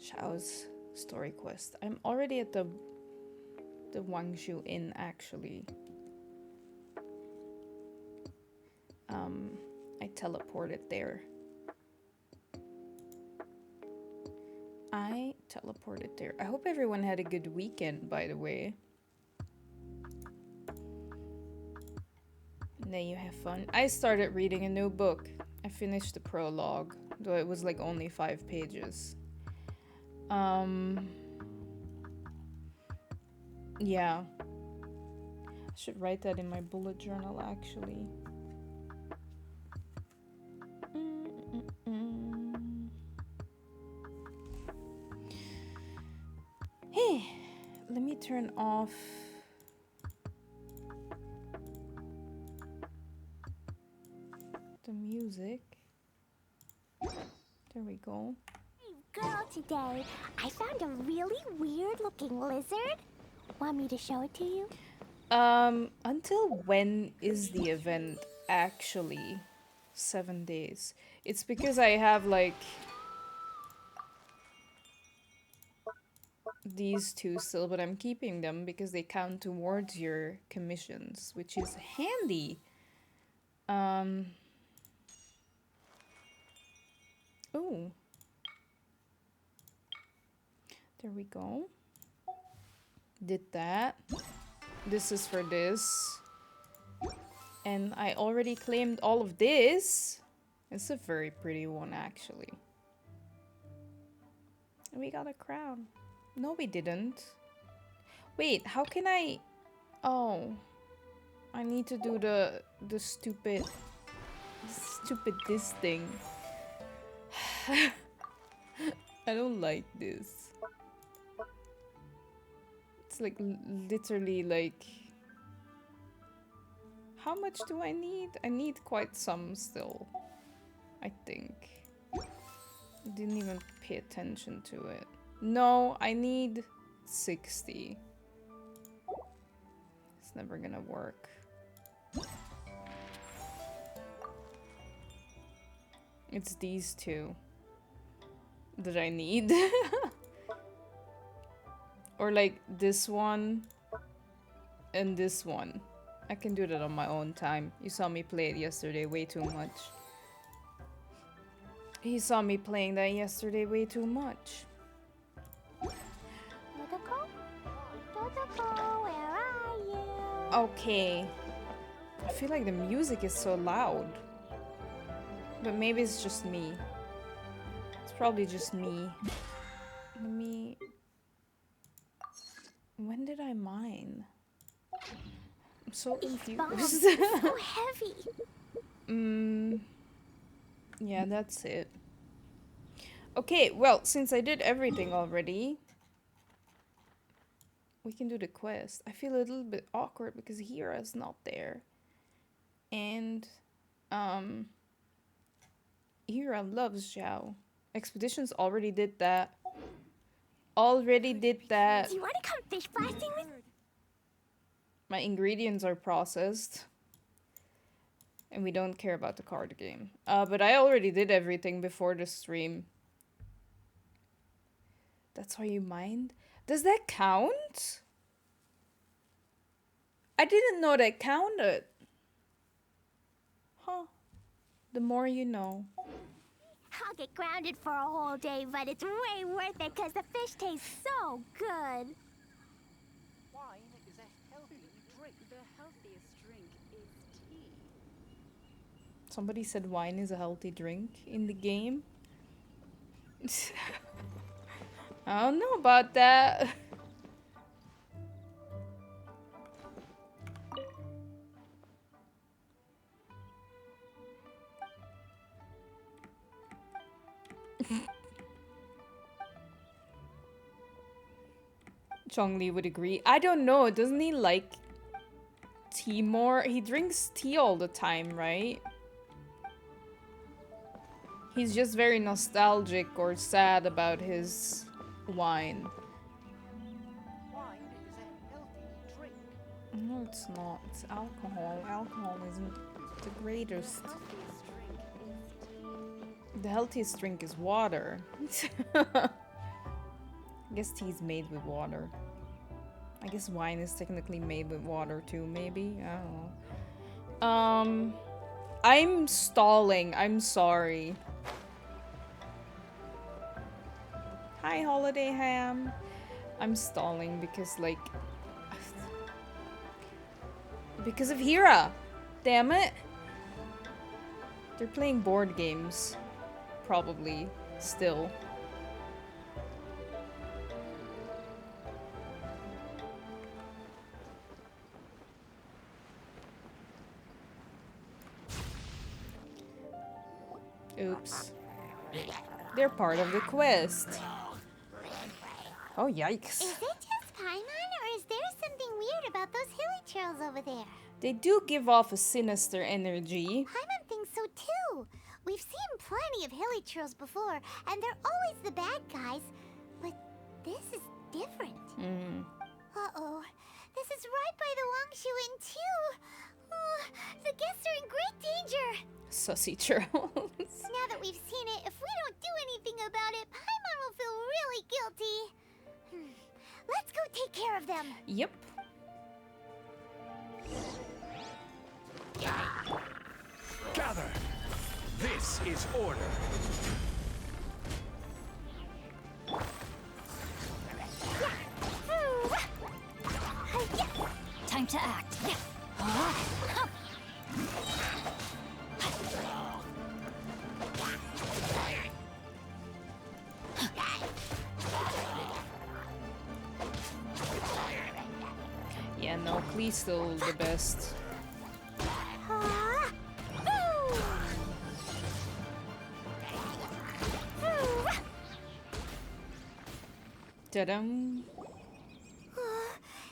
Xiao's story quest. I'm already at the Wangshu Inn, actually. I teleported there. I hope everyone had a good weekend, by the way. And then you have fun. I started reading a new book. I finished the prologue, though it was like only 5 pages. Yeah. I should write that in my bullet journal, actually. Hey, let me turn off the music. There we go. Hey girl, today I found a really weird looking lizard. Want me to show it to you? Until when is the event actually? 7 days. It's because I have like these two still, but I'm keeping them because they count towards your commissions, which is handy. Oh. There we go. Did that. This is for this. And I already claimed all of this. It's a very pretty one, actually. And we got a crown. No, we didn't. Wait, how can I... Oh. I need to do the stupid this thing. I don't like this. It's like literally like... How much do I need? I need quite some still, I think. I didn't even pay attention to it. No, I need 60. It's never gonna work. It's these two that I need. Or like this one and this one. I can do that on my own time. You saw me play it yesterday way too much. He saw me playing that yesterday way too much. Totoko? Totoko, where are you? Okay. I feel like the music is so loud. But maybe it's just me. It's probably just me. Let me... When did I mine? I'm so confused. It's so heavy. Yeah, that's it. Okay, well, since I did everything already, we can do the quest. I feel a little bit awkward because Hira's not there. And, Hira loves Xiao. Expeditions already did that. Already did that. Do you want to come fish blasting with me? My ingredients are processed. And we don't care about the card game. But I already did everything before the stream. That's why you mind? Does that count? I didn't know that counted. Huh. The more you know. I'll get grounded for a whole day, but it's way worth it because the fish tastes so good. Wine is a healthy drink. The healthiest drink is tea. Somebody said wine is a healthy drink in the game. I don't know about that. Chongli would agree. I don't know. Doesn't he like tea more? He drinks tea all the time, right? He's just very nostalgic or sad about his wine. Wine is a healthy drink. No, it's not. It's alcohol. Alcohol isn't the greatest. The healthiest drink is tea. The healthiest drink is water. I guess tea's made with water. I guess wine is technically made with water too, maybe? I don't know. I'm stalling. I'm sorry. Hi, Holiday Ham. I'm stalling because, like... because of Hira! Damn it! They're playing board games. Probably. Still. Oops. They're part of the quest. Oh, yikes. Is it just Paimon, or is there something weird about those hilly trails over there? They do give off a sinister energy. Paimon thinks so too. We've seen plenty of hilly trails before, and they're always the bad guys. But this is different. Uh-oh. This is right by the Wangshu Inn too. Oh, the guests are in great danger. Sussy trolls. Now that we've seen it, if we don't do anything about it, Paimon will feel really guilty. Let's go take care of them. Yep. Gather! This is order. Time to act. Yeah, no, Klee's still the best. Ta-dum.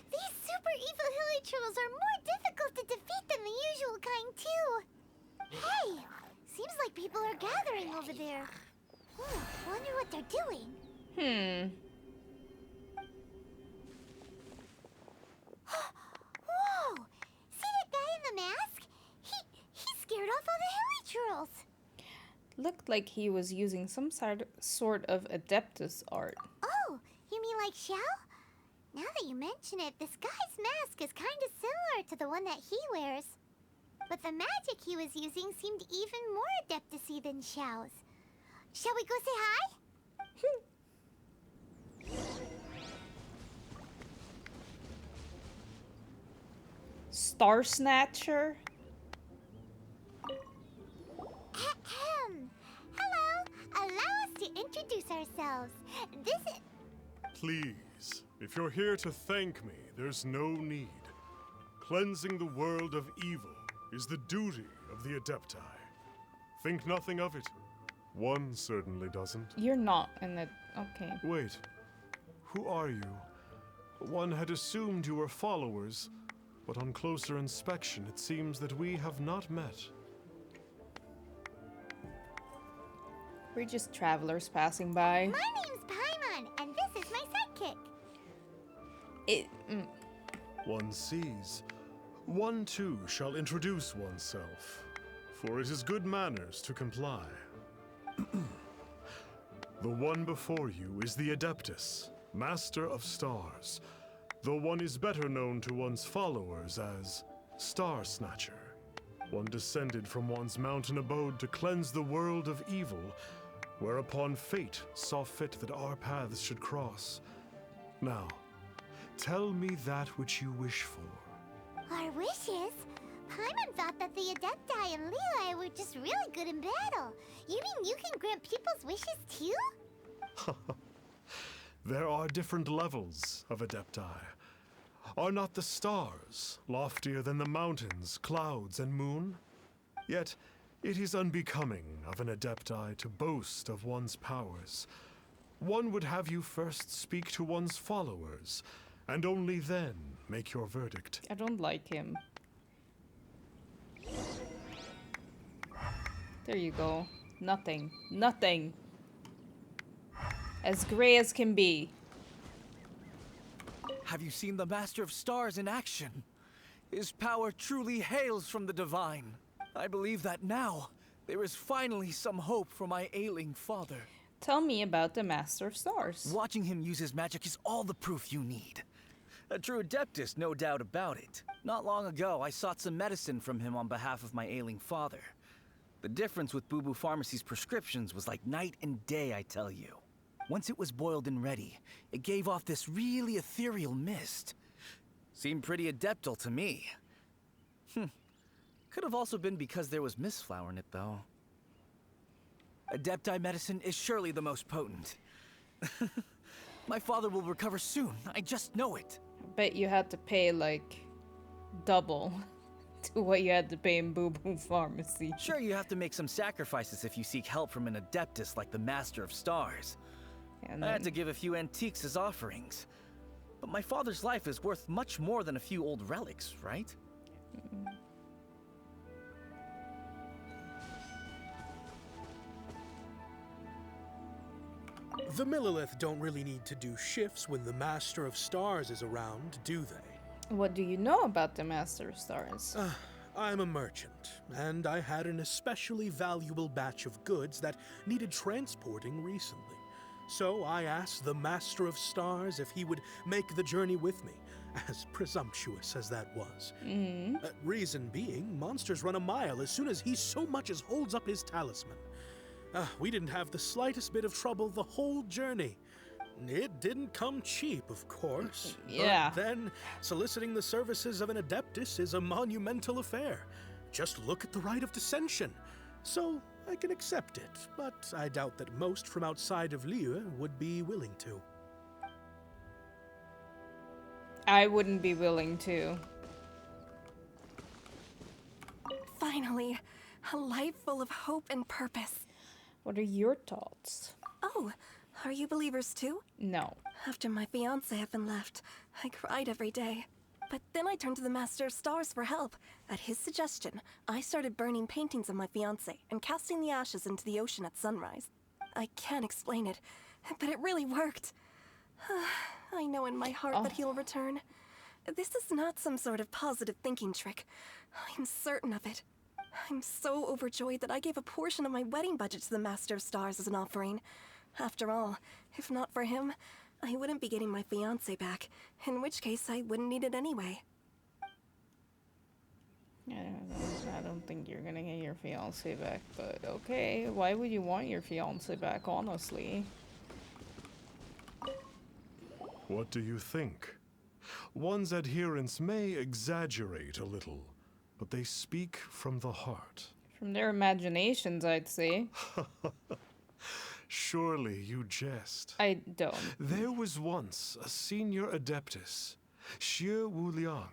These super evil hilly trolls are more difficult to defeat than the usual kind, too. Hey, seems like people are gathering over there. Wonder what they're doing. Whoa! See that guy in the mask? He scared off all the hilly trolls. Looked like he was using some sort of Adeptus art. Oh, you mean like Xiao? Now that you mention it, this guy's mask is kind of similar to the one that he wears. But the magic he was using seemed even more Adeptus-y than Xiao's. Shall we go say hi? Star Snatcher? Ahem. Hello. Allow us to introduce ourselves. This is... Please, if you're here to thank me, there's no need. Cleansing the world of evil is the duty of the Adepti. Think nothing of it. One certainly doesn't. You're not in that. Okay. Wait, who are you? One had assumed you were followers, but on closer inspection, it seems that we have not met. We're just travelers passing by. My name's Paimon, and this is my sidekick. One sees. One too shall introduce oneself, for it is good manners to comply. The one before you is the Adeptus, Master of Stars, though one is better known to one's followers as Star Snatcher. One descended from one's mountain abode to cleanse the world of evil, whereupon fate saw fit that our paths should cross. Now, tell me that which you wish for. Our wishes? Paimon thought that the Adepti and Leela were just really good in battle. You mean you can grant people's wishes too? There are different levels of Adepti. Are not the stars loftier than the mountains, clouds, and moon? Yet, it is unbecoming of an Adepti to boast of one's powers. One would have you first speak to one's followers, and only then make your verdict. I don't like him. There you go. Nothing. Nothing. As gray as can be. Have you seen the Master of Stars in action? His power truly hails from the divine. I believe that now there is finally some hope for my ailing father. Tell me about the Master of Stars. Watching him use his magic is all the proof you need. A true adeptus, no doubt about it. Not long ago, I sought some medicine from him on behalf of my ailing father. The difference with Boo Boo Pharmacy's prescriptions was like night and day, I tell you. Once it was boiled and ready, it gave off this really ethereal mist. Seemed pretty adeptal to me. Could have also been because there was mistflower in it, though. Adepti medicine is surely the most potent. My father will recover soon, I just know it. Bet you had to pay like double to what you had to pay in Boo Boo Pharmacy. Sure, you have to make some sacrifices if you seek help from an adeptus like the Master of Stars. And I had then- to give a few antiques as offerings. But my father's life is worth much more than a few old relics, right? The Millilith don't really need to do shifts when the Master of Stars is around, do they? What do you know about the Master of Stars? I'm a merchant, and I had an especially valuable batch of goods that needed transporting recently. So I asked the Master of Stars if he would make the journey with me, as presumptuous as that was. Reason being, monsters run a mile as soon as he so much as holds up his talisman. We didn't have the slightest bit of trouble the whole journey. It didn't come cheap, of course. Yeah. But then, soliciting the services of an adeptus is a monumental affair. Just look at the rite of dissension. So, I can accept it, but I doubt that most from outside of Liyue would be willing to. I wouldn't be willing to. Finally, a life full of hope and purpose. What are your thoughts? Oh, are you believers too? No. After my fiancé had been left, I cried every day. But then I turned to the Master of Stars for help. At his suggestion, I started burning paintings of my fiancé and casting the ashes into the ocean at sunrise. I can't explain it, but it really worked. I know in my heart that he'll return. This is not some sort of positive thinking trick. I'm certain of it. I'm so overjoyed that I gave a portion of my wedding budget to the Master of Stars as an offering. After all, if not for him, I wouldn't be getting my fiancé back, in which case I wouldn't need it anyway. I don't think you're gonna get your fiancé back, but okay. Why would you want your fiancé back, honestly? What do you think? One's adherents may exaggerate a little, but they speak from the heart. From their imaginations, I'd say. Surely you jest. I don't. There was once a senior adeptus, Xie Wuliang,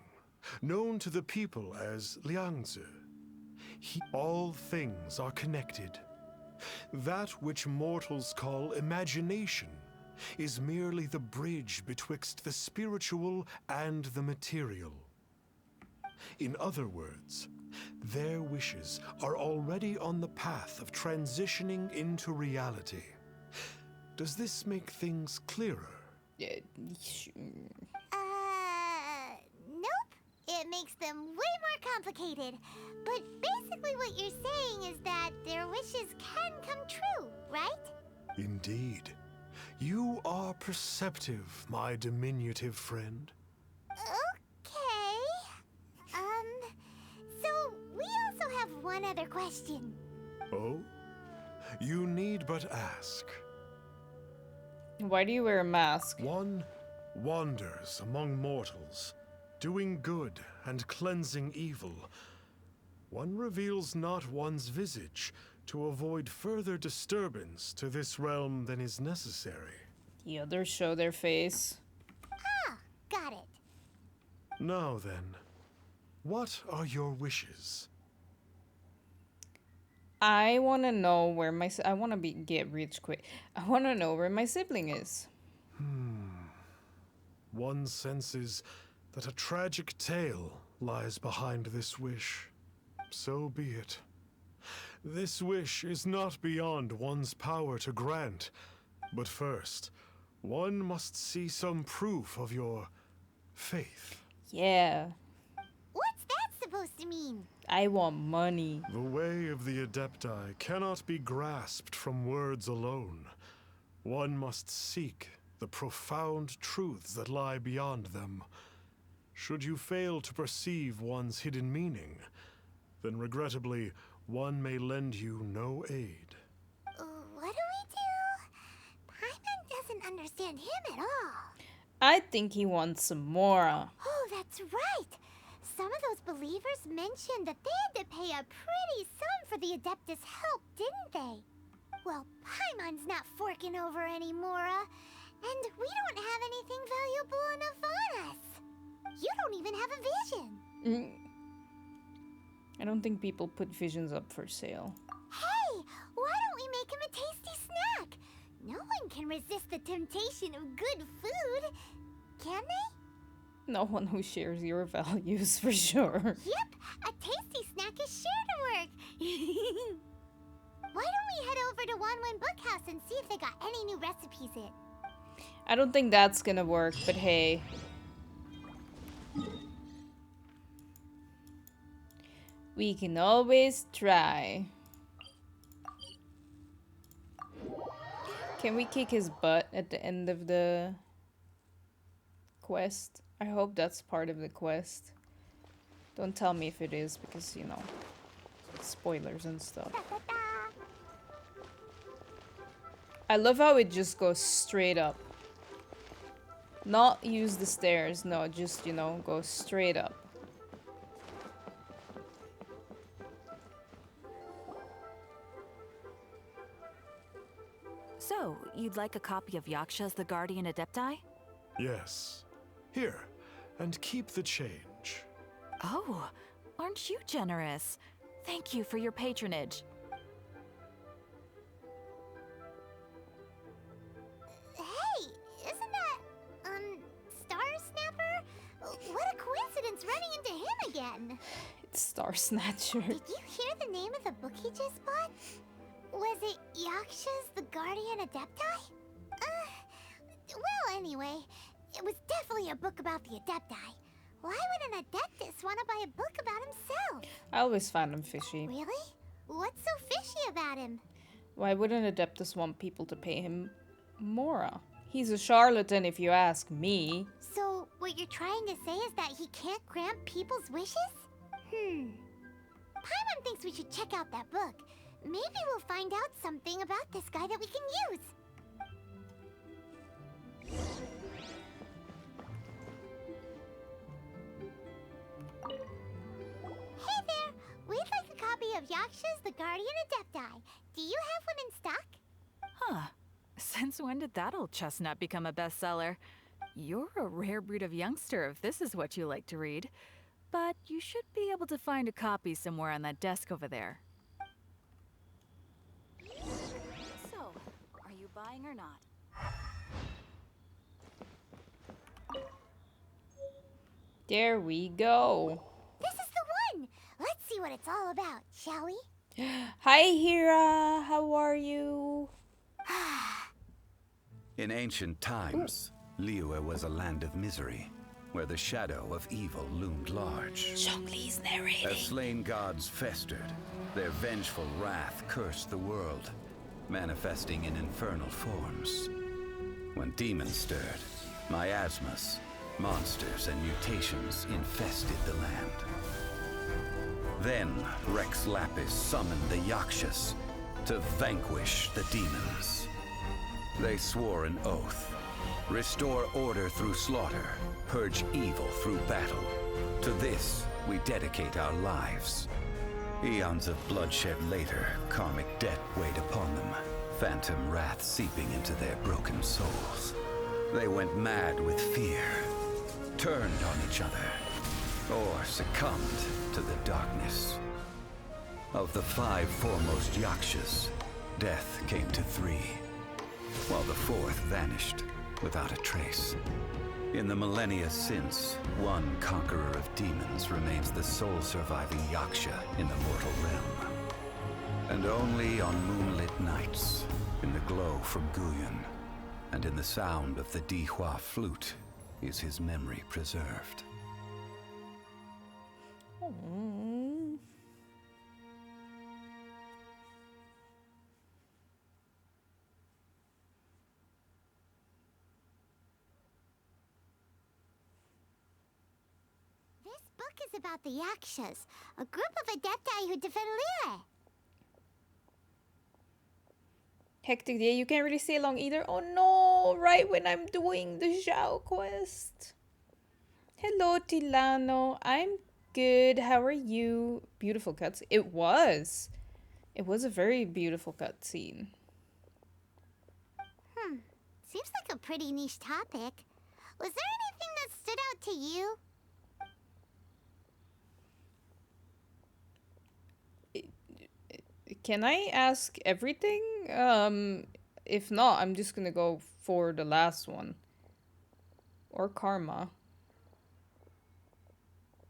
known to the people as Liangzi. All things are connected. That which mortals call imagination is merely the bridge betwixt the spiritual and the material. In other words, their wishes are already on the path of transitioning into reality. Does this make things clearer? Nope. It makes them way more complicated. But basically what you're saying is that their wishes can come true, right? Indeed. You are perceptive, my diminutive friend. Okay. So we also have one other question. Oh? You need but ask. Why do you wear a mask? One wanders among mortals, doing good and cleansing evil. One reveals not one's visage to avoid further disturbance to this realm than is necessary. The others show their face. Ah, got it. Now then, what are your wishes? I want to know where my... I want to get rich quick. I want to know where my sibling is. One senses that a tragic tale lies behind this wish. So be it. This wish is not beyond one's power to grant, but first, one must see some proof of your faith. Yeah. What's that supposed to mean? I want money. The way of the Adepti cannot be grasped from words alone. One must seek the profound truths that lie beyond them. Should you fail to perceive one's hidden meaning, then regrettably, one may lend you no aid. What do we do? Paimon doesn't understand him at all. I think he wants some more. Oh, that's right. Some of those believers mentioned that they had to pay a pretty sum for the Adeptus' help, didn't they? Well, Paimon's not forking over anymore, and we don't have anything valuable enough on us. You don't even have a vision. I don't think people put visions up for sale. Hey, why don't we make him a tasty snack? No one can resist the temptation of good food, can they? No one who shares your values, for sure. Yep, a tasty snack is sure to work. Why don't we head over to Wanwen Bookhouse and see if they got any new recipes in? I don't think that's gonna work, but hey. We can always try. Can we kick his butt at the end of the quest? I hope that's part of the quest. Don't tell me if it is, because, you know, spoilers and stuff. I love how it just goes straight up. Not use the stairs, no, just, you know, go straight up. So, you'd like a copy of Yaksha's The Guardian Adepti? Yes. Here, and keep the change. Oh, aren't you generous? Thank you for your patronage. Hey, isn't that, Star Snapper? What a coincidence running into him again. It's Star Snatcher. Did you hear the name of the book he just bought? Was it Yaksha's The Guardian Adepti? Well, anyway, it was definitely a book about the Adepti. Why would an Adeptus want to buy a book about himself? I always found him fishy. Really? What's so fishy about him? Why wouldn't Adeptus want people to pay him more? He's a charlatan if you ask me. So, what you're trying to say is that he can't grant people's wishes? Paimon thinks we should check out that book. Maybe we'll find out something about this guy that we can use. Hey there! We'd like a copy of Yaksha's The Guardian Adepti. Do you have one in stock? Huh. Since when did that old chestnut become a bestseller? You're a rare breed of youngster if this is what you like to read. But you should be able to find a copy somewhere on that desk over there. So, are you buying or not? There we go. This is the one! Let's see what it's all about, shall we? Hi, Hira. How are you? In ancient times, Liyue was a land of misery, where the shadow of evil loomed large. Zhongli's narrating. As slain gods festered, their vengeful wrath cursed the world, manifesting in infernal forms. When demons stirred, miasmas, monsters, and mutations infested the land. Then Rex Lapis summoned the Yakshas to vanquish the demons. They swore an oath: restore order through slaughter, purge evil through battle. To this, we dedicate our lives. Eons of bloodshed later, karmic debt weighed upon them, phantom wrath seeping into their broken souls. They went mad with fear, turned on each other, or succumbed to the darkness. Of the 5 foremost Yakshas, death came to 3, while the 4th vanished without a trace. In the millennia since, one conqueror of demons remains the sole surviving Yaksha in the mortal realm. And only on moonlit nights, in the glow from Guyon, and in the sound of the Dihua flute, is his memory preserved. is about the Yakshas, a group of adepti who defend Liyue. Hectic day, you can't really stay long either. Oh no, right when I'm doing the Zhao quest. Hello, Tilano. I'm good. How are you? Beautiful cutscene. It was. It was a very beautiful cutscene. Seems like a pretty niche topic. Was there anything that stood out to you? Can I ask everything? If not, I'm just gonna go for the last one. Or karma.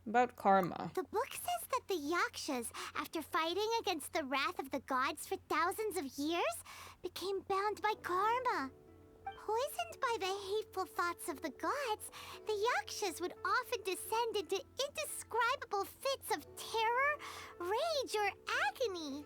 About karma. The book says that the Yakshas, after fighting against the wrath of the gods for thousands of years, became bound by karma. Poisoned by the hateful thoughts of the gods, the Yakshas would often descend into indescribable fits of terror, rage, or agony.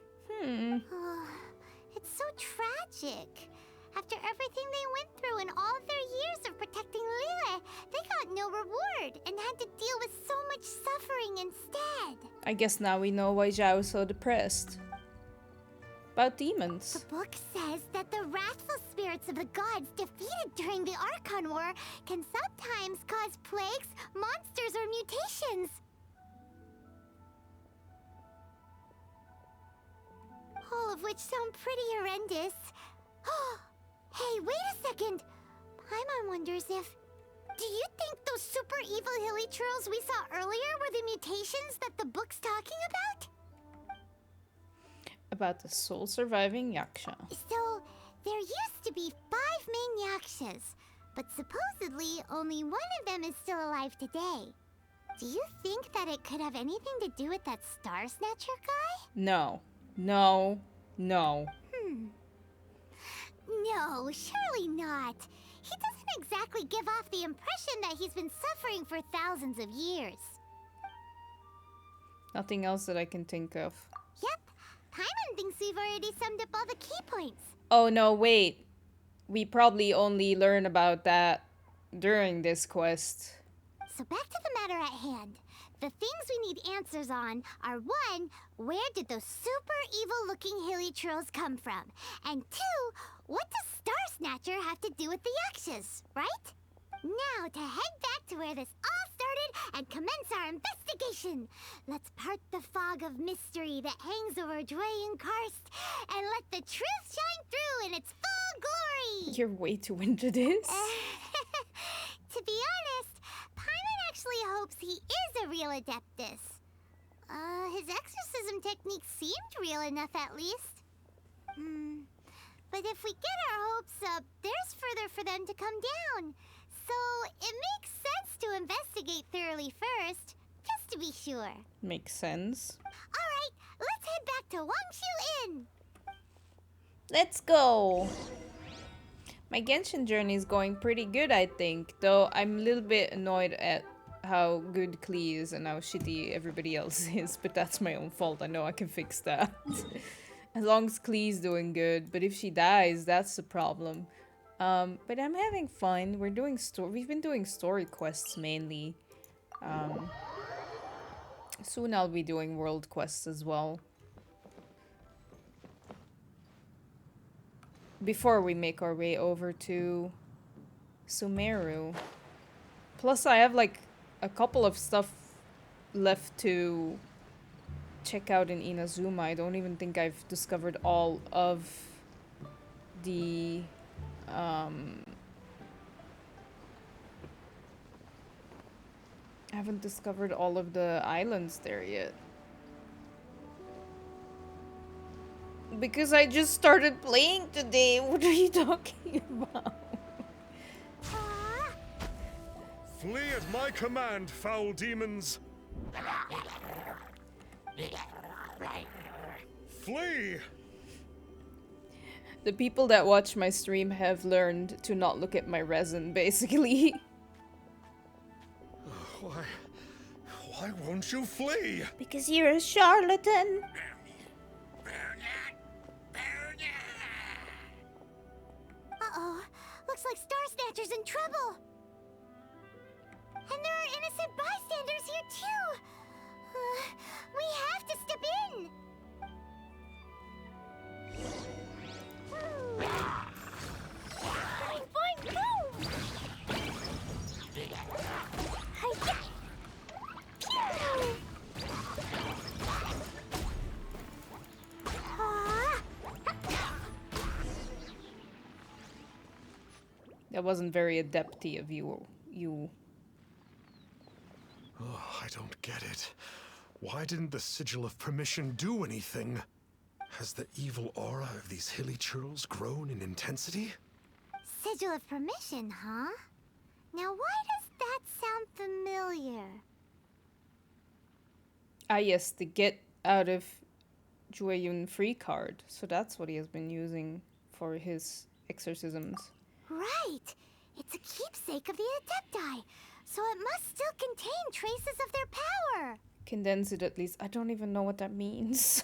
It's so tragic. After everything they went through in all of their years of protecting Liyue, they got no reward and had to deal with so much suffering instead. I guess now we know why Zhao is so depressed. About demons. The book says that the wrathful spirits of the gods defeated during the Archon War can sometimes cause plagues, monsters, or mutations. All of which sound pretty horrendous. Hey, wait a second! Paimon wonders if... Do you think those super evil hilly churls we saw earlier were the mutations that the book's talking about? About the soul surviving Yaksha. So, there used to be 5 main Yakshas, but supposedly only one of them is still alive today. Do you think that it could have anything to do with that Star Snatcher guy? No. No. No. No, surely not. He doesn't exactly give off the impression that he's been suffering for thousands of years. Nothing else that I can think of. Yep, Paimon thinks we've already summed up all the key points. Oh no, wait. We probably only learn about that during this quest. So back to the matter at hand. The things we need answers on are 1, where did those super evil-looking hilly trolls come from? And 2, what does Star Snatcher have to do with the Yakshas, right? Now to head back to where this all started and commence our investigation. Let's part the fog of mystery that hangs over Dwayne Karst and let the truth shine through in its full glory. You're way too into this. To be honest, Paimon actually hopes he is a real Adeptus. His exorcism technique seemed real enough at least. But if we get our hopes up, there's further for them to come down. So it makes sense to investigate thoroughly first, just to be sure. Makes sense. Alright, let's head back to Wangshu Inn. Let's go. My Genshin journey is going pretty good, I think. Though I'm a little bit annoyed at how good Klee is and how shitty everybody else is. But that's my own fault. I know I can fix that. As long as Klee's doing good. But if she dies, that's the problem. But I'm having fun. We've been doing story quests mainly. Soon I'll be doing world quests as well. Before we make our way over to Sumeru. Plus I have like a couple of stuff left to check out in Inazuma. I don't even think I've discovered all of the I haven't discovered all of the islands there yet. Because I just started playing today. What are you talking about? Flee at my command, foul demons! Flee! The people that watch my stream have learned to not look at my resin, basically. Why won't you flee? Because you're a charlatan. Uh-oh, looks like Star Snatcher's in trouble. And there are innocent bystanders here too. We have to step in! Boing, boing, boom! Hi-ya! Pew! Ah! That wasn't very adepty of you. Oh, I don't get it. Why didn't the Sigil of Permission do anything? Has the evil aura of these hilly churls grown in intensity? Sigil of Permission, huh? Now why does that sound familiar? Ah yes, the get out of Jueyun free card. So that's what he has been using for his exorcisms. Right! It's a keepsake of the Adepti, so it must still contain traces of their power. Condense it at least. I don't even know what that means.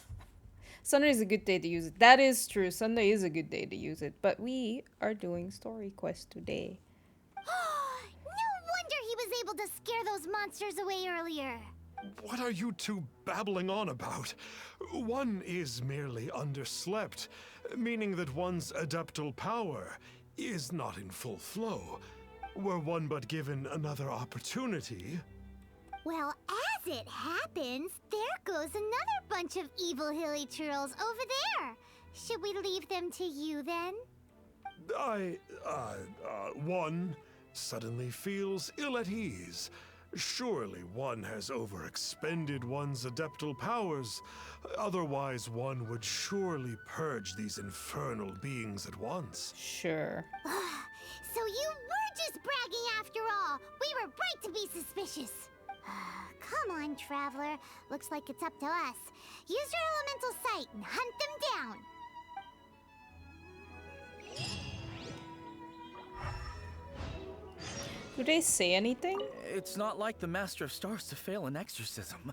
Sunday is a good day to use it. That is true. Sunday is a good day to use it. But we are doing story quest today. No wonder he was able to scare those monsters away earlier. What are you two babbling on about? One is merely underslept, meaning that one's adeptal power is not in full flow. Were one but given another opportunity... Well, as it happens, there goes another bunch of evil hilly churls over there. Should we leave them to you then? One suddenly feels ill at ease. Surely one has overexpended one's adeptal powers. Otherwise, one would surely purge these infernal beings at once. Sure. So you were just bragging after all. We were right to be suspicious. Come on, Traveler. Looks like it's up to us. Use your elemental sight and hunt them down. Do they say anything? It's not like the Master of Stars to fail an exorcism.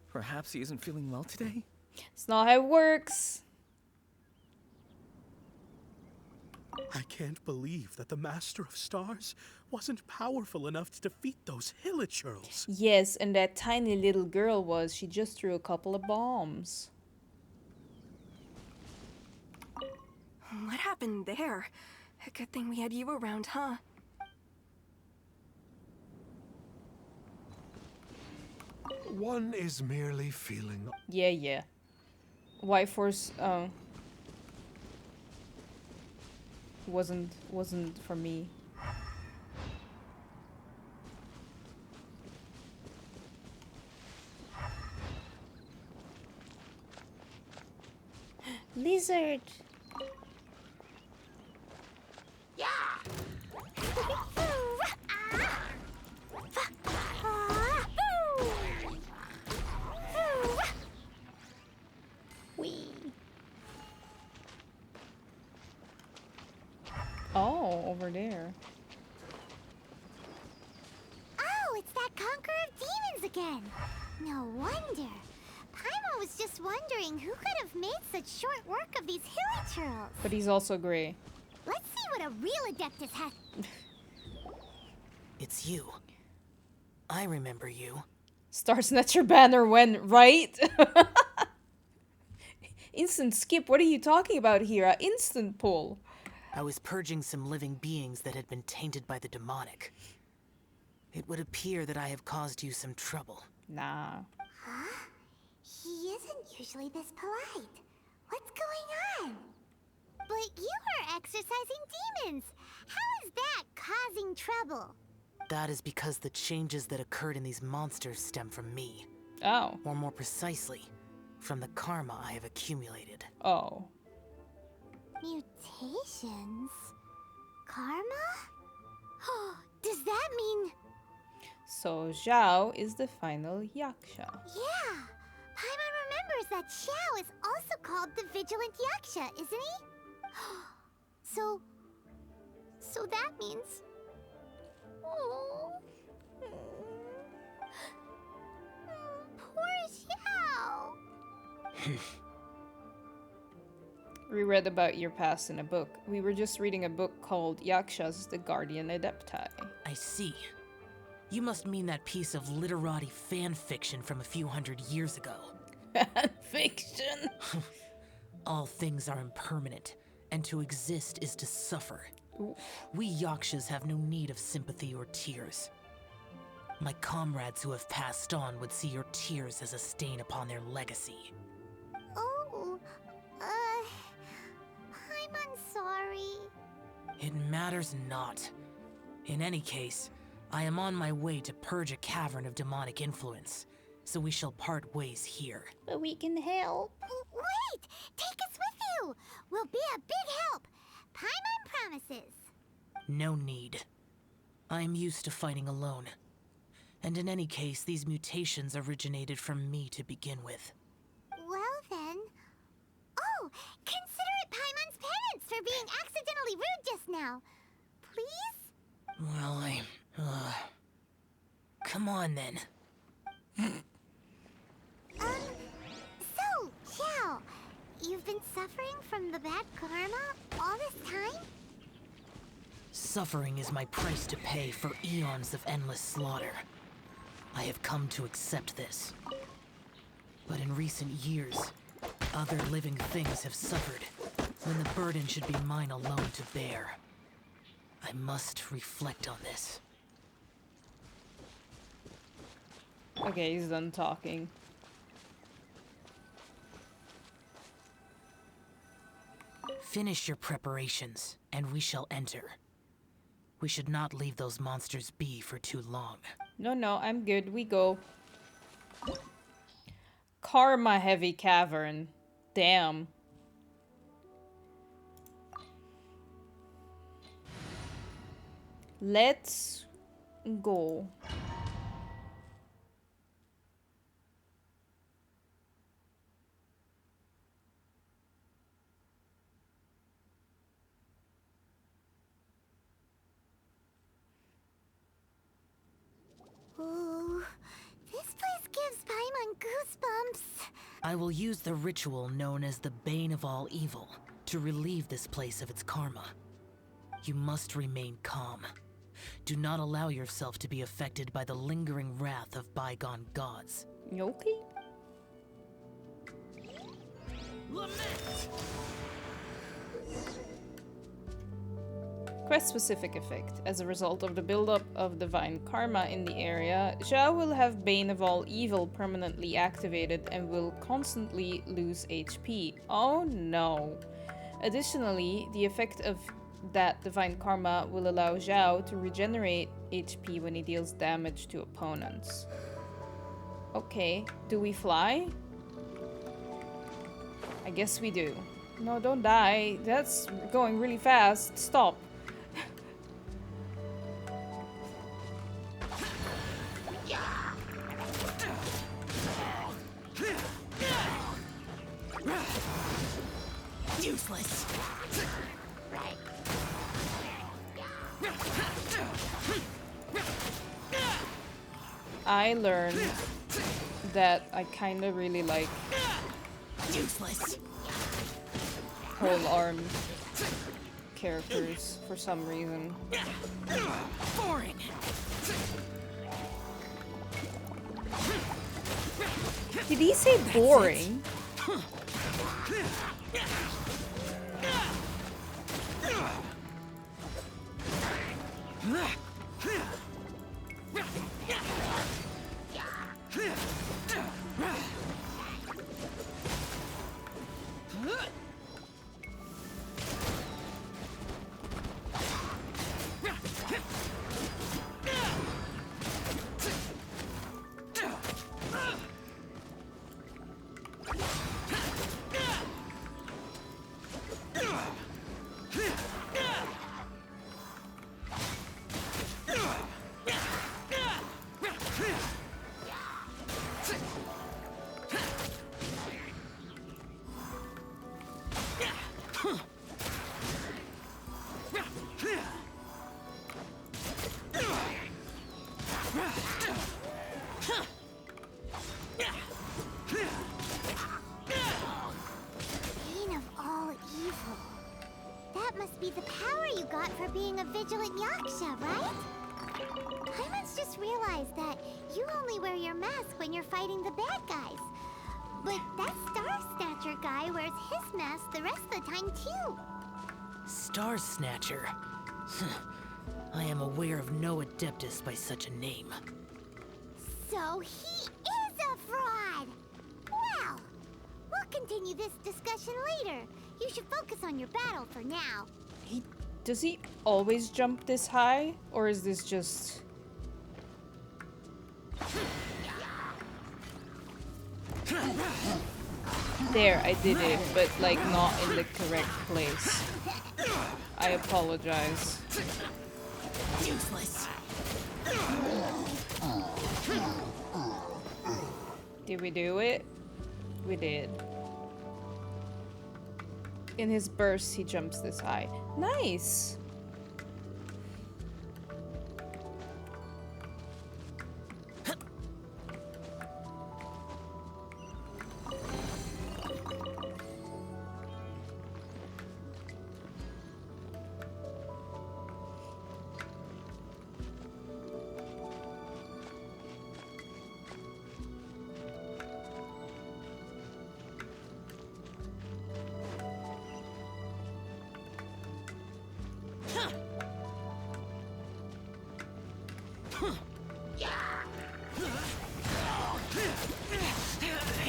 Perhaps he isn't feeling well today? It's not how it works. I can't believe that the Master of Stars wasn't powerful enough to defeat those Hilichurls. Yes, and that tiny little girl was. She just threw a couple of bombs. What happened there? A good thing we had you around, huh? One is merely feeling... Yeah. White Force, wasn't for me. Lizard. Yeah. Wee. Oh, over there. Oh, it's that Conqueror of Demons again. No wonder. Paimon was just wondering who could have made such short work of these Hilichurls. But he's also gray. Let's see what a real Adeptus has. It's you. I remember you. Star Snatcher banner went right. Instant skip. What are you talking about here? Instant pull. I was purging some living beings that had been tainted by the demonic. It would appear that I have caused you some trouble. Nah. Huh? He isn't usually this polite. What's going on? But you are exorcising demons. How is that causing trouble? That is because the changes that occurred in these monsters stem from me. Oh. Or more precisely, from the karma I have accumulated. Oh. Mutations? Karma? Does that mean... So Zhao is the final Yaksha. Yeah! Paimon remembers that Xiao is also called the Vigilant Yaksha, isn't he? So that means... Oh... Poor Xiao! We read about your past in a book. We were just reading a book called Yakshas, the Guardian Adepti. I see. You must mean that piece of literati fan fiction from a few hundred years ago. Fiction. All things are impermanent, and to exist is to suffer. Oof. We Yakshas have no need of sympathy or tears. My comrades who have passed on would see your tears as a stain upon their legacy. Oh, I'm sorry. It matters not. In any case, I am on my way to purge a cavern of demonic influence, so we shall part ways here. But we can help. Wait! Take us with you! We'll be a big help! Paimon promises. No need. I am used to fighting alone. And in any case, these mutations originated from me to begin with. Well then... Oh! Consider it Paimon's penance for being accidentally rude just now. Please? Well, come on then. So, Xiao, you've been suffering from the bad karma all this time? Suffering is my price to pay for eons of endless slaughter. I have come to accept this. But in recent years, other living things have suffered, when the burden should be mine alone to bear. I must reflect on this. Okay, he's done talking. Finish your preparations, and we shall enter. We should not leave those monsters be for too long. No, I'm good. We go. Karma heavy cavern. Damn. Let's go. Ooh, this place gives Paimon goosebumps. I will use the ritual known as the Bane of All Evil to relieve this place of its karma. You must remain calm. Do not allow yourself to be affected by the lingering wrath of bygone gods. Okay. Quest-specific effect. As a result of the buildup of divine karma in the area, Zhao will have Bane of All Evil permanently activated and will constantly lose HP. Oh no. Additionally, the effect of that divine karma will allow Zhao to regenerate HP when he deals damage to opponents. Okay, do we fly? I guess we do. No, don't die. That's going really fast. Stop. Useless. I learned that I kind of really like Useless. whole arm characters for some reason. Boring. Did he say boring? Bane of all evil. That must be the power you got for being a vigilant Yaksha, right? Paimon's just realized that you only wear your mask when you're fighting the bad guys. But that Star Snatcher guy wears his mask the rest of the time, too. Star Snatcher? I am aware of no Adeptus by such a name. So he is a fraud! Well, we'll continue this discussion later. You should focus on your battle for now. Does he always jump this high? Or is this just... There, I did it, but like not in the correct place. I apologize. Useless. Did we do it? We did. In his burst, he jumps this high. Nice!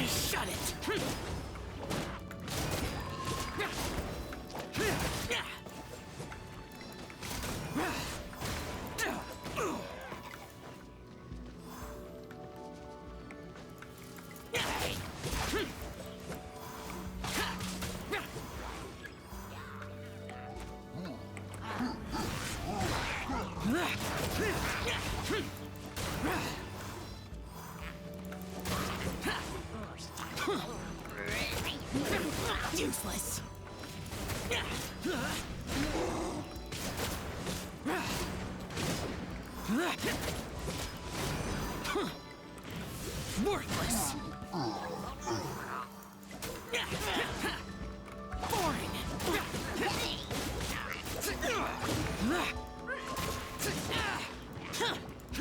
Shut it! Useless. Worthless. Boring.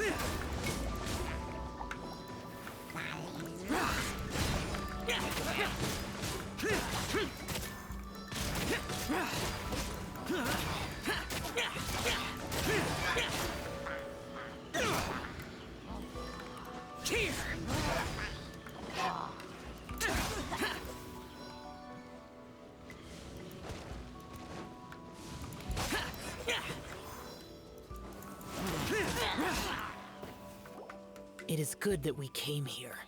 Here. It is good that we came here.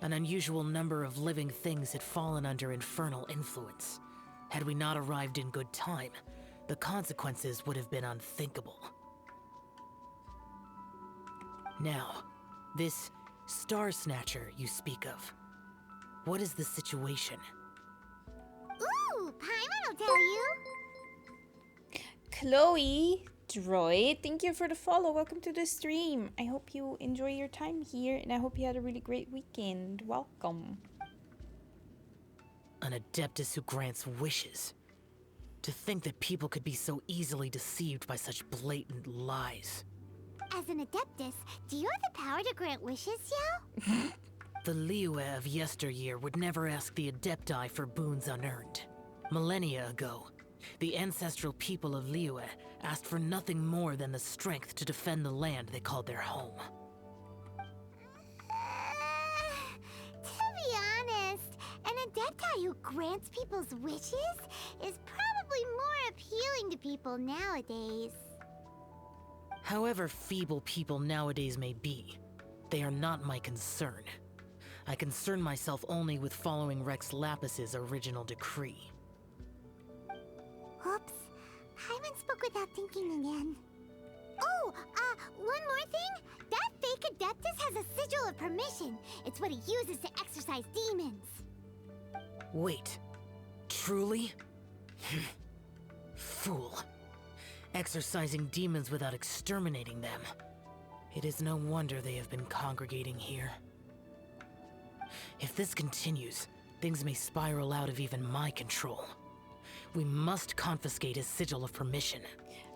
An unusual number of living things had fallen under infernal influence. Had we not arrived in good time, the consequences would have been unthinkable. Now, this Star Snatcher you speak of. What is the situation? Ooh, Paimon will tell you. Chloe, Droid, thank you for the follow. Welcome to the stream. I hope you enjoy your time here, and I hope you had a really great weekend. Welcome. An Adeptus who grants wishes. To think that people could be so easily deceived by such blatant lies. As an Adeptus, do you have the power to grant wishes, Yao? The Liyue of yesteryear would never ask the Adepti for boons unearned. Millennia ago, the ancestral people of Liyue asked for nothing more than the strength to defend the land they called their home. To be honest, an Adepti who grants people's wishes is probably more appealing to people nowadays. However feeble people nowadays may be, they are not my concern. I concern myself only with following Rex Lapis's original decree. Oops. Paimon spoke without thinking again. Oh, one more thing. That fake Adeptus has a sigil of permission. It's what he uses to exorcise demons. Wait, truly? Fool. Exorcising demons without exterminating them. It is no wonder they have been congregating here. If this continues, things may spiral out of even my control. We must confiscate his sigil of permission.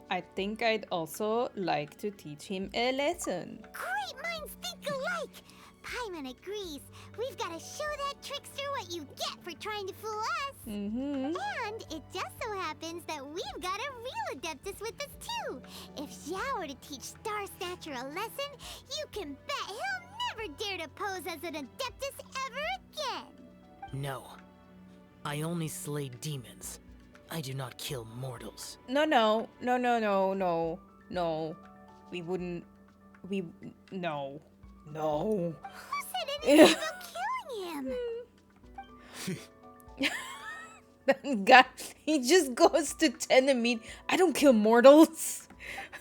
I think I'd also like to teach him a lesson. Great minds think alike! Paimon agrees. We've got to show that trickster what you get for trying to fool us. Mm-hmm. And it just so happens that we've got a real Adeptus with us too. If Xiao were to teach Star Snatcher a lesson, you can bet he'll never dare to pose as an Adeptus ever again. No. I only slay demons. I do not kill mortals. No. We wouldn't. No. Who said anything about killing him? That guy, he just goes to Tenemid. I don't kill mortals.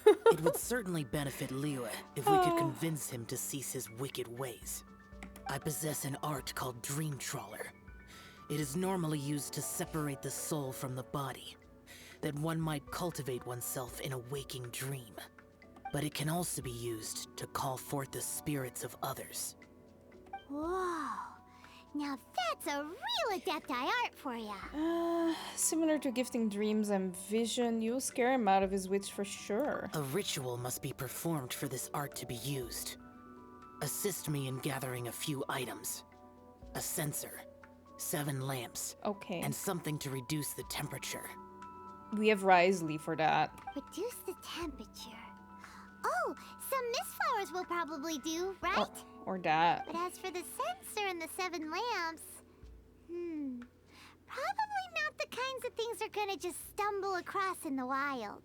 It would certainly benefit Liyue if we could convince him to cease his wicked ways. I possess an art called Dream Trawler. It is normally used to separate the soul from the body, that one might cultivate oneself in a waking dream. But it can also be used to call forth the spirits of others. Whoa. Now that's a real Adepti art for ya. Similar to gifting dreams and vision, you'll scare him out of his wits for sure. A ritual must be performed for this art to be used. Assist me in gathering a few items. A censer, 7 lamps, Okay. and something to reduce the temperature. We have Risley for that. Reduce the temperature. Oh, some mist flowers will probably do, right? Or that. But as for the censer and the 7 lamps, probably not the kinds of things they're gonna just stumble across in the wild.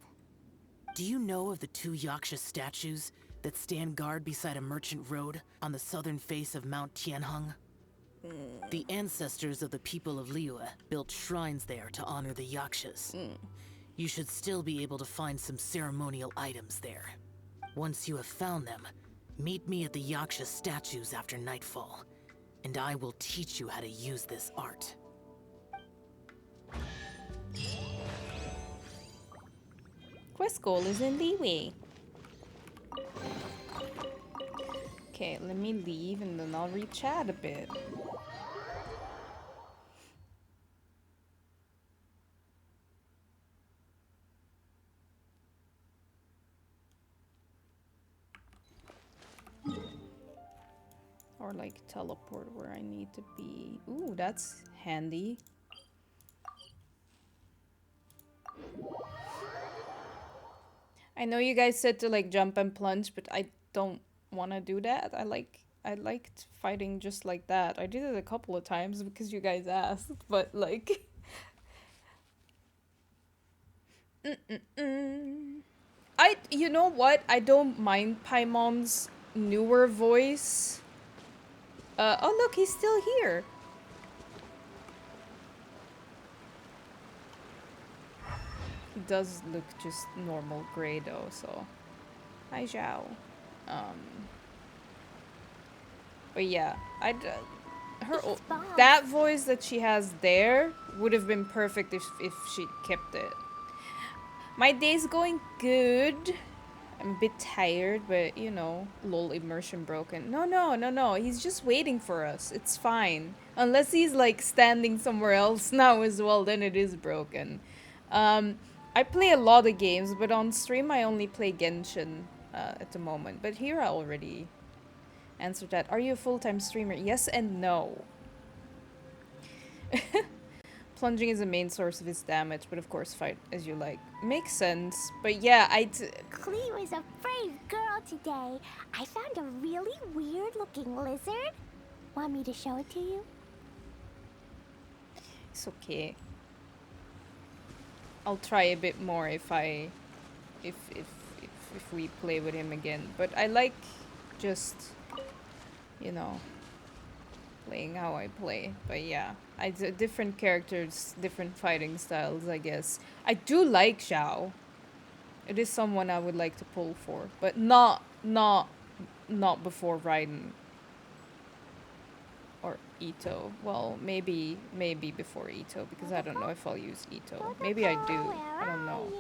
Do you know of the 2 Yaksha statues that stand guard beside a merchant road on the southern face of Mount Tianheng? The ancestors of the people of Liyue built shrines there to honor the Yakshas. You should still be able to find some ceremonial items there. Once you have found them, meet me at the Yaksha statues after nightfall, and I will teach you how to use this art. Quest goal is in Liyue. Okay, let me leave and then I'll re-chat a bit. Or like teleport where I need to be. Ooh, that's handy. I know you guys said to like jump and plunge, but I don't want to do that. I liked fighting just like that. I did it a couple of times because you guys asked, but like you know what? I don't mind Paimon's newer voice. Oh look, he's still here. He does look just normal gray though, so. Hi, Zhao. But yeah, that voice that she has there would have been perfect if she kept it. My day's going good. I'm a bit tired, but you know, lol, immersion broken. No, he's just waiting for us. It's fine. Unless he's like standing somewhere else now as well, then it is broken. I play a lot of games, but on stream I only play Genshin at the moment. But here I already answered that. Are you a full-time streamer? Yes and no. Plunging is the main source of his damage, but of course fight as you like. Makes sense, but yeah, Clee was a brave girl today. I found a really weird-looking lizard. Want me to show it to you? It's okay. I'll try a bit more if we play with him again. But I like just, you know, playing how I play. But yeah, different characters, different fighting styles, I guess. I do like Zhao. It is someone I would like to pull for, but not before Raiden or Ito. Well, maybe before Ito, because I don't know if I'll use Ito. Maybe I do. I don't know.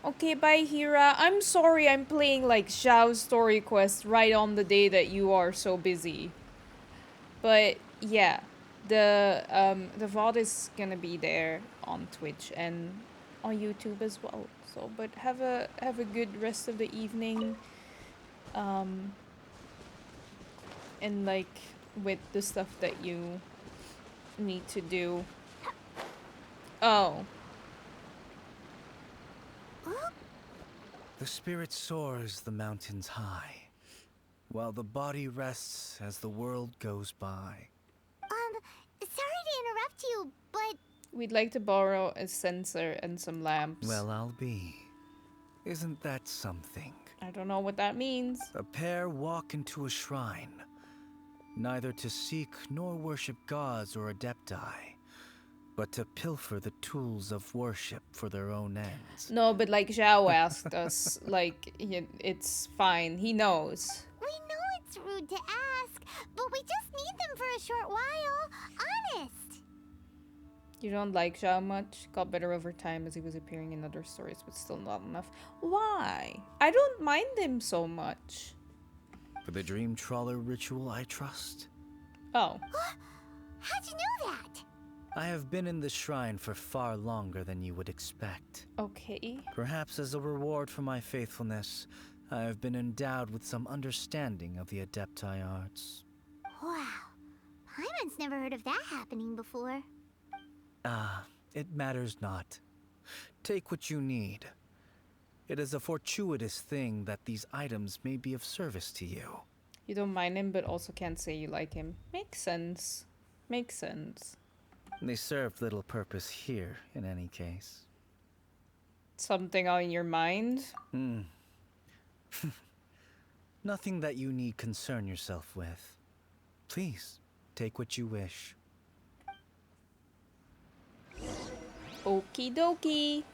Okay, bye, Hira. I'm sorry I'm playing like Zhao's story quest right on the day that you are so busy. But yeah, the VOD is gonna be there on Twitch and on YouTube as well. So, but have a good rest of the evening. And like with the stuff that you need to do. Oh. The spirit soars the mountains high, while the body rests as the world goes by. Sorry to interrupt you, but... We'd like to borrow a censer and some lamps. Well, I'll be. Isn't that something? I don't know what that means. A pair walk into a shrine, neither to seek nor worship gods or adepti, but to pilfer the tools of worship for their own ends. No, but like Zhao asked us, like, it's fine. He knows. We know it's rude to ask, but we just need them for a short while. Honest. You don't like Zhao much? Got better over time as he was appearing in other stories, but still not enough. Why? I don't mind him so much. For the dream trawler ritual, I trust. Oh. How'd you know that? I have been in the shrine for far longer than you would expect. Okay. Perhaps as a reward for my faithfulness, I have been endowed with some understanding of the adepti arts. Wow. Paimon's never heard of that happening before. It matters not. Take what you need. It is a fortuitous thing that these items may be of service to you. You don't mind him, but also can't say you like him. Makes sense. Makes sense. They served little purpose here, in any case. Something on your mind? Nothing that you need concern yourself with. Please, take what you wish. Okie dokie.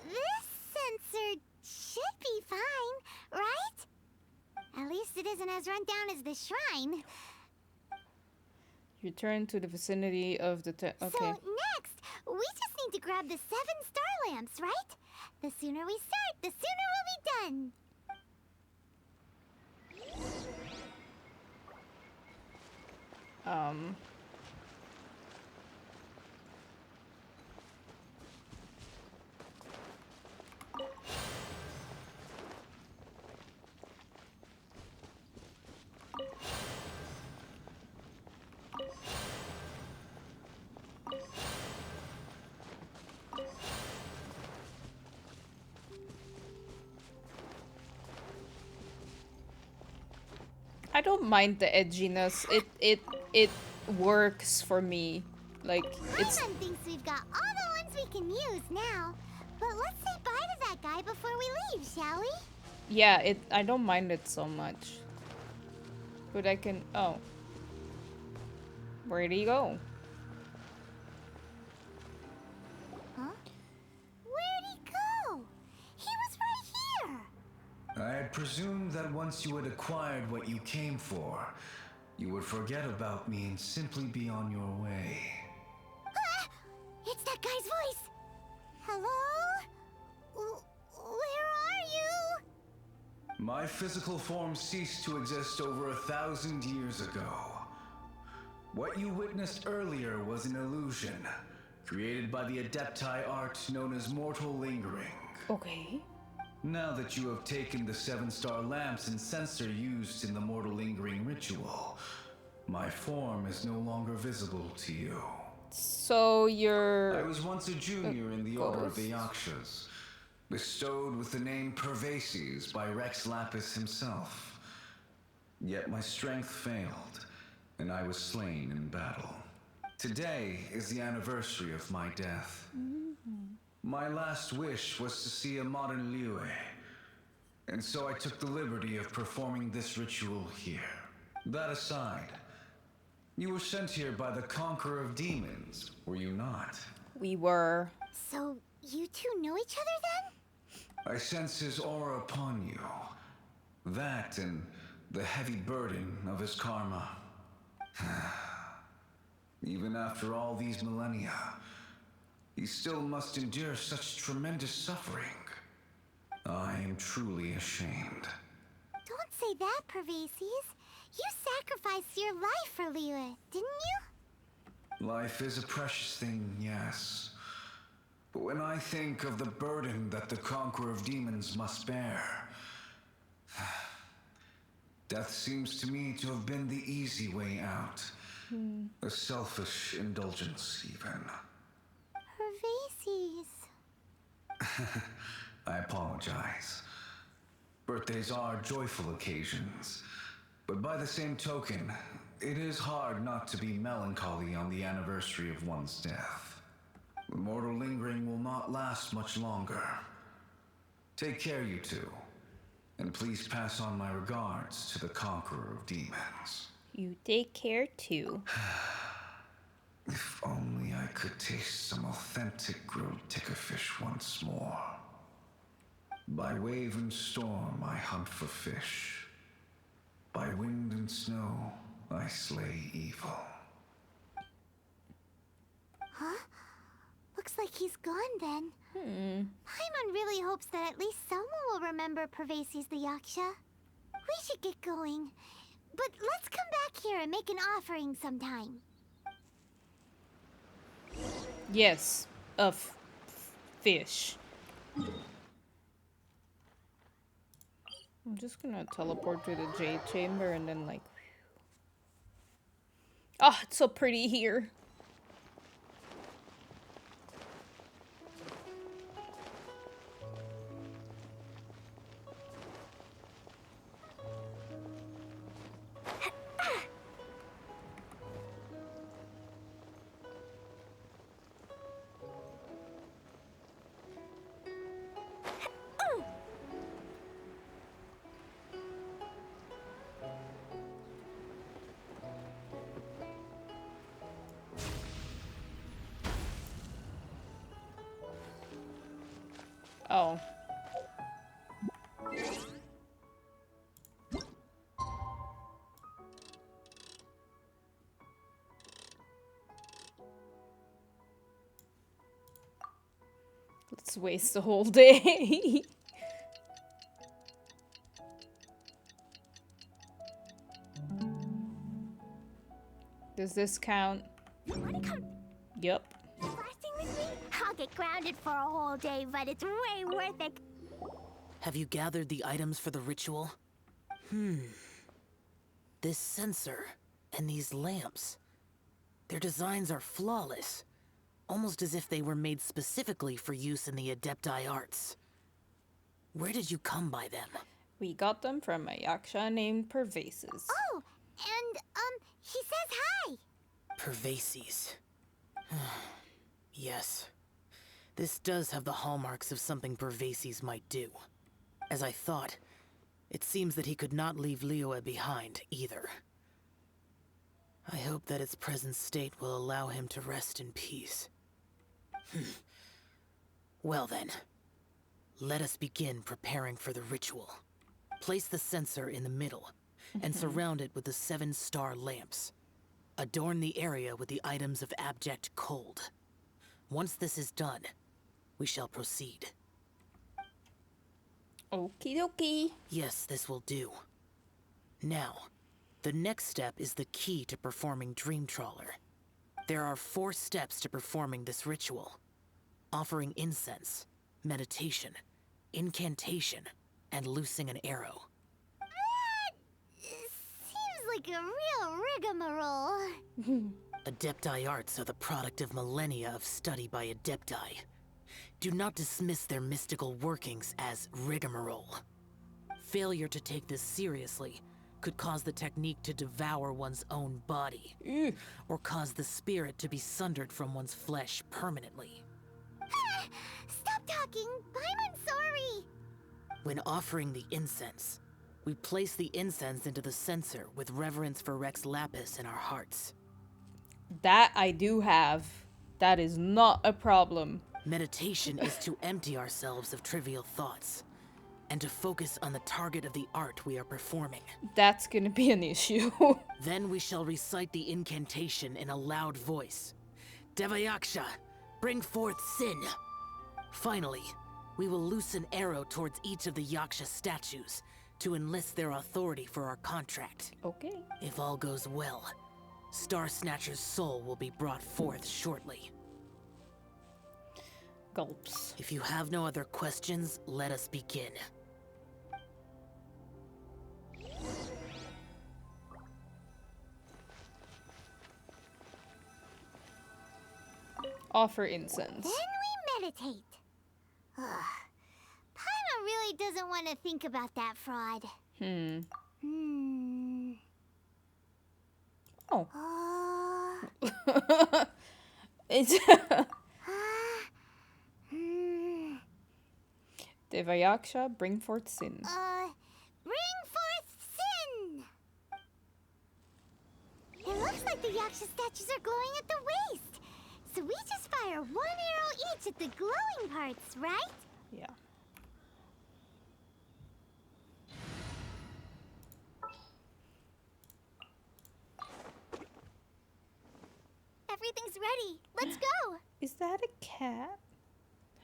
This sensor should be fine, right? At least it isn't as run down as the shrine. Return to the vicinity of the okay. So next, we just need to grab the 7 star lamps, right? The sooner we start, the sooner we'll be done. I don't mind the edginess. It works for me. Like it's. Paimon thinks we've got all the ones we can use now. But let's say bye to that guy before we leave, shall we? Yeah, I don't mind it so much. But I can. Oh. Where'd he go? Huh? Where'd he go? He was right here. I had presumed that once you had acquired what you came for, you would forget about me and simply be on your way. Ah! It's that guy's voice. Hello? Where are you? My physical form ceased to exist over 1,000 years ago. What you witnessed earlier was an illusion, created by the adepti art known as mortal lingering. Okay. Now that you have taken the 7-star lamps and censer used in the mortal lingering ritual, my form is no longer visible to you. So you're... I was once a junior in the Order of the Yakshas, bestowed with the name Pervases by Rex Lapis himself. Yet my strength failed, and I was slain in battle. Today is the anniversary of my death. My last wish was to see a modern Liyue, and so I took the liberty of performing this ritual here. That aside, you were sent here by the Conqueror of Demons, were you not? We were. So you two know each other then? I sense his aura upon you. That and the heavy burden of his karma. Even after all these millennia, he still must endure such tremendous suffering. I am truly ashamed. Don't say that, Pervases. You sacrificed your life for Liyue, didn't you? Life is a precious thing, yes. But when I think of the burden that the Conqueror of Demons must bear, death seems to me to have been the easy way out. A selfish indulgence, even. Pervases. I apologize. Birthdays are joyful occasions, but by the same token, it is hard not to be melancholy on the anniversary of one's death. The mortal lingering will not last much longer. Take care, you two, and please pass on my regards to the Conqueror of Demons. You take care too. If only I could taste some authentic grilled tickerfish once more. By wave and storm I hunt for fish. By wind and snow I slay evil. Huh? Looks like he's gone then. Paimon really hopes that at least someone will remember Pervases the Yaksha. We should get going. But let's come back here and make an offering sometime. Yes, of fish. I'm just gonna teleport to the Jade Chamber and then like... Oh, it's so pretty here. Oh. Let's waste the whole day. Does this count? You wanna come Yep. blasting with me? I'll get grounded for a whole day, but it's way worth it. Have you gathered the items for the ritual? This sensor and these lamps. Their designs are flawless. Almost as if they were made specifically for use in the Adepti arts. Where did you come by them? We got them from a Yaksha named Pervases. Oh, and, he says hi. Pervases. Yes. This does have the hallmarks of something Pervases might do. As I thought, it seems that he could not leave Liyue behind, either. I hope that its present state will allow him to rest in peace. Well then, let us begin preparing for the ritual. Place the censer in the middle, and surround it with the 7-star lamps. Adorn the area with the items of abject cold. Once this is done, we shall proceed. Okie dokie. Yes, this will do. Now, the next step is the key to performing Dream Trawler. There are 4 steps to performing this ritual. Offering incense, meditation, incantation, and loosing an arrow. Seems like a real rigmarole. Adepti arts are the product of millennia of study by Adepti. Do not dismiss their mystical workings as rigmarole. Failure to take this seriously could cause the technique to devour one's own body, or cause the spirit to be sundered from one's flesh permanently. Stop talking! I'm sorry! When offering the incense, we place the incense into the censer with reverence for Rex Lapis in our hearts. That I do have. That is not a problem. Meditation is to empty ourselves of trivial thoughts, and to focus on the target of the art we are performing. That's gonna be an issue. Then we shall recite the incantation in a loud voice. Devayaksha, bring forth sin. Finally, we will loose an arrow towards each of the Yaksha statues to enlist their authority for our contract. Okay. If all goes well, Star Snatcher's soul will be brought forth shortly. Gulps. If you have no other questions, let us begin. Offer incense. Then we meditate. Ugh. Paimon really doesn't want to think about that fraud. Oh. Uh, It's Devayaksha, bring forth sin. Bring forth sin! It looks like the Yaksha statues are glowing at the waist. So we just fire one arrow each at the glowing parts, right? Yeah. Everything's ready. Let's go. Is that a cat?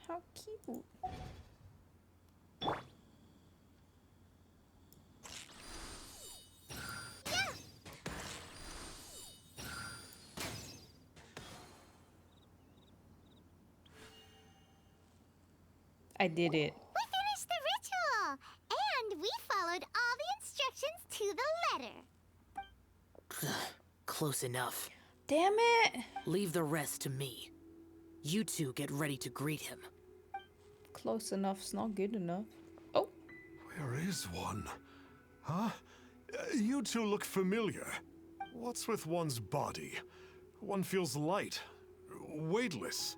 How cute. Yeah. I did it. We finished the ritual. And we followed all the instructions to the letter. Close enough. Damn it! Leave the rest to me. You two get ready to greet him. Close enough's not good enough. Oh. Where is one? Huh? You two look familiar. What's with one's body? One feels light, weightless.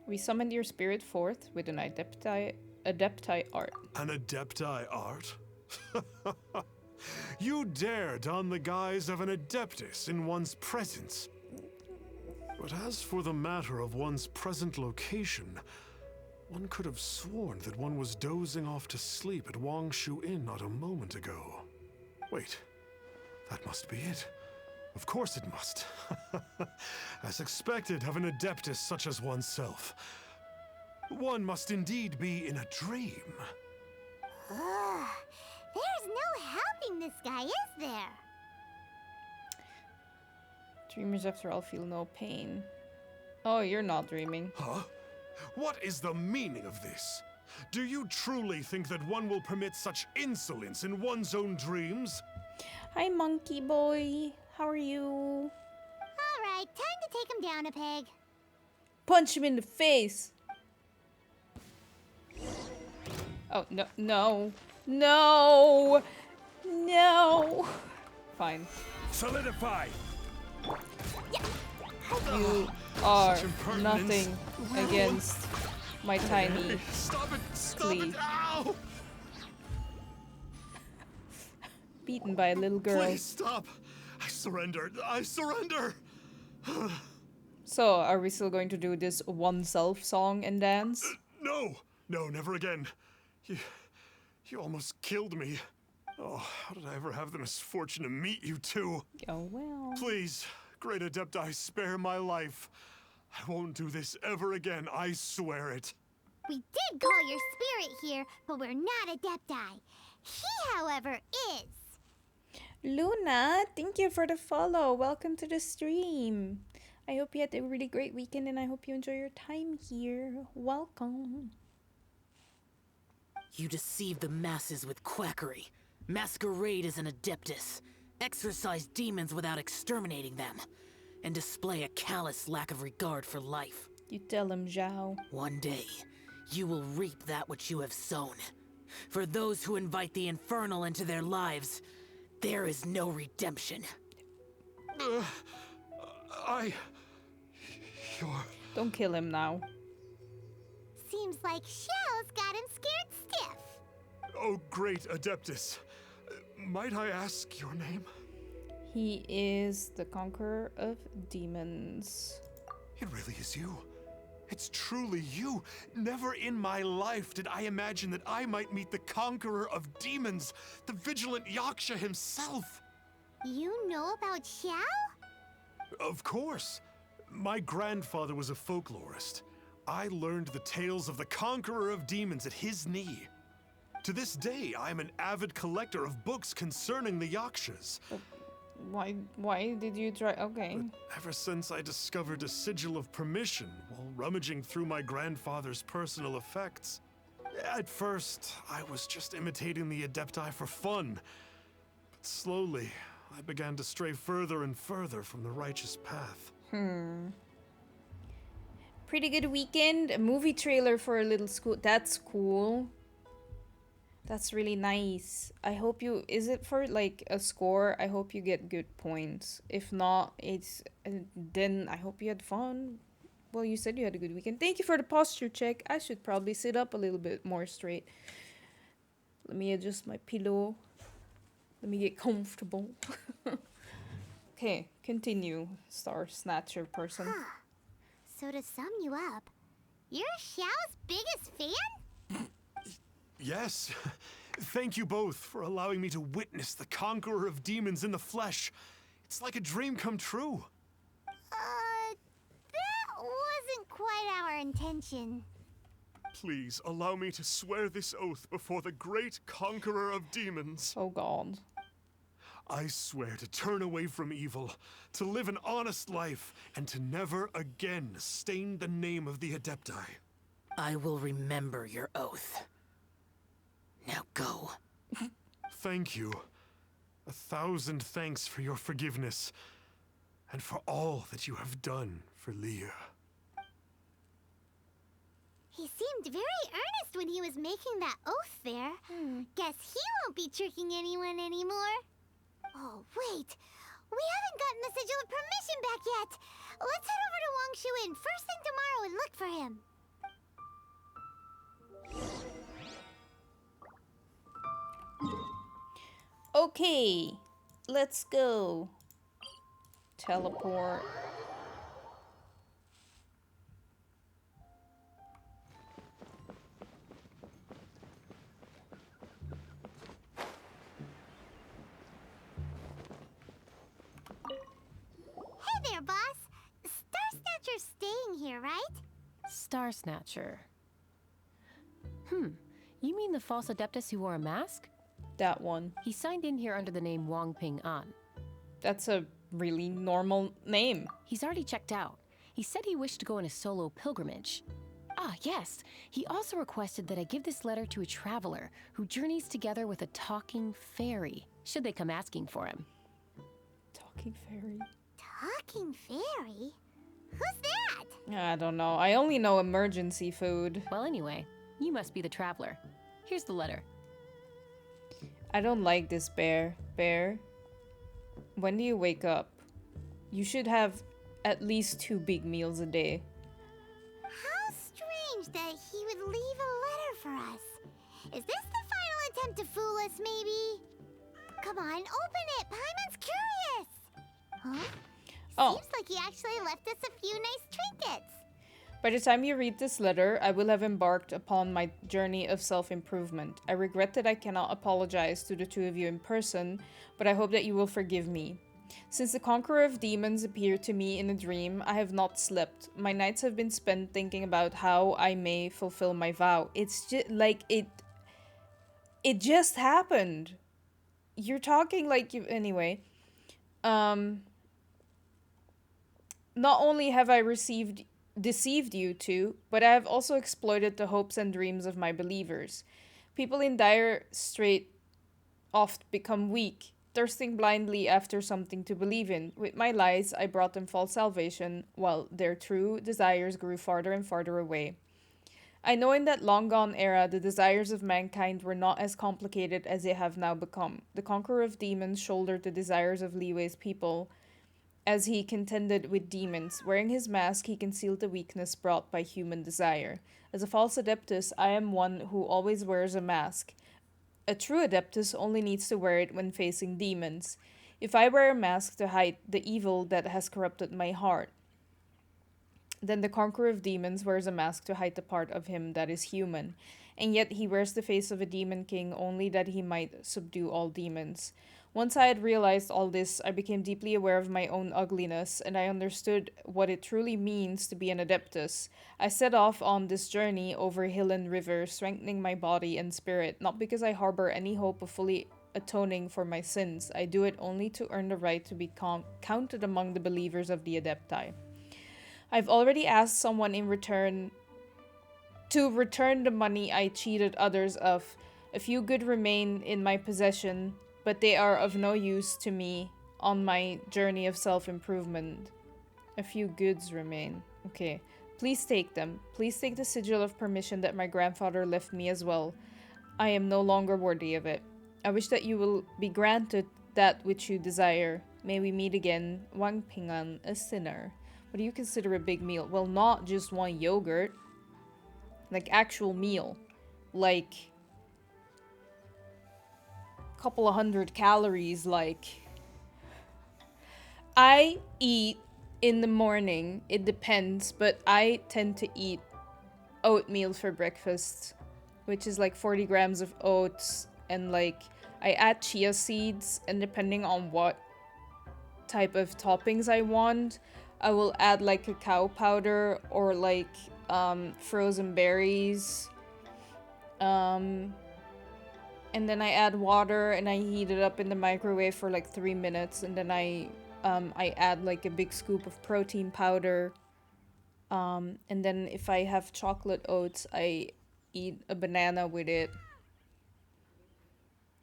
We summoned your spirit forth with an adepti art. An adepti art? You dare don the guise of an adeptus in one's presence. But as for the matter of one's present location, one could have sworn that one was dozing off to sleep at Wangshu Inn not a moment ago. Wait, that must be it. Of course it must. As expected of an adeptus such as oneself. One must indeed be in a dream. Ugh. There's no helping this guy, is there? Dreamers, after all, feel no pain. Oh, you're not dreaming. Huh? What is the meaning of this? Do you truly think that one will permit such insolence in one's own dreams? Hi, monkey boy. How are you? All right, time to take him down a peg. Punch him in the face. Oh, no, no, no, no. Fine. Solidify! You are Such impertinence. nothing against my tiny Stop it! Stop flea. it! Ow! Beaten by a little girl. Please stop! I surrender! I surrender! So, are we still going to do this oneself song and dance? No! No, never again. You almost killed me. Oh, how did I ever have the misfortune to meet you two? Oh well. Please, great Adepti, spare my life. I won't do this ever again, I swear it. We did call your spirit here, but we're not Adepti. He, however, is. Luna, thank you for the follow. Welcome to the stream. I hope you had a really great weekend and I hope you enjoy your time here. Welcome. You deceive the masses with quackery. Masquerade as an adeptus. Exorcise demons without exterminating them. And display a callous lack of regard for life. You tell him, Zhao. One day, you will reap that which you have sown. For those who invite the infernal into their lives, there is no redemption. You're... Don't kill him now. Seems like Xiao's got him scared stiff. Oh, great Adeptus. Might I ask your name? He is the conqueror of demons. It really is you. It's truly you. Never in my life did I imagine that I might meet the conqueror of demons, the vigilant Yaksha himself. You know about Xiao? Of course. My grandfather was a folklorist. I learned the tales of the conqueror of demons at his knee. To this day, I am an avid collector of books concerning the Yakshas. Why did you try? Okay. But ever since I discovered a sigil of permission while rummaging through my grandfather's personal effects, at first I was just imitating the Adepti for fun. But slowly, I began to stray further and further from the righteous path. Pretty good weekend. A movie trailer for a little school. That's cool. That's really nice. I hope you... Is it for, like, a score? I hope you get good points. If not, it's... then I hope you had fun. Well, you said you had a good weekend. Thank you for the posture check. I should probably sit up a little bit more straight. Let me adjust my pillow. Let me get comfortable. Okay, continue, Star Snatcher person. So to sum you up, you're Xiao's biggest fan? Yes. Thank you both for allowing me to witness the conqueror of demons in the flesh. It's like a dream come true. That wasn't quite our intention. Please allow me to swear this oath before the great conqueror of demons. Oh God. I swear to turn away from evil, to live an honest life, and to never again stain the name of the Adepti. I will remember your oath. Now go. Thank you. 1,000 thanks for your forgiveness, and for all that you have done for Leah. He seemed very earnest when he was making that oath there. Guess he won't be tricking anyone anymore. Oh, wait. We haven't gotten the sigil of permission back yet. Let's head over to Wangshu Inn first thing tomorrow and look for him. Okay, let's go. Teleport. Hey there, boss. Star Snatcher's staying here, right? Star Snatcher. You mean the false Adeptus who wore a mask? That one. He signed in here under the name Wang Ping An. That's a really normal name. He's already checked out. He said he wished to go on a solo pilgrimage. Ah, yes. He also requested that I give this letter to a traveler who journeys together with a talking fairy, should they come asking for him. Talking fairy. Talking fairy? Who's that? I don't know. I only know emergency food. Well, anyway, you must be the traveler. Here's the letter. I don't like this bear. Bear, when do you wake up? You should have at least 2 big meals a day. How strange that he would leave a letter for us. Is this the final attempt to fool us, maybe? Come on, open it. Paimon's curious. Huh? Oh. Seems like he actually left us a few nice trinkets. By the time you read this letter, I will have embarked upon my journey of self-improvement. I regret that I cannot apologize to the 2 of you in person, but I hope that you will forgive me. Since the conqueror of demons appeared to me in a dream, I have not slept. My nights have been spent thinking about how I may fulfill my vow. It's just like it just happened. You're talking like you... Anyway. Not only have I deceived you two, but I have also exploited the hopes and dreams of my believers. People in dire strait oft become weak, thirsting blindly after something to believe in. With my lies, I brought them false salvation, while their true desires grew farther and farther away. I know in that long-gone era, the desires of mankind were not as complicated as they have now become. The conqueror of demons shouldered the desires of Liwei's people, as he contended with demons. Wearing his mask, he concealed the weakness brought by human desire. As a false adeptus, I am one who always wears a mask. A true adeptus only needs to wear it when facing demons. If I wear a mask to hide the evil that has corrupted my heart, then the conqueror of demons wears a mask to hide the part of him that is human. And yet he wears the face of a demon king only that he might subdue all demons. Once I had realized all this, I became deeply aware of my own ugliness, and I understood what it truly means to be an adeptus. I set off on this journey over hill and river, strengthening my body and spirit, not because I harbor any hope of fully atoning for my sins. I do it only to earn the right to be counted among the believers of the Adepti. I've already asked someone in return to return the money I cheated others of. A few good remain in my possession, but they are of no use to me on my journey of self-improvement. A few goods remain. Okay. Please take them. Please take the sigil of permission that my grandfather left me as well. I am no longer worthy of it. I wish that you will be granted that which you desire. May we meet again. Wang Pingan, a sinner. What do you consider a big meal? Well, not just one yogurt. Like actual meal. Like a couple of 100 calories. Like I eat in the morning. It depends, but I tend to eat oatmeal for breakfast, which is like 40 grams of oats, and like I add chia seeds, and depending on what type of toppings I want, I will add like cacao powder or like frozen berries, and then I add water and I heat it up in the microwave for like 3 minutes, and then I add like a big scoop of protein powder, and then if I have chocolate oats, I eat a banana with it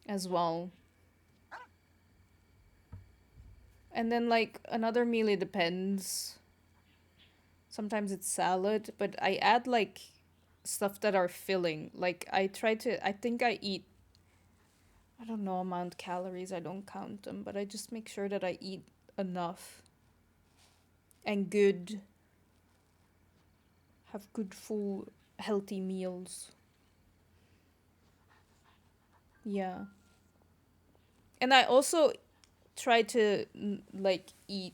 as well. And then like another meal, it depends. Sometimes it's salad, but I add like stuff that are filling. Like I think I eat, I don't know amount calories, I don't count them, but I just make sure that I eat enough and good, have good full healthy meals. Yeah. And I also try to like eat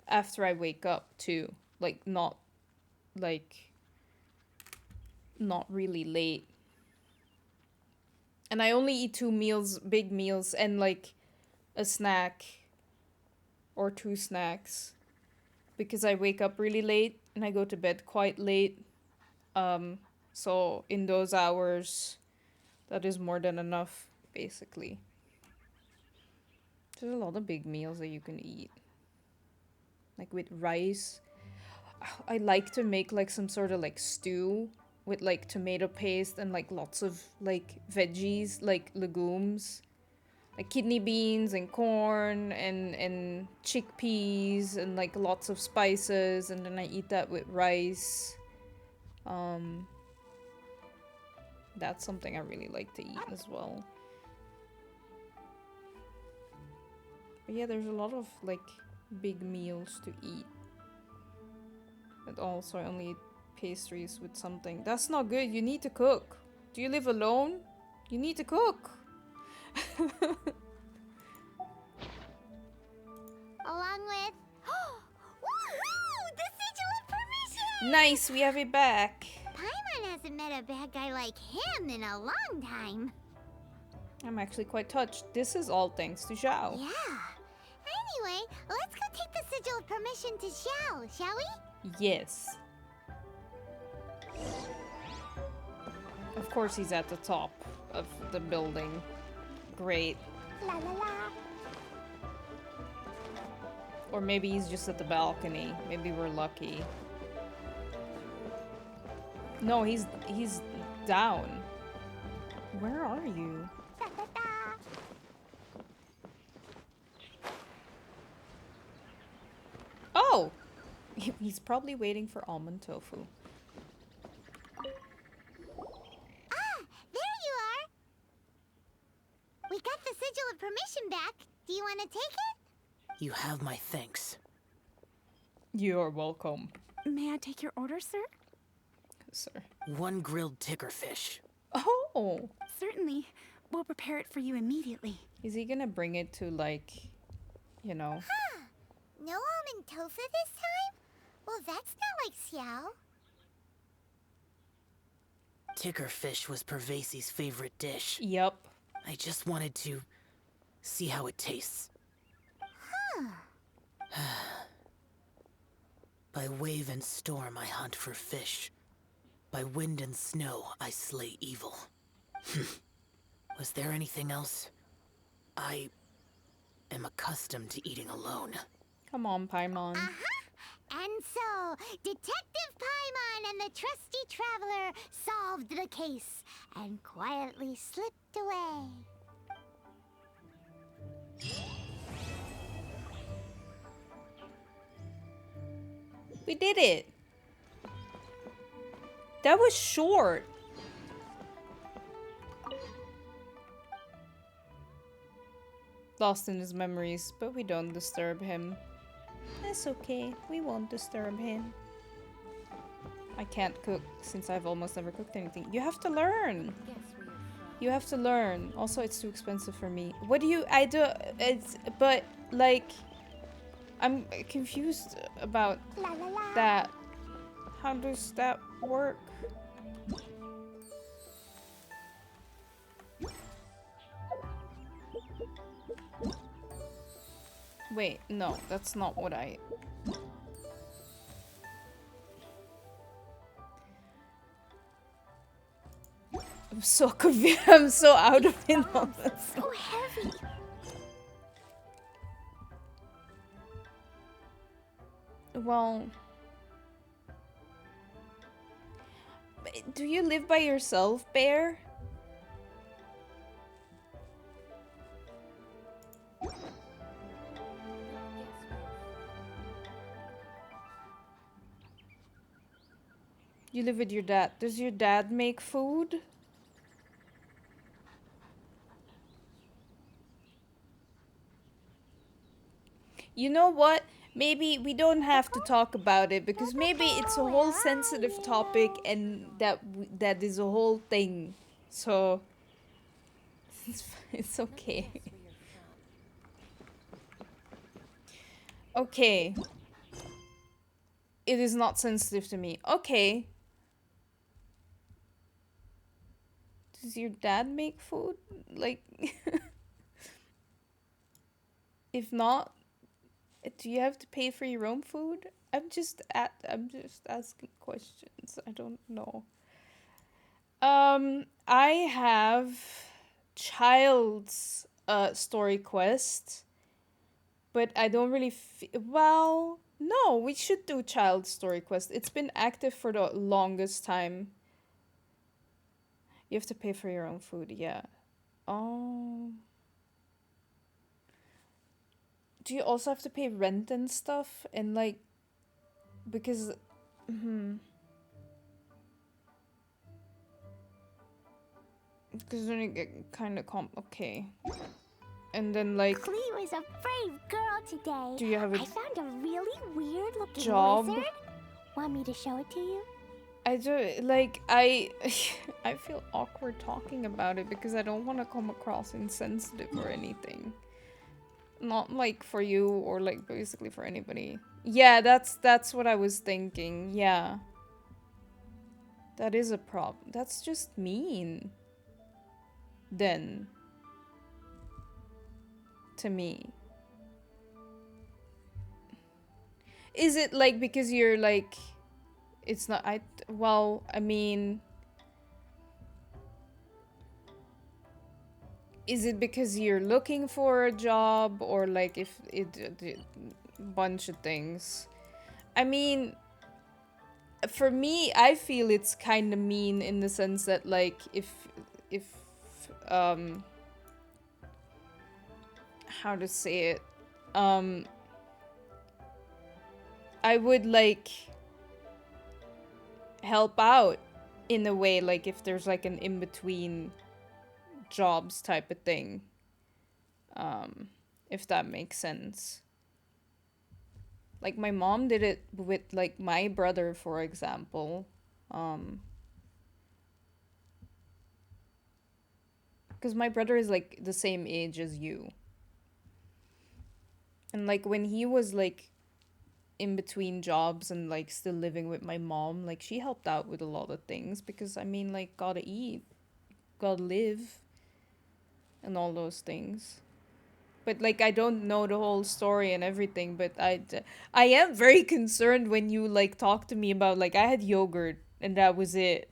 after I wake up too. Like not really late. And I only eat 2 meals, big meals, and like a snack or 2 snacks, because I wake up really late and I go to bed quite late. So in those hours, that is more than enough, basically. There's a lot of big meals that you can eat. Like with rice. I like to make like some sort of like stew with like tomato paste and like lots of like veggies, like legumes. Like kidney beans and corn and chickpeas and like lots of spices, and then I eat that with rice. That's something I really like to eat as well. But yeah, there's a lot of like big meals to eat. But also I only eat pastries with something. That's not good. You need to cook. Do you live alone? You need to cook. Along with... Woohoo! The sigil of permission! Nice, we have it back. Paimon hasn't met a bad guy like him in a long time. I'm actually quite touched. This is all thanks to Xiao. Yeah. Anyway, let's go take the sigil of permission to Xiao, shall we? Yes. Of course he's at the top of the building. Great. La la la. Or maybe he's just at the balcony. Maybe we're lucky. No, he's down. Where are you? Da, da, da. Oh! He's probably waiting for almond tofu. Ah, there you are. We got the sigil of permission back. Do you want to take it? You have my thanks. You're welcome, May I take your order, sir? sir. 1 grilled ticker fish. Oh! Certainly. We'll prepare it for you immediately. Is he gonna bring it to, like, you know... Huh. No almond tofu this time? Well, that's not like Xiao. Ticker fish was Pervasi's favorite dish. Yep. I just wanted to see how it tastes. Huh. By wave and storm I hunt for fish. By wind and snow I slay evil. Was there anything else? I am accustomed to eating alone. Come on, Paimon. And so, Detective Paimon and the trusty traveler solved the case and quietly slipped away. We did it. That was short. Lost in his memories, but we don't disturb him. That's okay. We won't disturb him. I can't cook since I've almost never cooked anything. You have to learn. You have to learn. Also, it's too expensive for me. What do you... I do... It's... But, like... I'm confused about that. How does that work? Wait, no, that's not what I... I'm so confused. I'm so out of it. So heavy. Well... Do you live by yourself, Bear? You live with your dad. Does your dad make food? You know what? Maybe we don't have to talk about it because maybe it's a whole sensitive topic and that is a whole thing. So it's okay. Okay. It is not sensitive to me. Okay. Does your dad make food? Like if not, do you have to pay for your own food? I'm just asking questions. I don't know. I have Childe's story quest, but I don't really well, no, we should do Childe's story quest. It's been active for the longest time. You have to pay for your own food, yeah. Oh. Do you also have to pay rent and stuff? And like, because, because then you get kind of okay. And then like, Cleo is a brave girl today. Do you have a I found a really weird looking job? lizard. Want me to show it to you? I do, like, I feel awkward talking about it because I don't want to come across insensitive or anything. Not like for you or like basically for anybody. Yeah, that's what I was thinking. Yeah. That is a problem. That's just mean. Then. To me. Is it like because you're like... It's not... Well, I mean... Is it because you're looking for a job or like if it bunch of things? I mean, for me, I feel it's kind of mean in the sense that like if how to say it, I would like help out in a way, like if there's like an in-between jobs type of thing, if that makes sense. Like my mom did it with like my brother, for example, because my brother is like the same age as you, and like when he was like in between jobs and like still living with my mom, like she helped out with a lot of things because I mean like gotta eat, gotta live, and all those things. But like I don't know the whole story and everything, but I am very concerned when you like talk to me about like I had yogurt and that was it.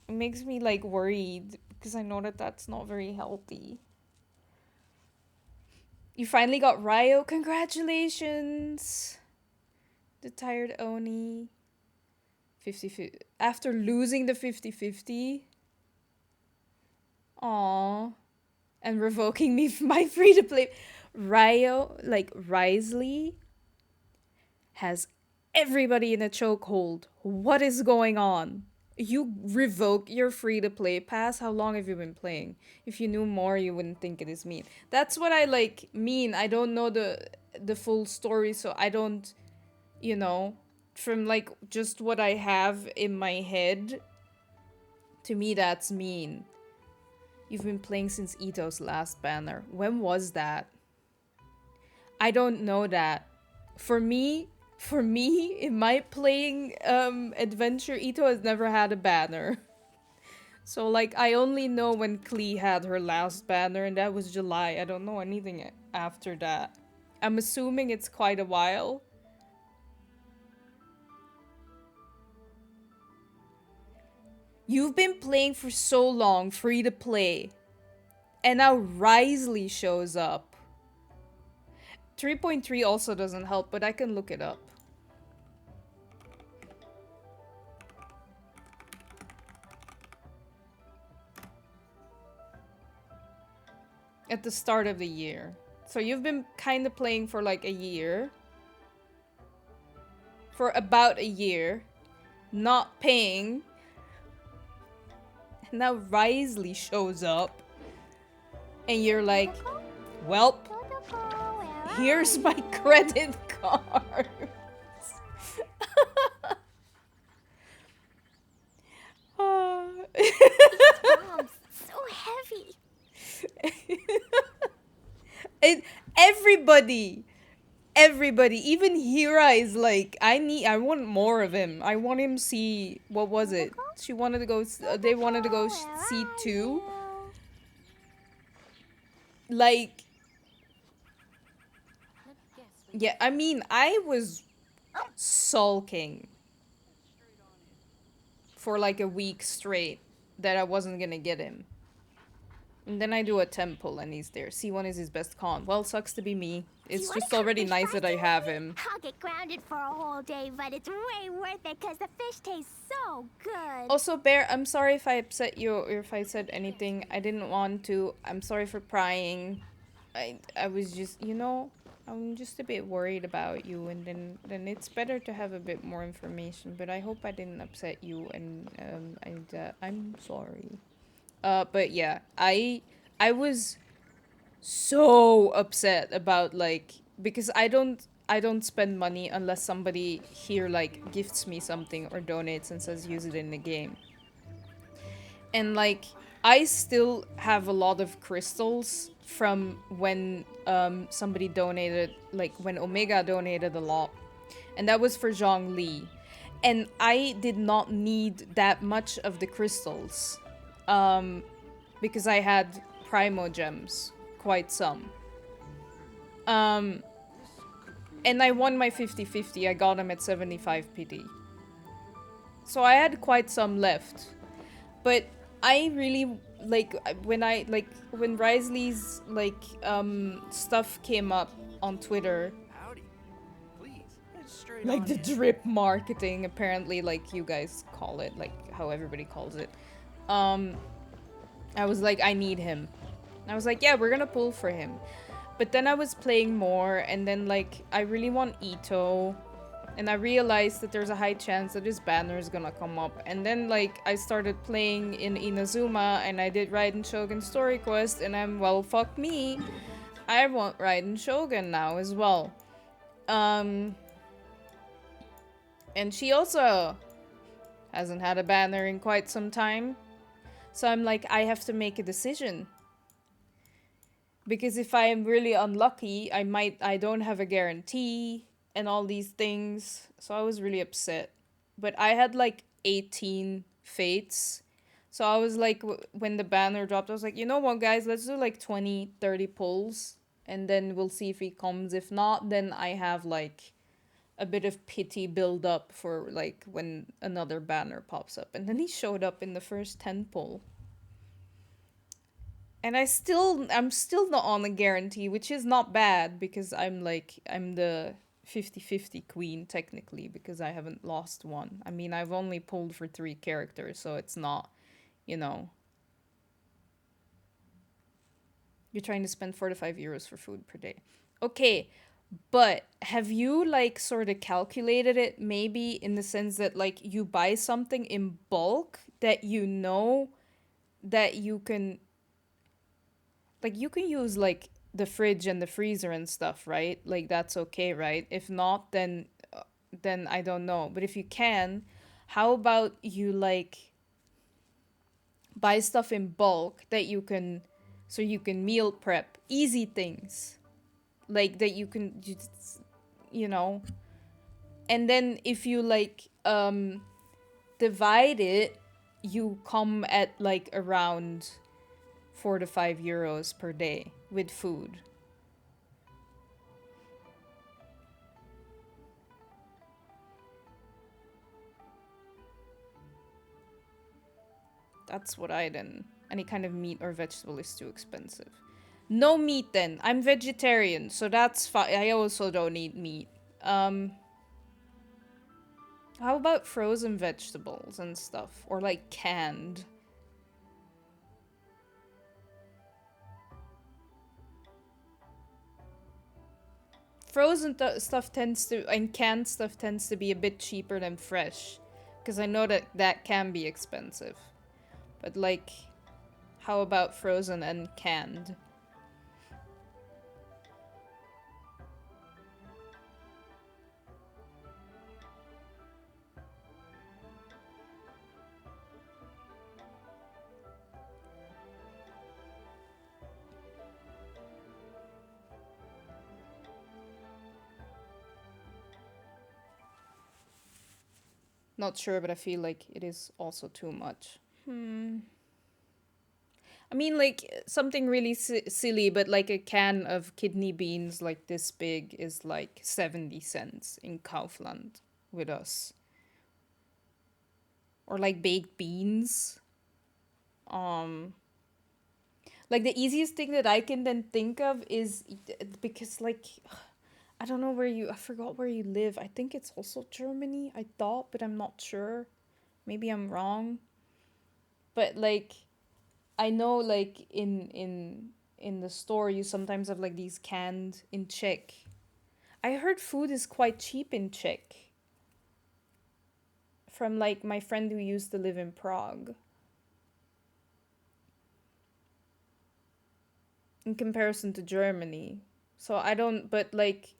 It makes me like worried because I know that that's not very healthy. You finally got Ryo. Congratulations. The tired Oni. 50-50. After losing the 50-50. Aww. And revoking me my free to play. Ryo, like Risley, has everybody in a chokehold. What is going on? You revoke your free to play pass? How long have you been playing? If you knew more, you wouldn't think it is mean. That's what I like mean. I don't know the full story, so I don't, you know, from like just what I have in my head, to me that's mean. You've been playing since Ito's last banner. When was that? I don't know that. For me, in my playing adventure, Ito has never had a banner. So like I only know when Klee had her last banner, and that was July. I don't know anything after that. I'm assuming it's quite a while. You've been playing for so long, free to play. And now Risley shows up. 3.3 also doesn't help, but I can look it up. At the start of the year. So you've been kind of playing for like a year. For about a year. Not paying. And now Risley shows up. And you're like, well, here's my credit card. Bombs, so heavy. And everybody, even Hira is like, I want more of him. I want him see, what was it? She wanted to go, they wanted to go C2. Like, yeah, I mean, I was sulking for like a week straight that I wasn't gonna get him. And then I do a temple and he's there. C1 is his best con. Well, sucks to be me. It's just already nice that I have him. I'll get grounded for a whole day, but it's way worth it because the fish tastes so good. Also, Bear, I'm sorry if I upset you or if I said anything. I didn't want to. I'm sorry for prying. I was just, you know, I'm just a bit worried about you, and then it's better to have a bit more information. But I hope I didn't upset you, and I'm sorry. But yeah, I was so upset about like, because I don't spend money unless somebody here like gifts me something or donates and says use it in the game. And like I still have a lot of crystals from when somebody donated, like when Omega donated a lot. And that was for Zhongli. And I did not need that much of the crystals. Because I had Primo Gems. Quite some. And I won my 50-50. I got him at 75 PD. So I had quite some left. But I really, like, when Risley's, like, stuff came up on Twitter. Howdy. Please, like the drip marketing, apparently, like you guys call it, like how everybody calls it. I was like, I need him. I was like, yeah, we're gonna pull for him. But then I was playing more, and then like, I really want Ito. And I realized that there's a high chance that his banner is gonna come up. And then like, I started playing in Inazuma, and I did Raiden Shogun Story Quest, and I'm, well, fuck me. I want Raiden Shogun now as well. And she also hasn't had a banner in quite some time. So I'm like, I have to make a decision. Because if I am really unlucky, I don't have a guarantee and all these things. So I was really upset. But I had like 18 fates. So I was like, when the banner dropped, I was like, you know what, guys, let's do like 20, 30 pulls. And then we'll see if he comes. If not, then I have like a bit of pity build up for like when another banner pops up. And then he showed up in the first 10 pull. And I'm still not on a guarantee, which is not bad because I'm the 50-50 queen technically because I haven't lost one. I mean, I've only pulled for 3 characters, so it's not, you know. You're trying to spend 4 to 5 euros for food per day. Okay, but have you like sort of calculated it maybe in the sense that like you buy something in bulk that you know that you can like you can use like the fridge and the freezer and stuff, right? Like that's okay, right? If not, then I don't know. But if you can, how about you like buy stuff in bulk that you can so you can meal prep, easy things. Like that you can you know. And then if you like divide it, you come at like around 4 to 5 euros per day with food. That's what I done. Any kind of meat or vegetable is too expensive. No meat then. I'm vegetarian, so that's fine. I also don't eat meat. How about frozen vegetables and stuff? Or like canned? Frozen stuff tends to, and canned stuff tends to be a bit cheaper than fresh. Because I know that that can be expensive. But like, how about frozen and canned? Not sure, but I feel like it is also too much. I mean, like, something really silly, but like a can of kidney beans like this big is like 70 cents in Kaufland with us. Or like baked beans. Um, like the easiest thing that I can then think of is because like I don't know I forgot where you live. I think it's also Germany, I thought, but I'm not sure. Maybe I'm wrong. But like I know like in the store you sometimes have like these canned in Czech. I heard food is quite cheap in Czech. From like my friend who used to live in Prague. In comparison to Germany. So I don't, but like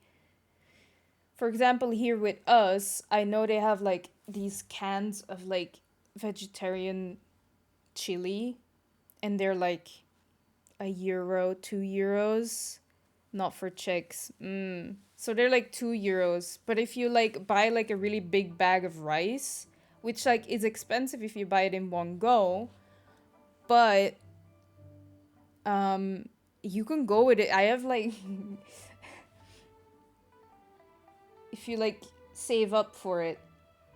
for example, here with us, I know they have like these cans of like vegetarian chili, and they're like €1, €2, not for Czechs. So they're like €2. But if you like buy like a really big bag of rice, which like is expensive if you buy it in one go, but you can go with it. I have like if you like save up for it.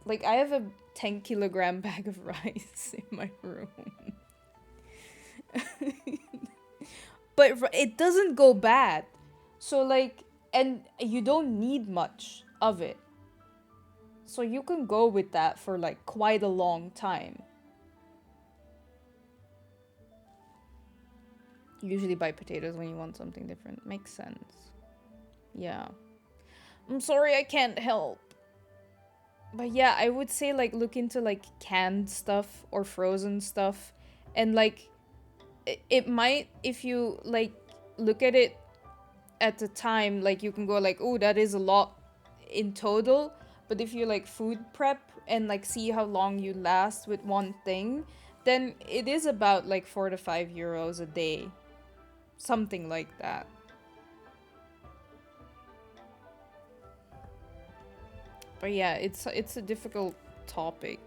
Like I have a 10-kilogram bag of rice in my room. But it doesn't go bad. So like, and you don't need much of it. So you can go with that for like quite a long time. You usually buy potatoes when you want something different. Makes sense. Yeah. I'm sorry I can't help. But yeah, I would say like look into like canned stuff or frozen stuff. And like it might, if you like look at it at the time, like you can go like, oh, that is a lot in total. But if you like food prep and like see how long you last with one thing, then it is about like 4 to 5 euros a day. Something like that. But yeah, it's a difficult topic.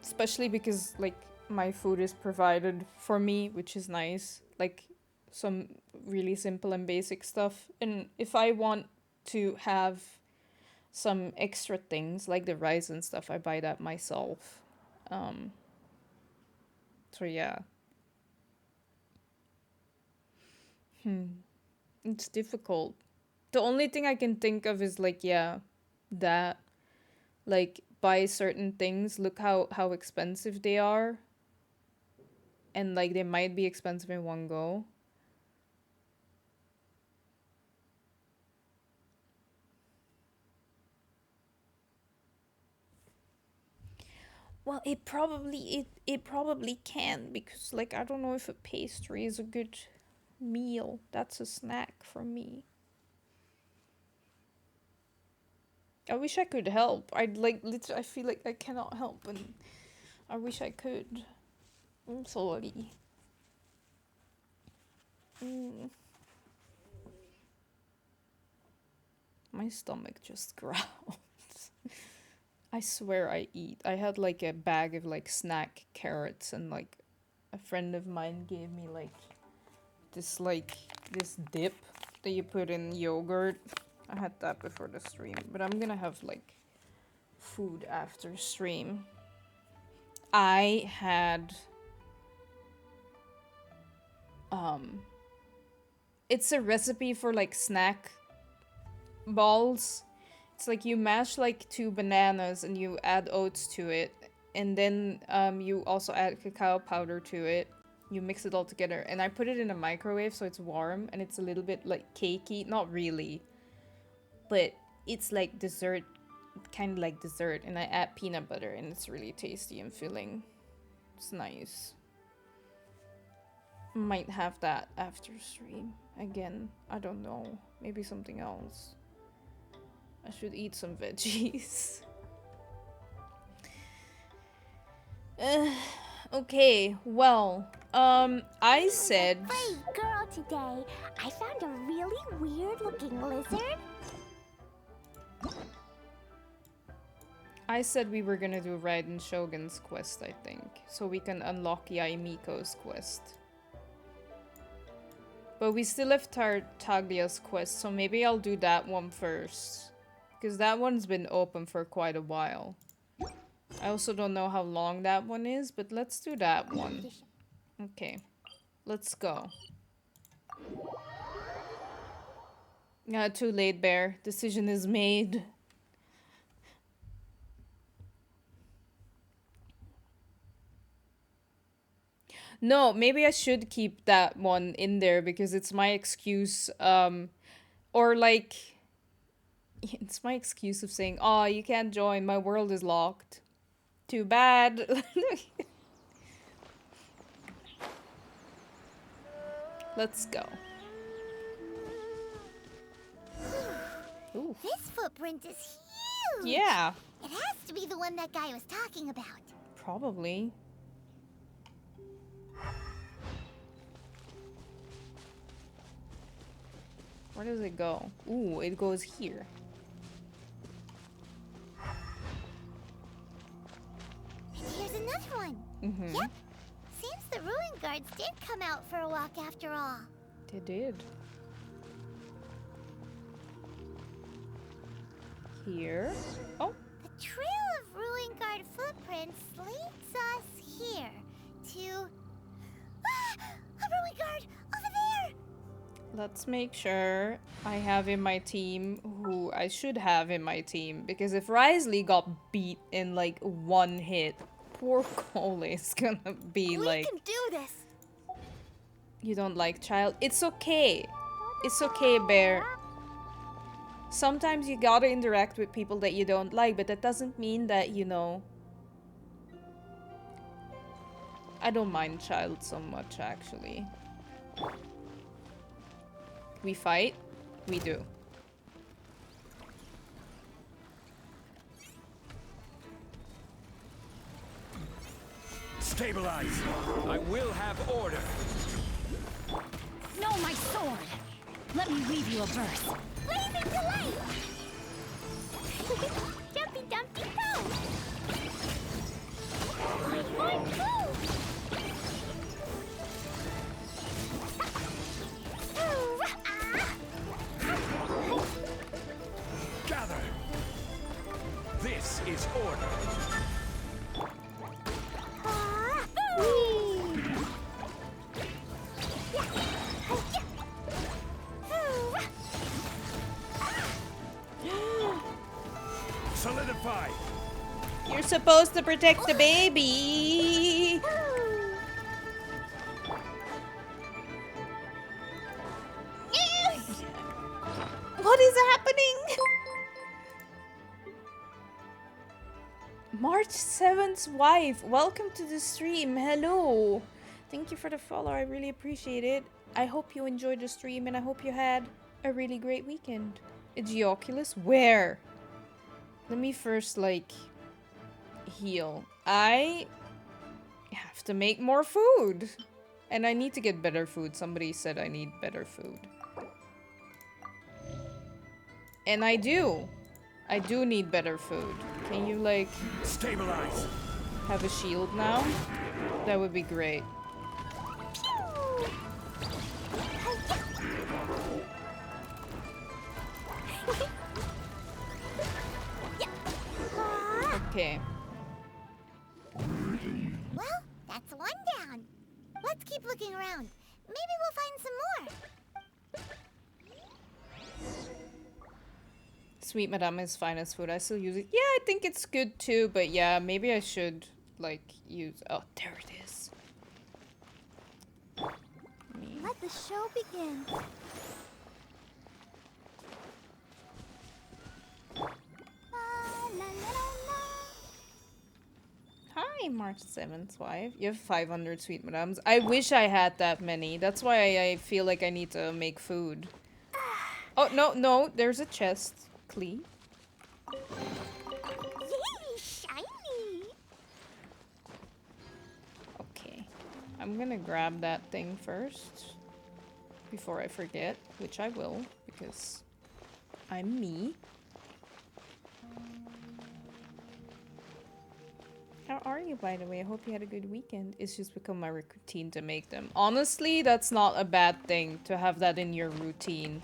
Especially because like my food is provided for me, which is nice. Like some really simple and basic stuff. And if I want to have some extra things like the rice and stuff, I buy that myself. So yeah. It's difficult. The only thing I can think of is like, yeah, that. Like, buy certain things, look how expensive they are. And like, they might be expensive in one go. Well, it probably can, because like I don't know if a pastry is a good meal. That's a snack for me. I wish I could help. I'd like literally I feel like I cannot help, and I wish I could. I'm sorry. My stomach just growled. I swear I eat. I had like a bag of like snack carrots, and like a friend of mine gave me like this dip that you put in yogurt. I had that before the stream, but I'm gonna have like food after stream. I had it's a recipe for like snack balls. It's like you mash like 2 bananas and you add oats to it, and then you also add cacao powder to it. You mix it all together, and I put it in a microwave so it's warm and it's a little bit like cakey, not really, but it's like dessert, kind of like dessert, and I add peanut butter and it's really tasty and filling. It's nice. Might have that after stream. Again, I don't know. Maybe something else. I should eat some veggies. Okay, well, I said... Brave girl today. I found a really weird-looking lizard. I said we were gonna do Raiden Shogun's quest, I think. So we can unlock Yaimiko's quest. But we still have Tartaglia's quest, so maybe I'll do that one first. Because that one's been open for quite a while. I also don't know how long that one is, but let's do that one. Okay, let's go. Too late, Bear. Decision is made. No, maybe I should keep that one in there because it's my excuse, or like, it's my excuse of saying, oh, you can't join, my world is locked. Too bad. Let's go. Ooh. This footprint is huge! Yeah. It has to be the one that guy was talking about. Probably. Where does it go? Ooh, it goes here. And here's another one. Mm-hmm. Yep. Seems the ruin guards did come out for a walk after all. They did. Here. Oh. The trail of ruin guard footprints leads us here to... Ah! A ruin guard! Over there! Let's make sure I have in my team who I should have in my team. Because if Risley got beat in like one hit, poor Cole is gonna be like... We can do this! You don't like Childe? It's okay. It's okay, Bear. Sometimes you gotta interact with people that you don't like, but that doesn't mean that, you know... I don't mind Childe so much, actually. We fight? We do. Stabilize! I will have order! No, my sword! Let me weave you a verse. Blazing delight! Jumpy Dumpty Go! Boing, boing, Gather! This is order! supposed to protect the baby. What is happening? March 7th's wife, welcome to the stream. Hello. Thank you for the follow. I really appreciate it. I hope you enjoyed the stream and I hope you had a really great weekend. A Geoculus? Where? Let me first, like, heal. I have to make more food. And I need to get better food. Somebody said I need better food. And I do. I do need better food. Can you, like, stabilize? Have a shield now? That would be great. Okay. Well, that's one down. Let's keep looking around. Maybe we'll find some more. Sweet Madame is fine as food. I still use it. Yeah, I think it's good too, but yeah, maybe I should, like, use... Oh, there it is. Let the show begin. Hi, March 7th wife. You have 500 Sweet Madames. I wish I had that many. That's why I feel like I need to make food. Oh, no, no. There's a chest. Clee. Yay, shiny! Okay. I'm gonna grab that thing first. Before I forget. Which I will. Because I'm me. How are you, by the way? I hope you had a good weekend. It's just become my routine to make them. Honestly, that's not a bad thing to have that in your routine.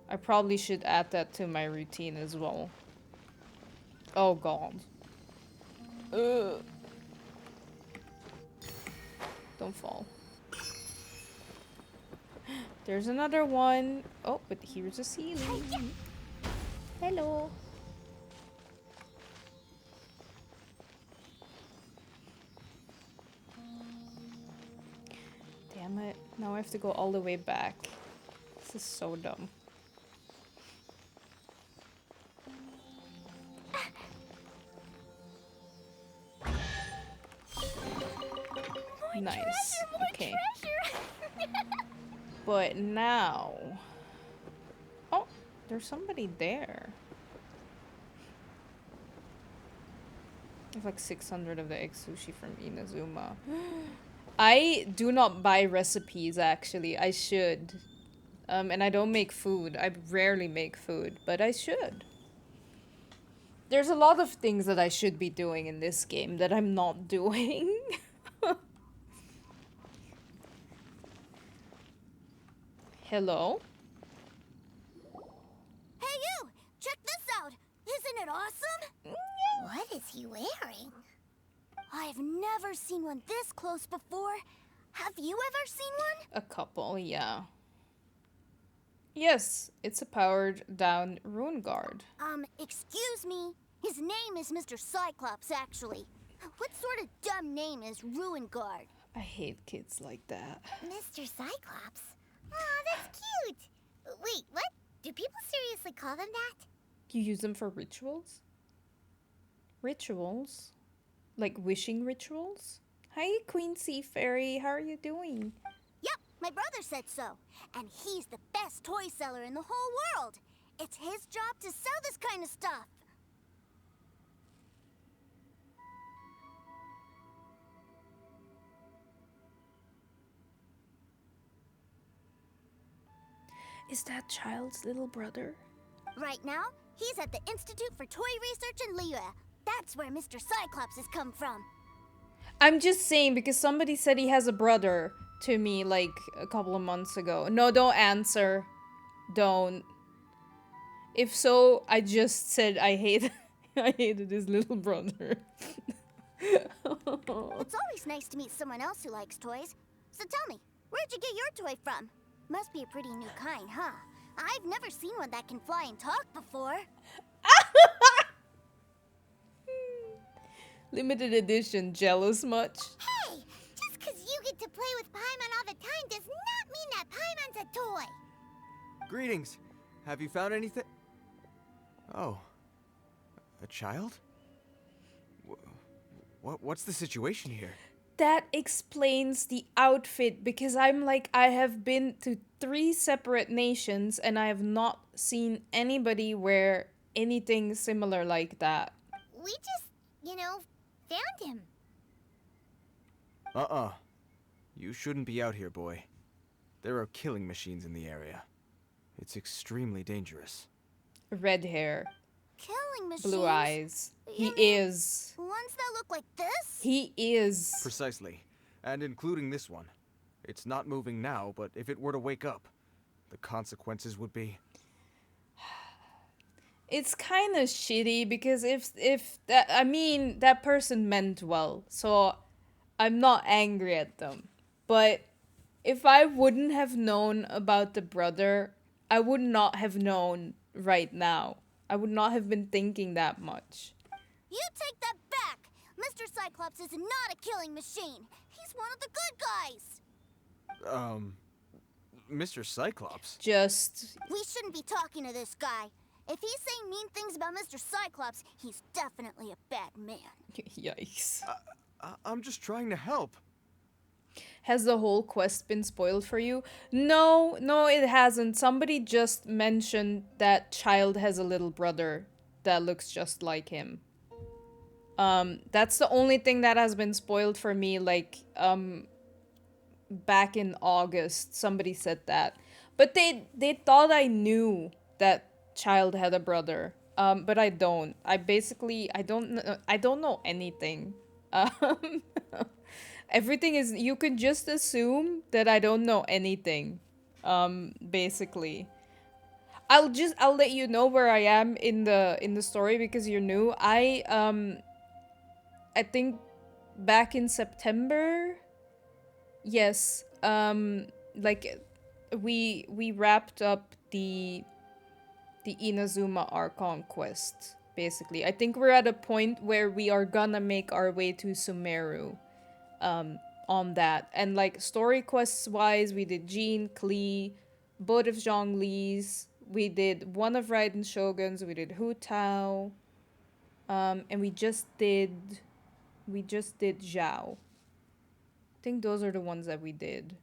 I probably should add that to my routine as well. Oh god. Ugh. Don't fall. There's another one. Oh, but here's a ceiling. Hello. Damn it. Now I have to go all the way back. This is so dumb. Nice. Okay. But now... Oh, there's somebody there. I have like 600 of the egg sushi from Inazuma. I do not buy recipes, actually. I should. And I don't make food. I rarely make food, but I should. There's a lot of things that I should be doing in this game that I'm not doing. Hello? Hey you! Check this out! Isn't it awesome? What is he wearing? I've never seen one this close before. Have you ever seen one? A couple, yeah. Yes, it's a powered down rune guard. Excuse me. His name is Mr. Cyclops, actually. What sort of dumb name is Ruin Guard? I hate kids like that. Mr. Cyclops? Aw, that's cute. Wait, what? Do people seriously call them that? You use them for rituals? Rituals? Like wishing rituals? Hi, Queen Sea Fairy. How are you doing? Yep, my brother said so. And he's the best toy seller in the whole world. It's his job to sell this kind of stuff. Is that Childe's little brother? Right now, he's at the Institute for Toy Research in Liyue. That's where Mr. Cyclops has come from. I'm just saying because somebody said he has a brother to me like a couple of months ago. No, don't answer. Don't. If so, I just said I hate I hated his little brother. It's always nice to meet someone else who likes toys. So tell me, where'd you get your toy from? Must be a pretty new kind, huh? I've never seen one that can fly and talk before. Limited edition, jealous much? Hey, just 'cause you get to play with Paimon all the time does not mean that Paimon's a toy. Greetings. Have you found anything? Oh. A child? What's the situation here? That explains the outfit, because I'm like, I have been to 3 separate nations and I have not seen anybody wear anything similar like that. We just, found him. You shouldn't be out here, boy. There are killing machines in the area. It's extremely dangerous. Red hair. Killing machines? Blue eyes. He is. Ones that look like this? He is. Precisely. And including this one. It's not moving now, but if it were to wake up, the consequences would be... It's kind of shitty, because if that, I mean, that person meant well, so I'm not angry at them. But if I wouldn't have known about the brother, I would not have known right now. I would not have been thinking that much. You take that back! Mr. Cyclops is not a killing machine. He's one of the good guys. Mr. Cyclops? We shouldn't be talking to this guy. If he's saying mean things about Mr. Cyclops, he's definitely a bad man. Yikes. I'm just trying to help. Has the whole quest been spoiled for you? No, it hasn't. Somebody just mentioned that Childe has a little brother that looks just like him. That's the only thing that has been spoiled for me, like, back in August, somebody said that. But they thought I knew that Childe had a brother. But I don't. I don't know anything. Everything is, you can just assume that I don't know anything. Basically. I'll let you know where I am in the story, because you're new. I think back in September, yes, like we wrapped up the Inazuma Archon quest, basically. I think we're at a point where we are gonna make our way to Sumeru on that. And like story quests wise, we did Jean, Klee, both of Zhongli's, we did one of Raiden Shogun's, we did Hu Tao, and we just did Zhao. I think those are the ones that we did.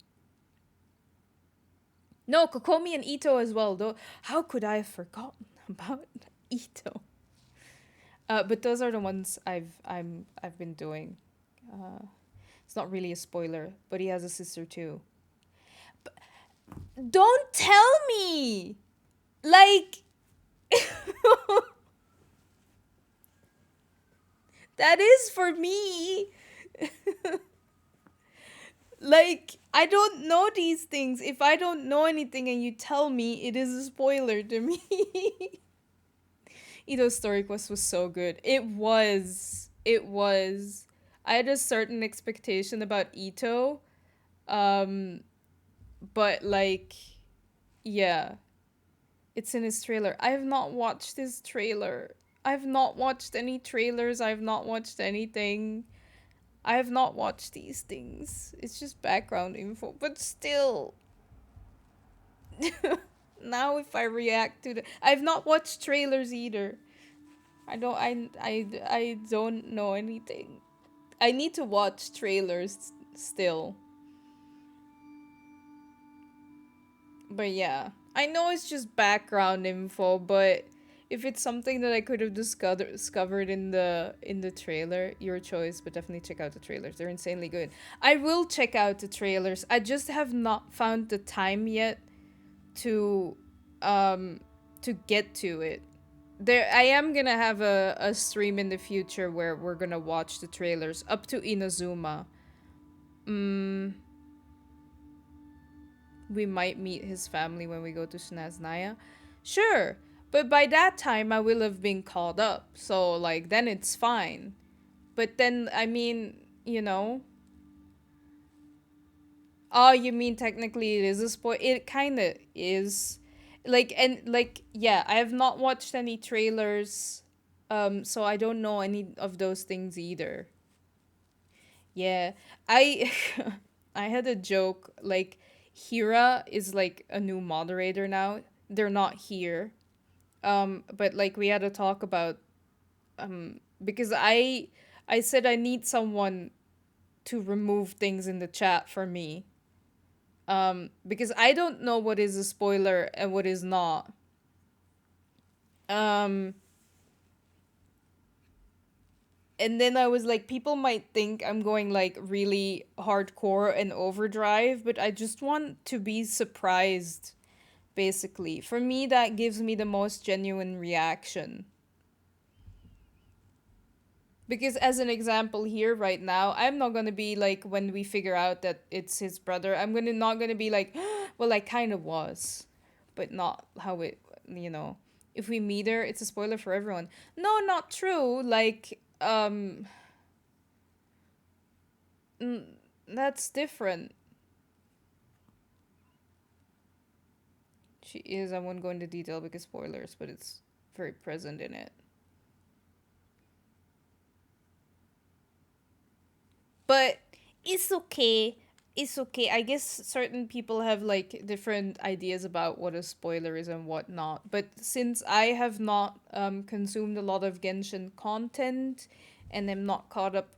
No, Kokomi and Ito as well, though. How could I have forgotten about Ito? But those are the ones I've been doing. It's not really a spoiler, but he has a sister too. But don't tell me! Like... that is for me! Like, I don't know these things. If I don't know anything and you tell me, it is a spoiler to me. Ito's story quest was so good. It was. I had a certain expectation about Ito. But like, yeah. It's in his trailer. I have not watched his trailer. I have not watched any trailers. I have not watched anything. I have not watched these things. It's just background info. But still. Now if I react to the... I've not watched trailers either. I don't know anything. I need to watch trailers still. But yeah. I know it's just background info, but... if it's something that I could have discovered in the trailer, your choice, but definitely check out the trailers. They're insanely good. I will check out the trailers. I just have not found the time yet to get to it. I am gonna have a stream in the future where we're gonna watch the trailers up to Inazuma. We might meet his family when we go to Snaznaya. Sure. But by that time, I will have been called up. So, like, then it's fine. But then, I mean, you know. Oh, you mean technically it is a spoil? It kind of is. Like, and, like, yeah, I have not watched any trailers So I don't know any of those things either. Yeah, I I had a joke like Hira is like a new moderator now. They're not here. But like we had a talk about because I said I need someone to remove things in the chat for me. Because I don't know what is a spoiler and what is not. Um and then I was like, people might think I'm going like really hardcore and overdrive, but I just want to be surprised, basically. For me, that gives me the most genuine reaction. Because as an example here right now, I'm not gonna be like when we figure out that it's his brother, I'm not gonna be like, well, I kind of was, but not how it, you know. If we meet her, it's a spoiler for everyone. No, not true. Like, that's different. She is. I won't go into detail because spoilers, but it's very present in it. But it's okay. It's okay. I guess certain people have like different ideas about what a spoiler is and what not. But since I have not consumed a lot of Genshin content and am not caught up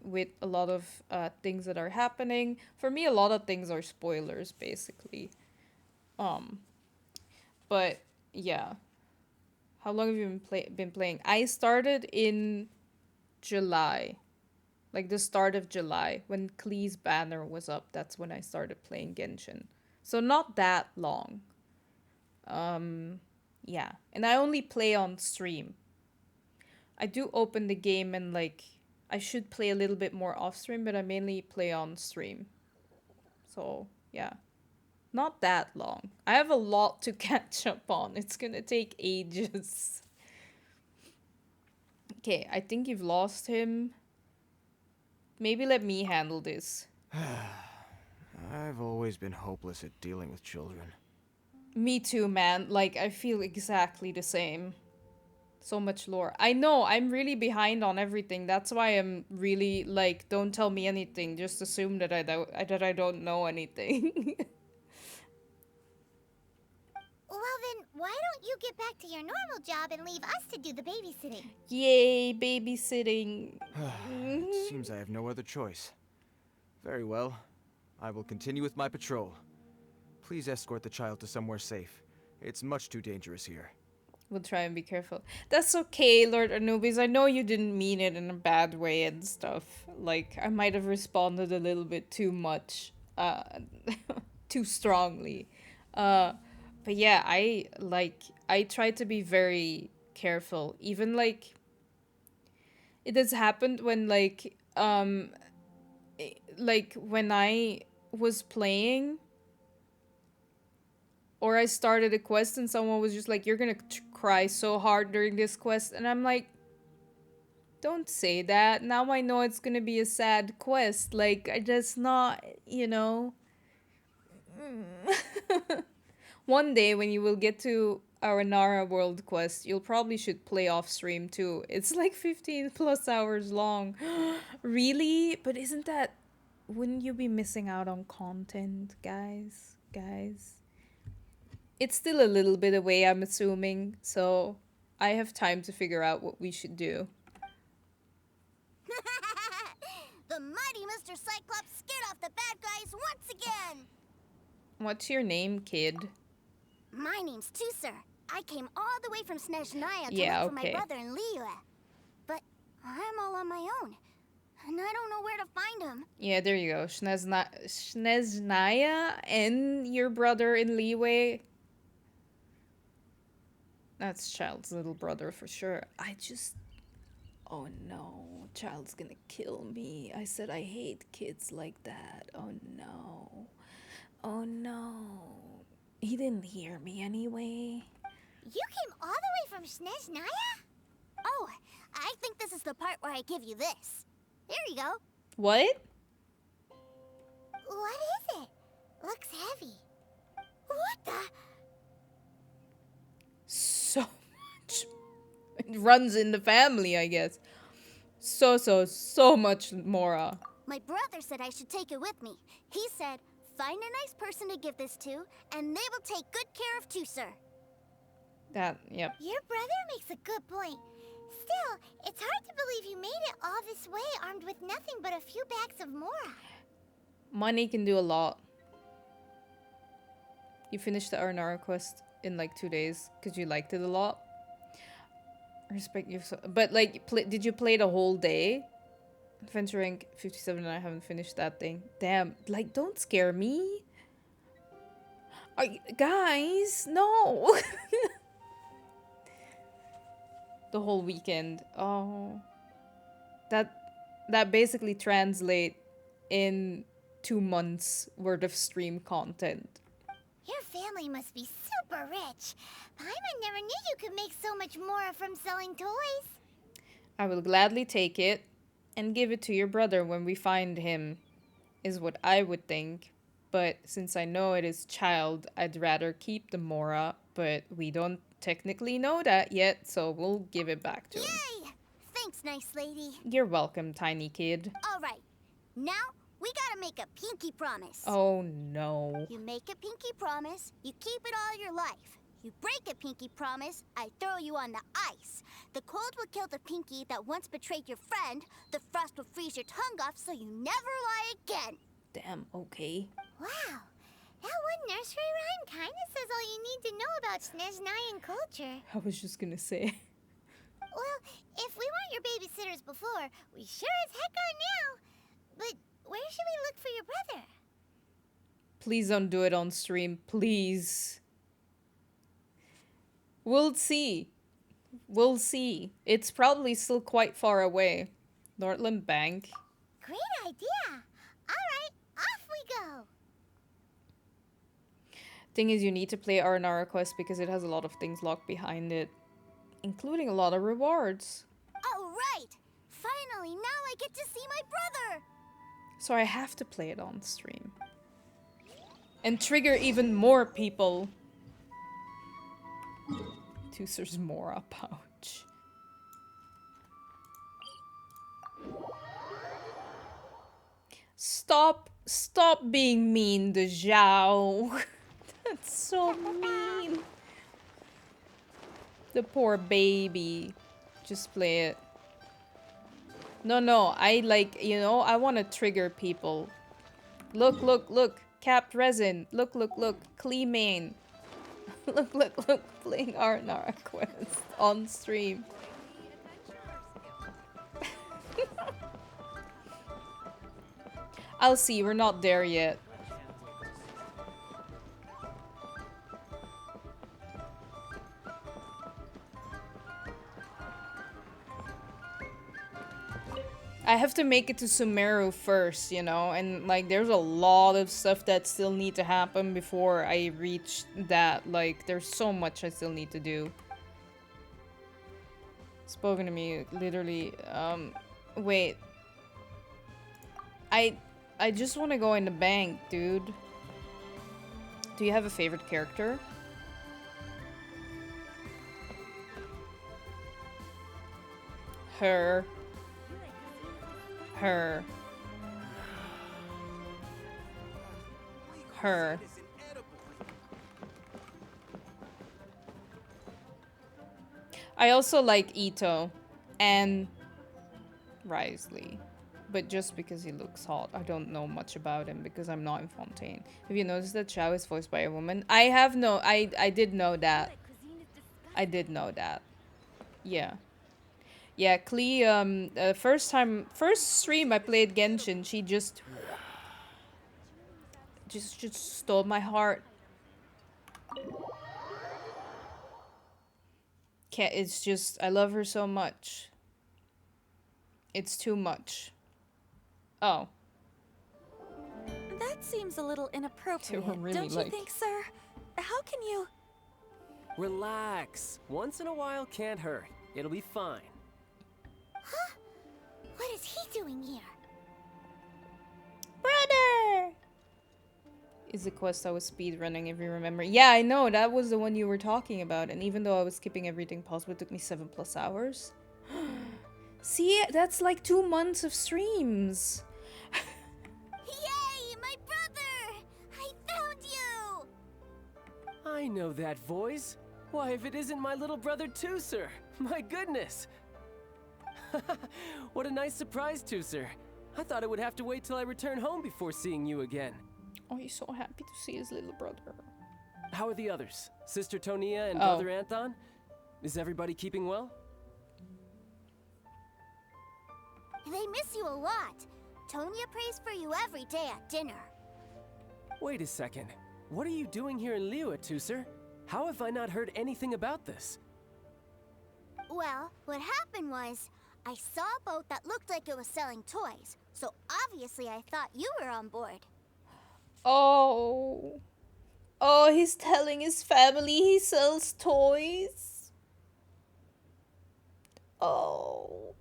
with a lot of things that are happening, for me a lot of things are spoilers basically. But yeah. How long have you been playing? I started in July. Like the start of July, when Klee's banner was up, that's when I started playing Genshin. So not that long. Yeah. And I only play on stream. I do open the game and like I should play a little bit more off stream, but I mainly play on stream. So yeah. Not that long. I have a lot to catch up on. It's gonna take ages. Okay, I think you've lost him. Maybe let me handle this. I've always been hopeless at dealing with children. Me too, man. Like, I feel exactly the same. So much lore. I know, I'm really behind on everything. That's why I'm really, like, don't tell me anything. Just assume that I don't know anything. Well then, why don't you get back to your normal job and leave us to do the babysitting? Yay, babysitting. It seems I have no other choice. Very well. I will continue with my patrol. Please escort the child to somewhere safe. It's much too dangerous here. We'll try and be careful. That's okay, Lord Anubis. I know you didn't mean it in a bad way and stuff. Like, I might have responded a little bit too much. Too strongly. But yeah, I try to be very careful. Even, like, it has happened when, like, when I was playing or I started a quest and someone was just like, you're gonna cry so hard during this quest. And I'm like, don't say that. Now I know it's gonna be a sad quest. Like, I just not, you know. One day when you will get to our Nara World quest, you'll probably should play off stream too. It's like 15 plus hours long. Really? But isn't that... Wouldn't you be missing out on content, guys? Guys? It's still a little bit away, I'm assuming, so I have time to figure out what we should do. The mighty Mr. Cyclops scared off the bad guys once again! What's your name, kid? My name's Tusser. I came all the way from Snezhnaya to look for my brother in Liyue. But I'm all on my own, and I don't know where to find him. Yeah, there you go. Snezhnaya and your brother in Liyue. That's Childe's little brother for sure. Oh no, Childe's gonna kill me. I said I hate kids like that. Oh no. Oh no. He didn't hear me anyway. You came all the way from Snezhnaya? Oh, I think this is the part where I give you this. Here you go. What? What is it? Looks heavy. What the? So much runs in the family, I guess. So much Mora. My brother said I should take it with me. He said, find a nice person to give this to, and they will take good care of Tusser. That, yep. Your brother makes a good point. Still, it's hard to believe you made it all this way armed with nothing but a few bags of Mora. Money can do a lot. You finished the Arnara quest in like 2 days because you liked it a lot. I respect you so, but like, did you play the whole day? Adventure rank 57 and I haven't finished that thing. Damn, like, don't scare me. Guys, no. The whole weekend. Oh. That basically translate in 2 months worth of stream content. Your family must be super rich. Paimon never knew you could make so much Mora from selling toys. I will gladly take it and give it to your brother when we find him, is what I would think. But since I know it is Childe, I'd rather keep the Mora, but we don't technically know that yet, so we'll give it back to him. Yay! Thanks, nice lady. You're welcome, tiny kid. Alright, now we gotta make a pinky promise. Oh no. You make a pinky promise, you keep it all your life. You break a pinky promise, I throw you on the ice. The cold will kill the pinky that once betrayed your friend. The frost will freeze your tongue off so you never lie again. Damn, okay. Wow, that one nursery rhyme kinda says all you need to know about Snezhnayan culture. I was just gonna say. Well, if we weren't your babysitters before, we sure as heck are now. But where should we look for your brother? Please don't do it on stream, please. We'll see. We'll see. It's probably still quite far away. Northland Bank. Great idea. Alright, off we go. Thing is, you need to play Arnara quest because it has a lot of things locked behind it. Including a lot of rewards. Alright! Finally, now I get to see my brother! So I have to play it on stream. And trigger even more people. Tusser's Mora pouch. Stop being mean to Zhao. That's so mean. The poor baby. Just play it. No, I like, you know, I want to trigger people. Look. Capped resin. Look. Clean look. Playing Arnara quest on stream. I'll see, we're not there yet. I have to make it to Sumeru first, you know, and like there's a lot of stuff that still need to happen before I reach that. Like there's so much I still need to do. Spoken to me, literally. Wait. I just want to go in the bank, dude. Do you have a favorite character? Her. I also like Ito and Risley, but just because he looks hot. I don't know much about him because I'm not in Fontaine. Have you noticed that Xiao is voiced by a woman? I did know that. I did know that. Yeah. Yeah, Klee, first stream I played Genshin, she just stole my heart. It's just, I love her so much. It's too much. Oh. That seems a little inappropriate, really don't you think, sir? How can you... Relax. Once in a while can't hurt. It'll be fine. Huh? What is he doing here? Brother! is the quest I was speedrunning, if you remember. Yeah, I know, that was the one you were talking about. And even though I was skipping everything possible, it took me 7+ hours. See, that's like 2 months of streams. Yay, my brother! I found you! I know that voice. Why, if it isn't my little brother Tooser! My goodness! What a nice surprise, Tooser. I thought I would have to wait till I return home before seeing you again. Oh, he's so happy to see his little brother. How are the others? Sister Tonia and Brother Anthon? Is everybody keeping well? They miss you a lot. Tonia prays for you every day at dinner. Wait a second. What are you doing here in Liyue, Tooser? How have I not heard anything about this? Well, what happened was, I saw a boat that looked like it was selling toys, so obviously I thought you were on board. Oh. Oh, he's telling his family he sells toys. Oh.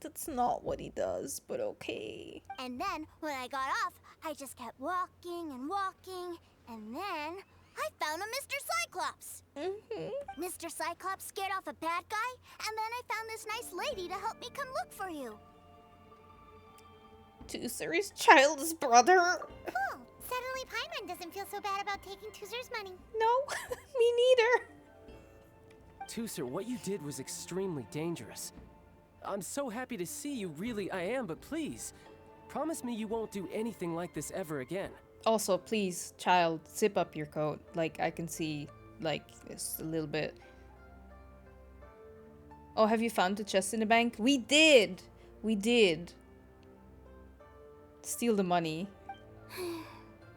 That's not what he does, but okay. And then, when I got off, I just kept walking and walking, and then I found a Mr. Cyclops. Mr. Cyclops scared off a bad guy, and then I found this nice lady to help me come look for you. Tooser is Childe's brother. Cool. Suddenly Paimon doesn't feel so bad about taking Tooser's money. No, me neither. Tooser, what you did was extremely dangerous. I'm so happy to see you, really I am, but please, promise me you won't do anything like this ever again. Also, please, child, zip up your coat. Like, I can see, like, just a little bit. Oh, have you found the chest in the bank? We did! We did. Steal the money.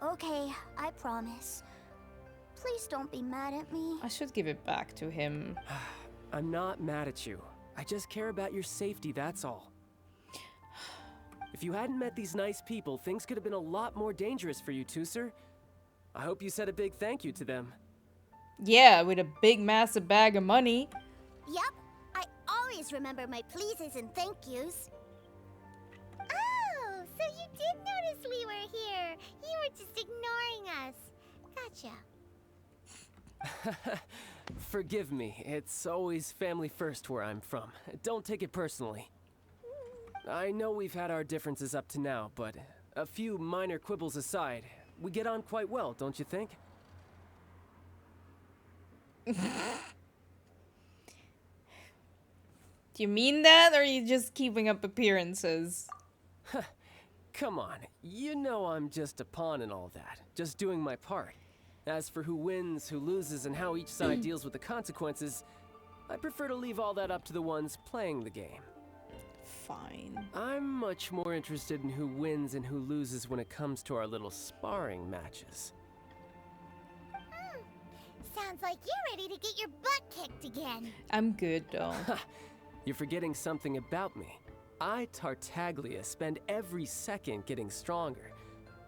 Okay, I promise. Please don't be mad at me. I should give it back to him. I'm not mad at you. I just care about your safety, that's all. If you hadn't met these nice people, things could have been a lot more dangerous for you, Tooser. I hope you said a big thank you to them. Yeah, with a big massive bag of money. Yep, I always remember my pleases and thank yous. Oh, so you did notice we were here. You were just ignoring us. Gotcha. Forgive me, it's always family first where I'm from. Don't take it personally. I know we've had our differences up to now, but a few minor quibbles aside, we get on quite well, don't you think? Do you mean that, or are you just keeping up appearances? Come on, you know I'm just a pawn in all that, just doing my part. As for who wins, who loses, and how each side deals with the consequences, I prefer to leave all that up to the ones playing the game. Fine. I'm much more interested in who wins and who loses when it comes to our little sparring matches. Sounds like you're ready to get your butt kicked again. I'm good, though. You're forgetting something about me. I, Tartaglia, spend every second getting stronger.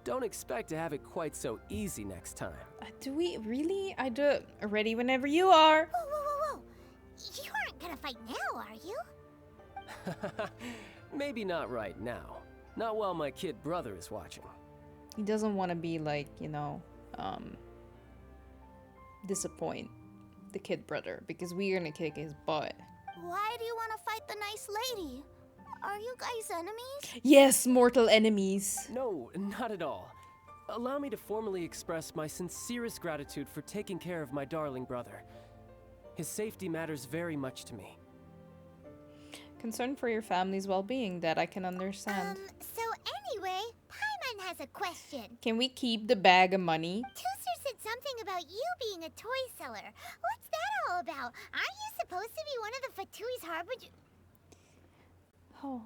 Don't expect to have it quite so easy next time. Do we really? I do. Ready whenever you are. Whoa, whoa, whoa, whoa. You aren't gonna fight now, are you? Maybe not right now. Not while my kid brother is watching. He doesn't want to be like, you know, disappoint the kid brother because we're gonna kick his butt. Why do you want to fight the nice lady? Are you guys enemies? Yes, mortal enemies. No, not at all. Allow me to formally express my sincerest gratitude for taking care of my darling brother. His safety matters very much to me. Concern for your family's well-being, that I can understand. So anyway, Paimon has a question. Can we keep the bag of money? Tooser said something about you being a toy seller. What's that all about? Aren't you supposed to be one of the Fatui's harbinger? Oh.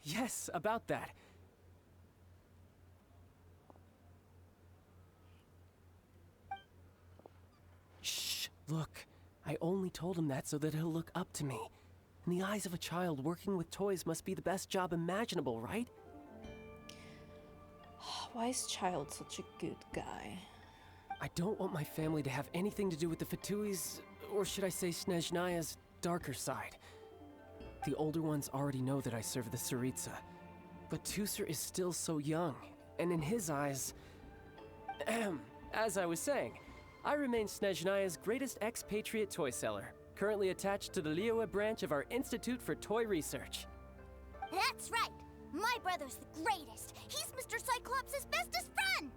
Yes, about that. Shh, look. I only told him that so that he'll look up to me. In the eyes of a child, working with toys must be the best job imaginable, right? Why is Childe such a good guy? I don't want my family to have anything to do with the Fatui's, or should I say Snezhnaya's, darker side. The older ones already know that I serve the Tsaritsa. But Tooser is still so young. And in his eyes... as I was saying, I remain Snezhnaya's greatest expatriate toy seller, currently attached to the Liyue branch of our Institute for Toy Research. That's right! My brother's the greatest! He's Mr. Cyclops' bestest friend!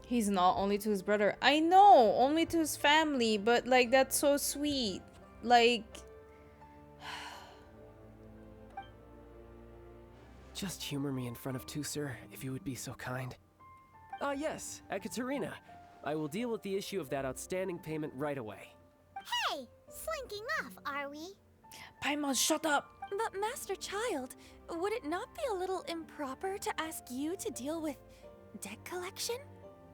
He's not only to his brother. I know, only to his family, but like that's so sweet. Like... Just humor me in front of Tusser, if you would be so kind. Ah yes, Ekaterina. I will deal with the issue of that outstanding payment right away. Hey! Slinking off, are we? Paimon, shut up! But Master Childe, would it not be a little improper to ask you to deal with debt collection?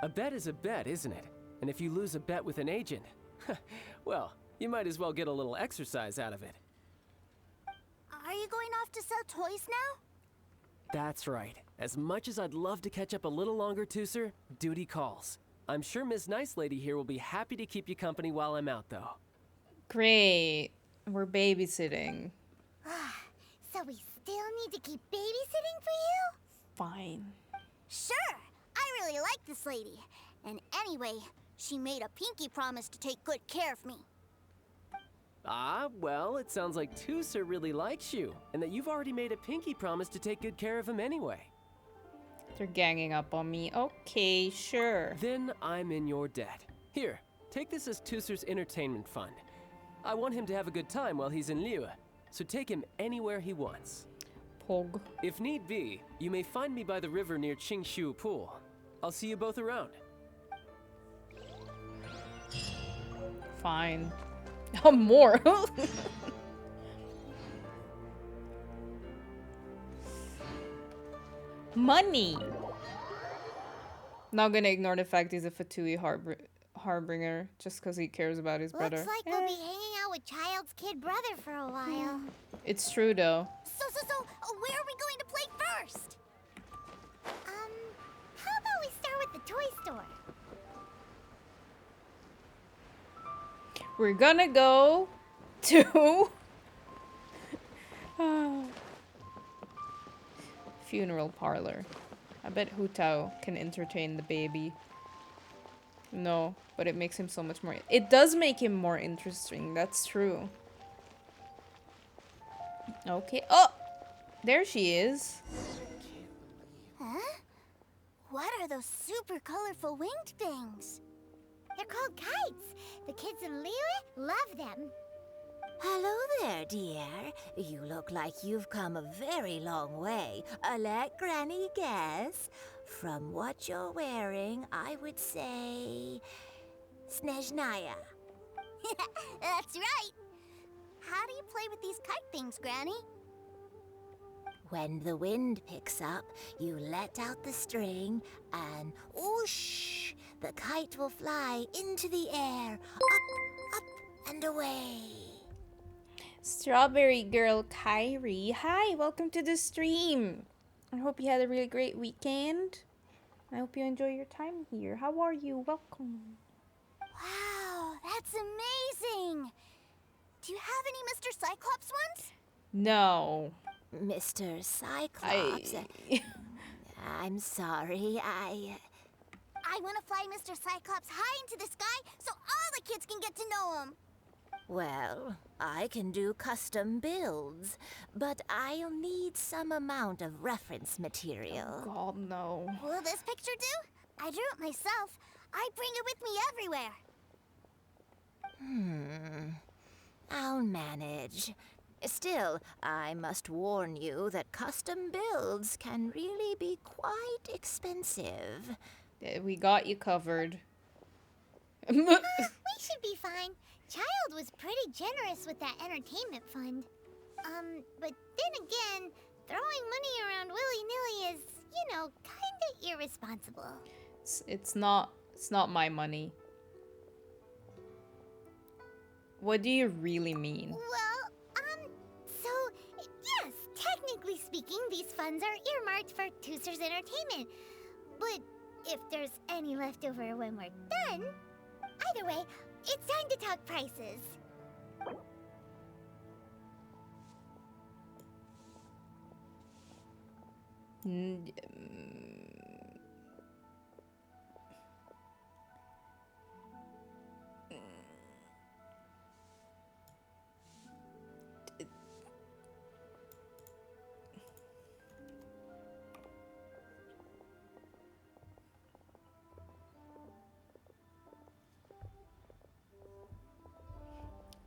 A bet is a bet, isn't it? And if you lose a bet with an agent, well, you might as well get a little exercise out of it. Are you going off to sell toys now? That's right. As much as I'd love to catch up a little longer, Tusser, duty calls. I'm sure Miss Nice Lady here will be happy to keep you company while I'm out, though. Great. We're babysitting. So we still need to keep babysitting for you? Fine. Sure! I really like this lady. And anyway, she made a pinky promise to take good care of me. Ah, well, it sounds like Tusser really likes you, and that you've already made a pinky promise to take good care of him anyway. They're ganging up on me. Okay, sure. Then I'm in your debt. Here, take this as Tusser's entertainment fund. I want him to have a good time while he's in Liyue, so take him anywhere he wants. Pog. If need be, you may find me by the river near Qingshu Pool. I'll see you both around. Fine. More. Money. Not gonna ignore the fact he's a Fatui harbinger just because he cares about his brother. Looks like we'll be hanging out with Childe's kid brother for a while. It's true though. So, where are we going to play first? How about we start with the toy store? We're gonna go to funeral parlor. I bet Hu Tao can entertain the baby. No, but it makes him so much more. It does make him more interesting. That's true. Okay. Oh, there she is. Huh? What are those super colorful winged things? They're called kites. The kids in Liyue love them. Hello there, dear. You look like you've come a very long way. Let Granny guess. From what you're wearing, I would say... Snezhnaya. That's right. How do you play with these kite things, Granny? When the wind picks up, you let out the string and whoosh! The kite will fly into the air, up, and away. Strawberry Girl Kyrie. Hi, welcome to the stream. I hope you had a really great weekend. I hope you enjoy your time here. How are you? Welcome. Wow, that's amazing. Do you have any Mr. Cyclops ones? No. Mr. Cyclops? I'm sorry, I want to fly Mr. Cyclops high into the sky so all the kids can get to know him. Well, I can do custom builds, but I'll need some amount of reference material. Oh, God, no. Will this picture do? I drew it myself. I bring it with me everywhere. I'll manage. Still, I must warn you that custom builds can really be quite expensive. We got you covered. We should be fine. Childe was pretty generous with that entertainment fund. But then again, throwing money around willy-nilly is, you know, kinda irresponsible. It's not my money. What do you really mean? Well, so, yes, technically speaking, these funds are earmarked for Tusser's entertainment. But if there's any left over when we're done, either way, it's time to talk prices.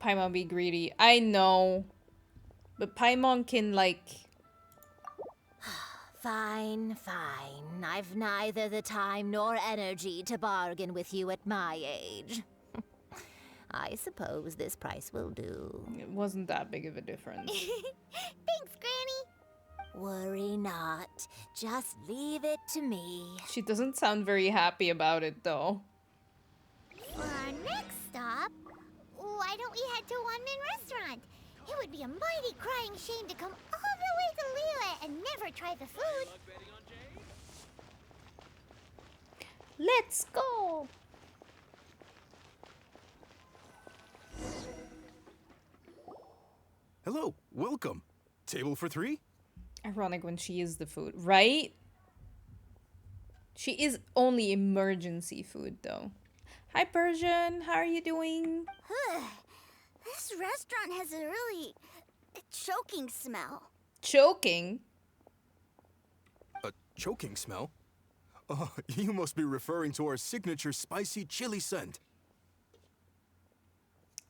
Paimon be greedy. I know. But Paimon can, like... Fine, fine. I've neither the time nor energy to bargain with you at my age. I suppose this price will do. It wasn't that big of a difference. Thanks, Granny. Worry not. Just leave it to me. She doesn't sound very happy about it, though. For our next stop, why don't we head to One Min Restaurant? It would be a mighty crying shame to come all the way to Liyue and never try the food. Let's go! Hello, welcome. Table for 3? Ironic when she is the food, right? She is only emergency food, though. Hi, Persian. How are you doing? This restaurant has a really choking smell. Choking? A choking smell? Oh, you must be referring to our signature spicy chili scent.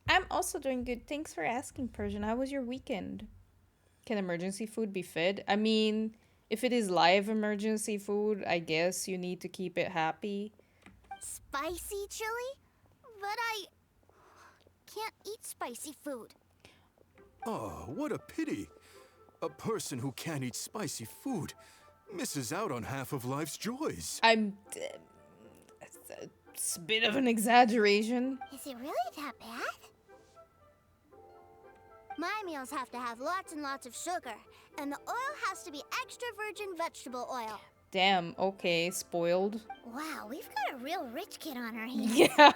I'm also doing good. Thanks for asking, Persian. How was your weekend? Can emergency food be fed? I mean, if it is live emergency food, I guess you need to keep it happy. Spicy chili? But I can't eat spicy food. Oh, what a pity. A person who can't eat spicy food misses out on half of life's joys. It's a bit of an exaggeration. Is it really that bad? My meals have to have lots and lots of sugar, and the oil has to be extra virgin vegetable oil. Damn, okay, spoiled. Wow, we've got a real rich kid on our hands. Yeah.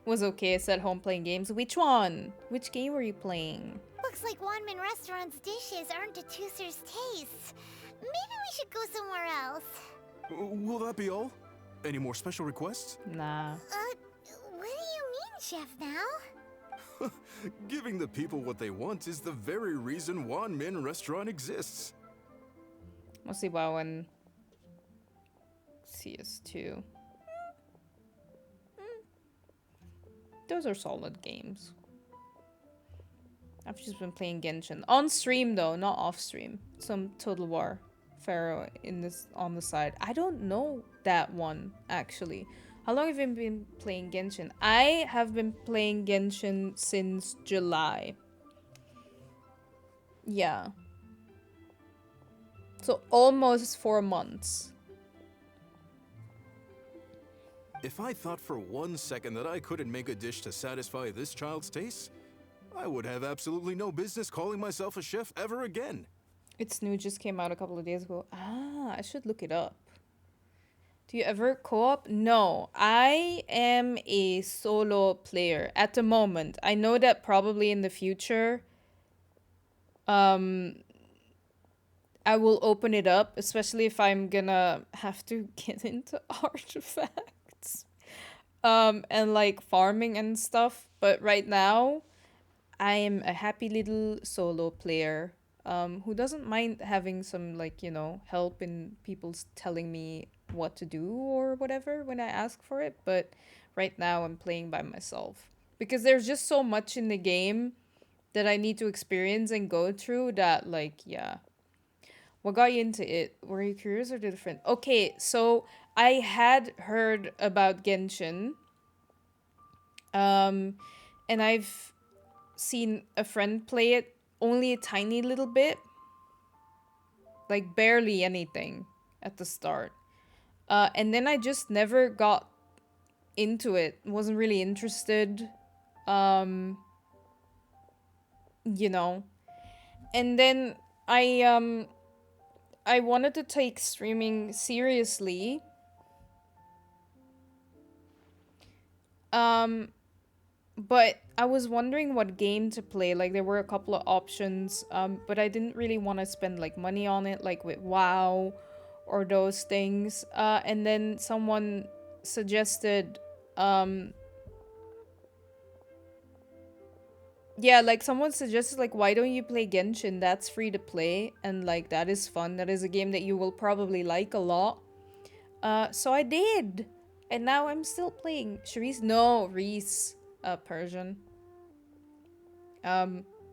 Was okay, at home playing games. Which one? Which game were you playing? Looks like One Min Restaurant's dishes aren't to Tooser's taste. Maybe we should go somewhere else. Will that be all? Any more special requests? Nah. What do you mean, Chef now? Giving the people what they want is the very reason Wan Min Restaurant exists. Mostly WoW and CS2. Those are solid games. I've just been playing Genshin. On stream though, not off stream. Some Total War Pharaoh in this on the side. I don't know that one actually. How long have you been playing Genshin? I have been playing Genshin since July. Yeah. So almost 4 months. If I thought for 1 second that I couldn't make a dish to satisfy this child's taste, I would have absolutely no business calling myself a chef ever again. It's new, just came out a couple of days ago. Ah, I should look it up. Do you ever co-op? No, I am a solo player at the moment. I know that probably in the future, I will open it up, especially if I'm gonna have to get into artifacts, and like farming and stuff. But right now, I am a happy little solo player, who doesn't mind having some, like, you know, help in people telling me what to do or whatever when I ask for it. But right now I'm playing by myself because there's just so much in the game that I need to experience and go through that, like, yeah. What got you into it? Were you curious or different? Okay, so I had heard about Genshin, and I've seen a friend play it only a tiny little bit, like barely anything at the start. And then I just never got into it. Wasn't really interested. You know. And then I wanted to take streaming seriously. But I was wondering what game to play. Like, there were a couple of options, but I didn't really want to spend like money on it, like with WoW or those things. And then someone suggested, yeah, like someone suggested, like, why don't you play Genshin? That's free to play, and like that is fun. That is a game that you will probably like a lot. So I did, and now I'm still playing. Charisse? No, Reese. Persian.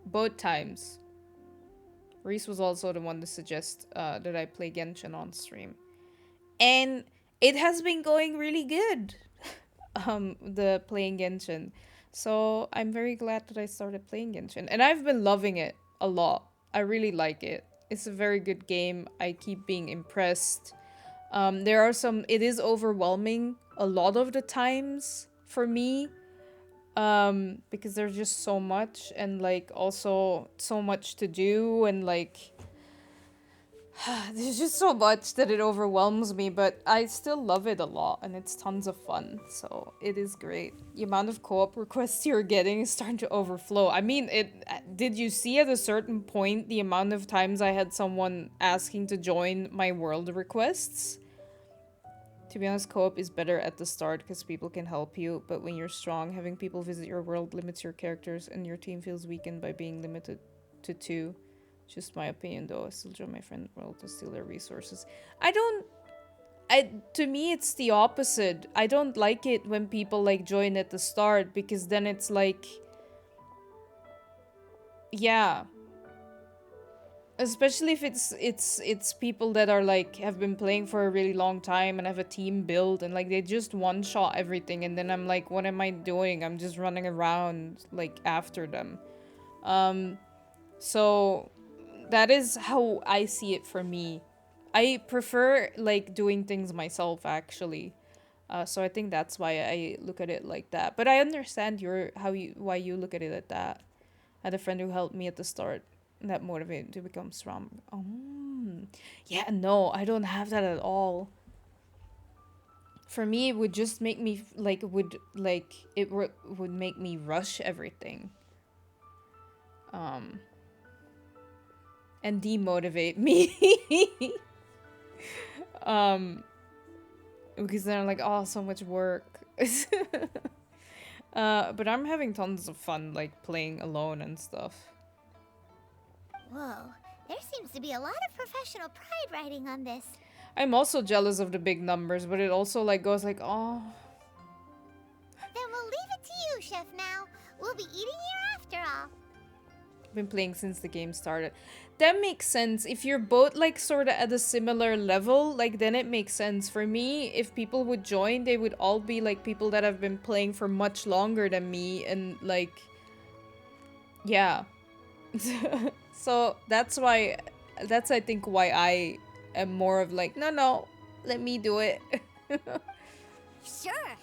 Both times. Reese was also the one to suggest that I play Genshin on stream. And it has been going really good. The playing Genshin. So I'm very glad that I started playing Genshin. And I've been loving it a lot. I really like it. It's a very good game. I keep being impressed. There are some... It is overwhelming a lot of the times for me. Because there's just so much. And like also so much to do. And like... There's just so much that it overwhelms me, but I still love it a lot, and it's tons of fun, so it is great. The amount of co-op requests you're getting is starting to overflow. I mean, did you see at a certain point the amount of times I had someone asking to join my world requests? To be honest, co-op is better at the start because people can help you, but when you're strong, having people visit your world limits your characters, and your team feels weakened by being limited to 2. Just my opinion, though. I still join my friend world to steal their resources. To me, it's the opposite. I don't like it when people, like, join at the start, because then it's like... Yeah. Especially if it's people that are, like, have been playing for a really long time and have a team built, and, like, they just one-shot everything, and then I'm like, what am I doing? I'm just running around, like, after them. So... That is how I see it for me. I prefer, like, doing things myself, actually. So I think that's why I look at it like that. But I understand why you look at it like that. I had a friend who helped me at the start. That motivated me to become strong. Oh. Yeah, no, I don't have that at all. For me, it would just make me, would make me rush everything. And demotivate me. Because then I'm like, oh, so much work. But I'm having tons of fun, like, playing alone and stuff. Whoa, there seems to be a lot of professional pride riding on this. I'm also jealous of the big numbers, but it also, like, goes like, oh. Then we'll leave it to you, Chef Now. We'll be eating here after all. Been playing since the game started. That makes sense. If you're both, like, sort of at a similar level, like, then it makes sense. For me, if people would join, they would all be, like, people that have been playing for much longer than me, and, like... Yeah. So, that's why... That's, I think, why I am more of, like, no, let me do it. Sure.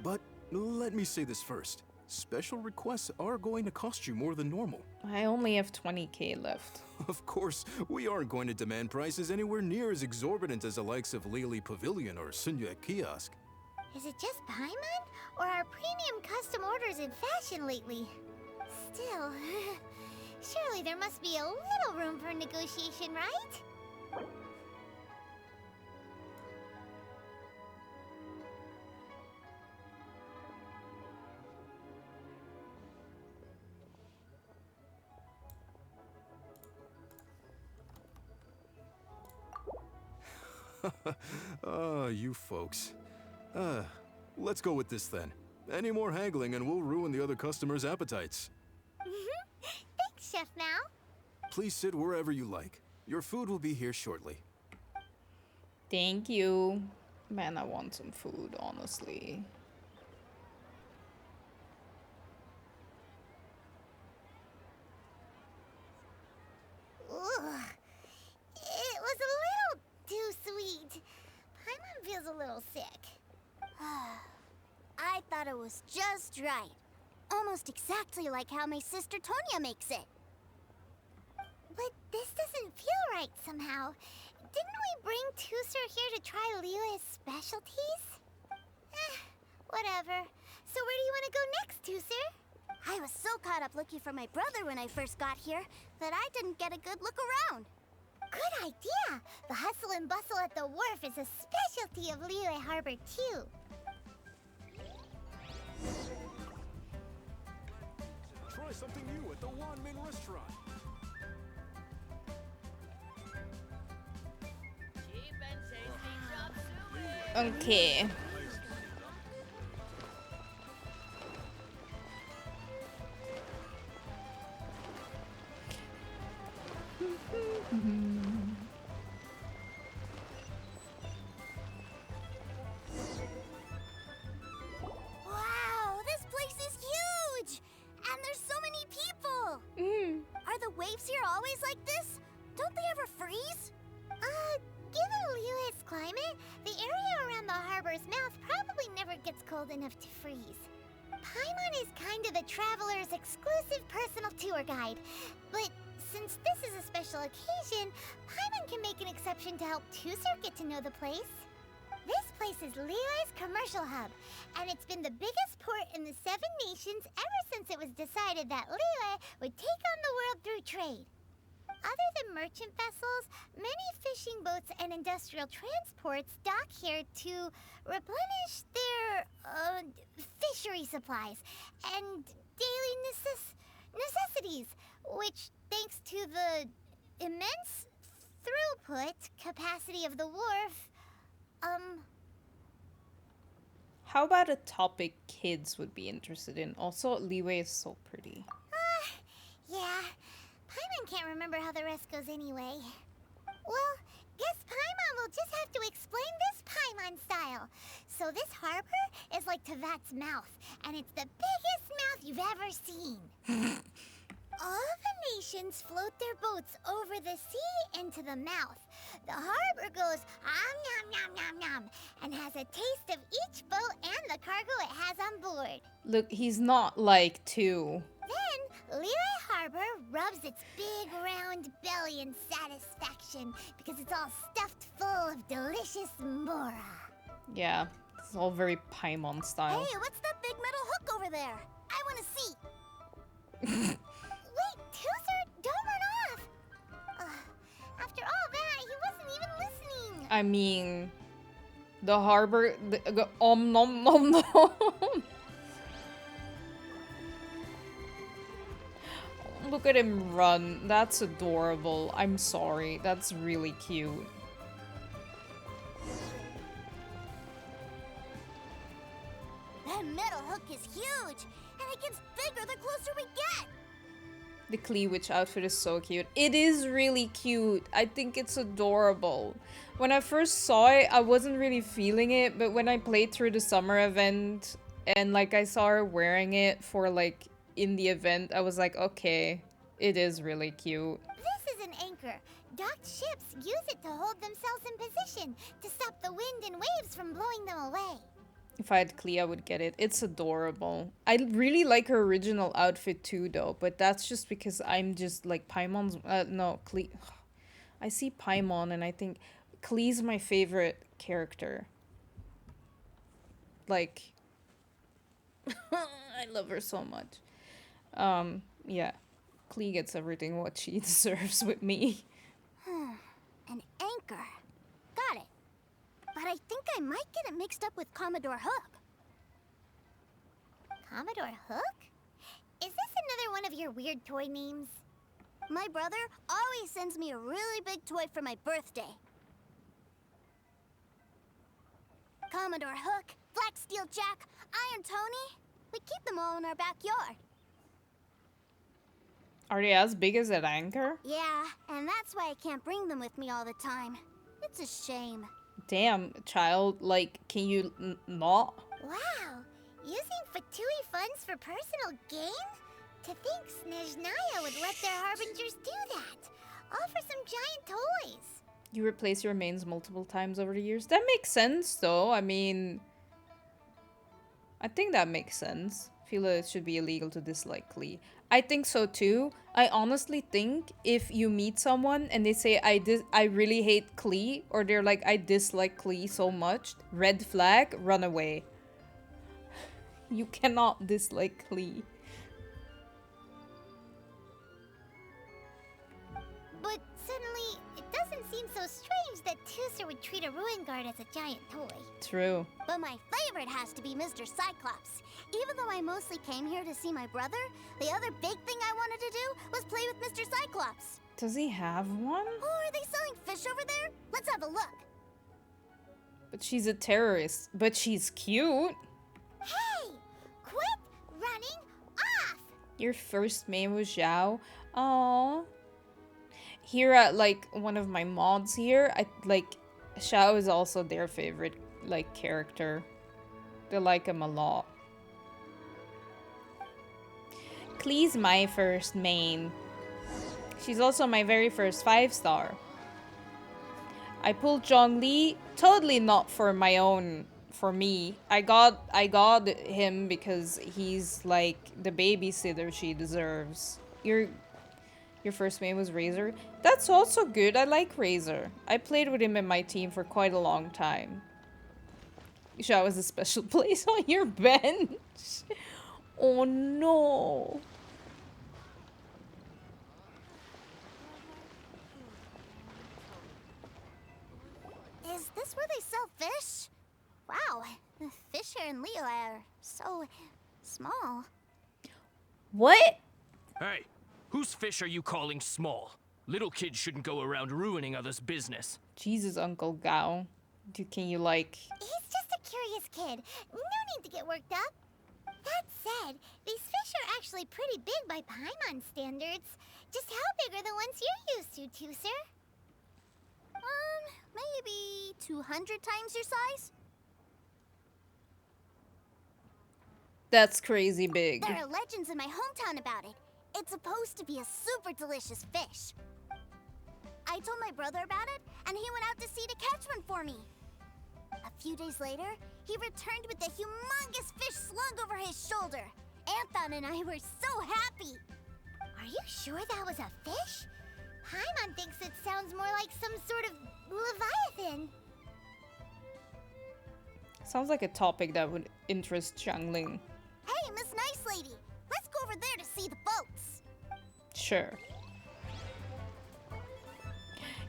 But let me say this first. Special requests are going to cost you more than normal. I only have 20k left. Of course, we aren't going to demand prices anywhere near as exorbitant as the likes of Lily Pavilion or Sunya Kiosk. Is it just Paimon? Or are premium custom orders in fashion lately? Still, surely there must be a little room for negotiation, right? You folks. Let's go with this then. Any more haggling and we'll ruin the other customers' appetites. Thanks, Chef Now. Please sit wherever you like. Your food will be here shortly. Thank you. Man, I want some food, honestly. Ugh. It was a little too sweet. Paimon feels a little sick. I thought it was just right. Almost exactly like how my sister Tonya makes it. But this doesn't feel right somehow. Didn't we bring Tusser here to try Liyue's specialties? Whatever. So where do you want to go next, Tusser? I was so caught up looking for my brother when I first got here that I didn't get a good look around. Good idea! The hustle and bustle at the wharf is a specialty of Liyue Harbor, too. Try something new at the Wanmin restaurant. Okay. waves here always like this? Don't they ever freeze? Given Liyue's climate, the area around the harbor's mouth probably never gets cold enough to freeze. Paimon is kind of the traveler's exclusive personal tour guide, but since this is a special occasion, Paimon can make an exception to help Tusser get to know the place. This place is Liyue's commercial hub, and it's been the biggest port in the Seven Nations ever since it was decided that Liyue would take on the world through trade. Other than merchant vessels, many fishing boats and industrial transports dock here to replenish their fishery supplies and daily necessities, which, thanks to the immense throughput capacity of the wharf, How about a topic kids would be interested in? Also, Liyue is so pretty. Yeah. Paimon can't remember how the rest goes anyway. Well, guess Paimon will just have to explain this Paimon style. So this harbor is like Tevat's mouth, and it's the biggest mouth you've ever seen. All the nations float their boats over the sea into the mouth. The harbor goes nom nom nom nom and has a taste of each boat and the cargo it has on board. Look, he's not like 2. Then, Liyue Harbor rubs its big round belly in satisfaction because it's all stuffed full of delicious mora. Yeah, it's all very Paimon style. Hey, what's that big metal hook over there? I want to see. Wait, Tusser, don't run off. After all that, he wasn't even listening. I mean, the harbor, nom nom nom. Look at him run. That's adorable. I'm sorry. That's really cute. That metal hook is huge, and it gets bigger the closer we get. The Klee Witch outfit is so cute. It is really cute. I think it's adorable. When I first saw it, I wasn't really feeling it, but when I played through the summer event and like I saw her wearing it for like in the event, I was like, okay, it is really cute. This is an anchor. Docked ships use it to hold themselves in position to stop the wind and waves from blowing them away. If I had Klee, I would get it. It's adorable. I really like her original outfit too, though, but that's just because I'm just like Paimon's. No, Klee. I see Paimon and I think Klee's my favorite character. Like, I love her so much. Yeah. Klee gets everything what she deserves with me. An anchor. Got it. But I think I might get it mixed up with Commodore Hook. Commodore Hook? Is this another one of your weird toy names? My brother always sends me a really big toy for my birthday. Commodore Hook, Black Steel Jack, Iron Tony. We keep them all in our backyard. Are they as big as that anchor? Yeah, and that's why I can't bring them with me all the time. It's a shame. Damn, child, like, can you not? Wow, using Fatui funds for personal gain? To think Snezhnaya would let their harbingers do that. All for some giant toys. You replace your mains multiple times over the years? That makes sense, though. I mean, I think that makes sense. I feel like it should be illegal to dislike Klee. I think so too. I honestly think if you meet someone and they say I really hate Klee, or they're like I dislike Klee so much, red flag, run away. You cannot dislike Klee. But suddenly, it doesn't seem so strange that Tusser would treat a ruin guard as a giant toy. True. But my favorite has to be Mr. Cyclops. Even though I mostly came here to see my brother, the other big thing I wanted to do was play with Mr. Cyclops. Does he have one? Oh, are they selling fish over there? Let's have a look. But she's a terrorist. But she's cute. Hey! Quit running off! Your first main was Zhao. Aww. Here at like one of my mods here, Xiao is also their favorite like character. They like him a lot. Klee's my first main. She's also my very first 5-star. I pulled Zhongli totally not for my own, for me. I got him because he's like the babysitter she deserves. Your first name was Razor? That's also good. I like Razor. I played with him in my team for quite a long time. Xiao was a special place on your bench. Oh no. Is this where they sell fish? Wow, the fish here in Leo are so small. What? Hey, whose fish are you calling small? Little kids shouldn't go around ruining others' business. Jesus, Uncle Gao. Can you like... He's just a curious kid. No need to get worked up. That said, these fish are actually pretty big by Paimon standards. Just how big are the ones you're used to, Tooser? Maybe 200 times your size? That's crazy big. There are legends in my hometown about it. It's supposed to be a super delicious fish. I told my brother about it, and he went out to sea to catch one for me. A few days later, he returned with a humongous fish slung over his shoulder. Anthon and I were so happy. Are you sure that was a fish? Paimon thinks it sounds more like some sort of leviathan. Sounds like a topic that would interest Xiangling. Hey, Miss Nice Lady, let's go over there to see the boats. Sure.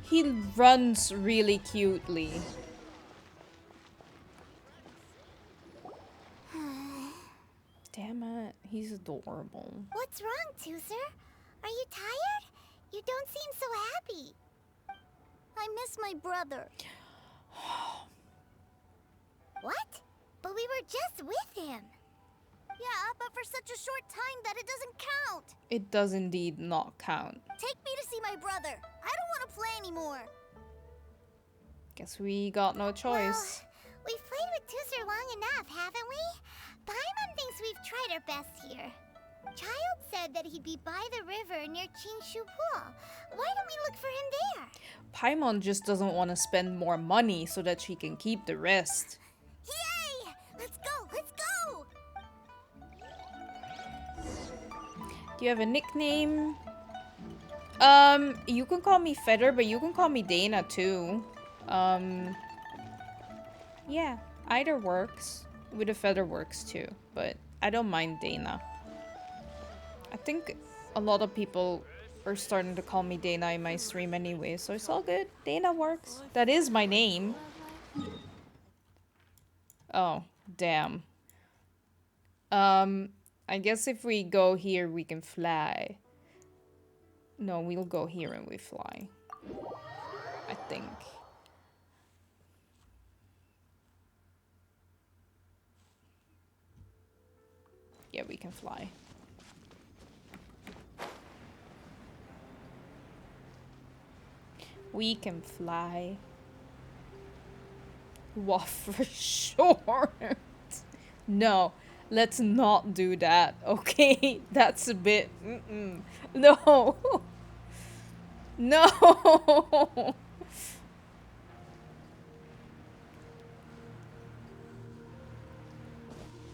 He runs really cutely. Damn it, he's adorable. What's wrong, Tooser? Are you tired? You don't seem so happy. I miss my brother. What? But we were just with him. Yeah, but for such a short time that it doesn't count. It does indeed not count. Take me to see my brother. I don't want to play anymore. Guess we got no choice. Well, we've played with Tooser long enough, haven't we? Paimon thinks we've tried our best here. Childe said that he'd be by the river near Qingshu Pool. Why don't we look for him there? Paimon just doesn't want to spend more money so that she can keep the rest. Yay! Let's go! Let's go! Do you have a nickname? You can call me Feather, but you can call me Dana too. Yeah, either works. With a Feather works too, but I don't mind Dana. I think a lot of people are starting to call me Dana in my stream anyway, so it's all good. Dana works. That is my name. Oh, damn. I guess if we go here, we can fly. No, we'll go here and we fly. I think. Yeah, we can fly. We can fly. Waff for short. No, let's not do that, okay? That's a bit... No. No.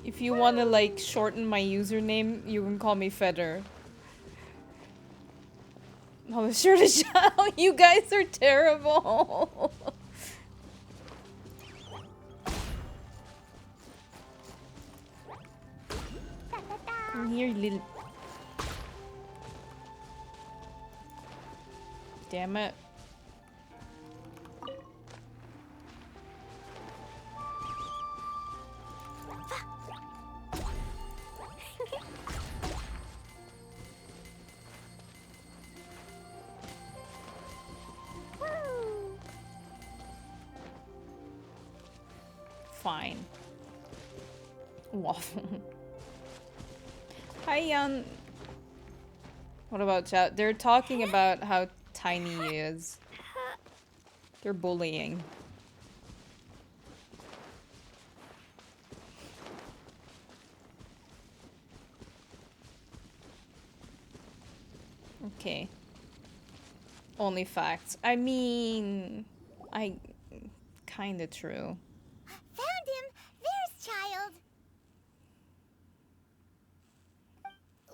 If you want to, like, shorten my username, you can call me Feather. Oh, the shirt is shot. You guys are terrible. Come here, little... Damn it. Fine. Waffle. Hi, Yan. What about chat? They're talking about how tiny he is. They're bullying. Okay. only facts. I mean, kinda true. Found him! There's Child!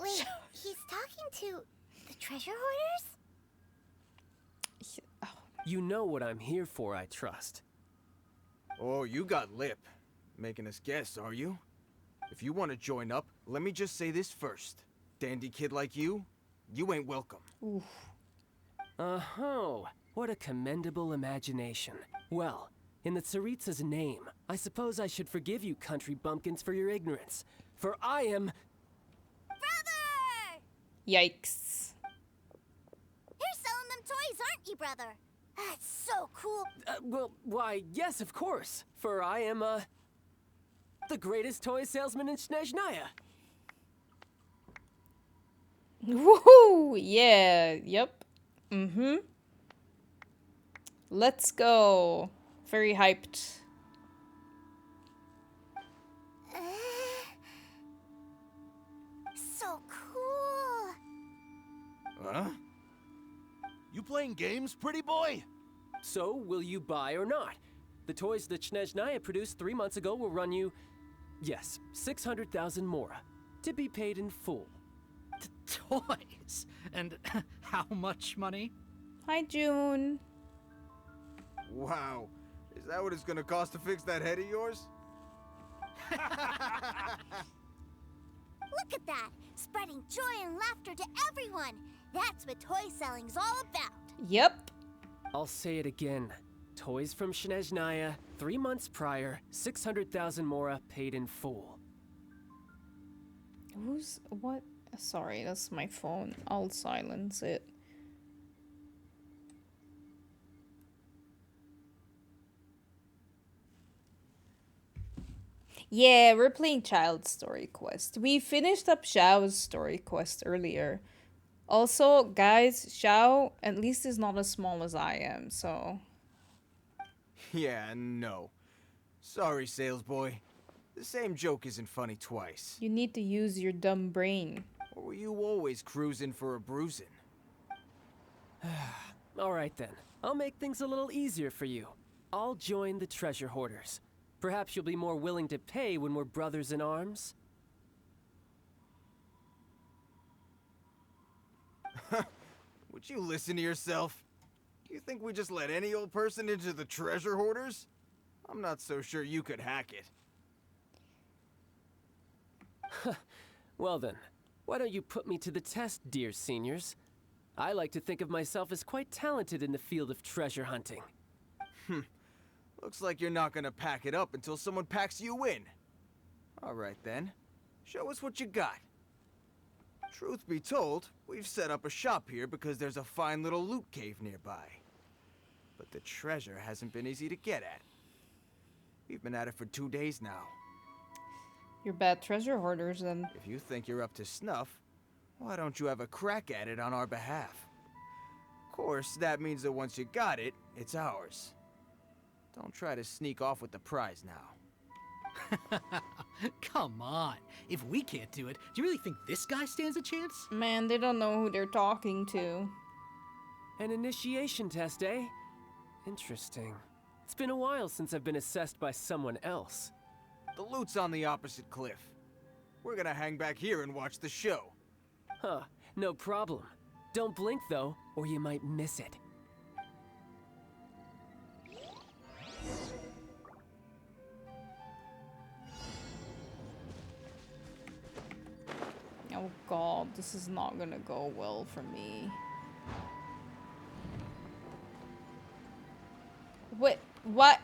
Wait, he's talking to the treasure hoarders? You know what I'm here for, I trust. Oh, you got lip. Making us guess, are you? If you want to join up, let me just say this first. Dandy kid like you ain't welcome. Oof. Oh, what a commendable imagination. Well, in the Tsaritsa's name, I suppose I should forgive you country bumpkins for your ignorance. For I am... Brother! Yikes. You're selling them toys, aren't you, brother? That's so cool. Well, why, yes, of course. For I am, the greatest toy salesman in Snezhnaya. Woohoo! Yeah, yep. Mm-hmm. Let's go. Very hyped. So cool. Huh? You playing games, pretty boy? So, will you buy or not? The toys that Snezhnaya produced 3 months ago will run you, yes, 600,000 mora, to be paid in full. Toys? And how much money? Hi, June. Wow. Is that what it's gonna cost to fix that head of yours? Look at that! Spreading joy and laughter to everyone! That's what toy selling's all about! Yep. I'll say it again. Toys from Snezhnaya, 3 months prior, 600,000 mora paid in full. What? Sorry, that's my phone. I'll silence it. Yeah, we're playing Child's story quest. We finished up Xiao's story quest earlier. Also, guys, Xiao at least is not as small as I am, so... Yeah, no. Sorry, sales boy. The same joke isn't funny twice. You need to use your dumb brain. Or were you always cruising for a bruising? Alright then, I'll make things a little easier for you. I'll join the treasure hoarders. Perhaps you'll be more willing to pay when we're brothers in arms? Would you listen to yourself? You think we just let any old person into the treasure hoarders? I'm not so sure you could hack it. Well then, why don't you put me to the test, dear seniors? I like to think of myself as quite talented in the field of treasure hunting. Looks like you're not gonna pack it up until someone packs you in. Alright then, show us what you got. Truth be told, we've set up a shop here because there's a fine little loot cave nearby. But the treasure hasn't been easy to get at. We've been at it for 2 days now. You're bad treasure hoarders, then. If you think you're up to snuff, why don't you have a crack at it on our behalf? Of course, that means that once you got it, it's ours. Don't try to sneak off with the prize now. Come on. If we can't do it, do you really think this guy stands a chance? Man, they don't know who they're talking to. An initiation test, eh? Interesting. It's been a while since I've been assessed by someone else. The loot's on the opposite cliff. We're gonna hang back here and watch the show. Huh, no problem. Don't blink though, or you might miss it. Oh god, this is not gonna go well for me. Wait, what?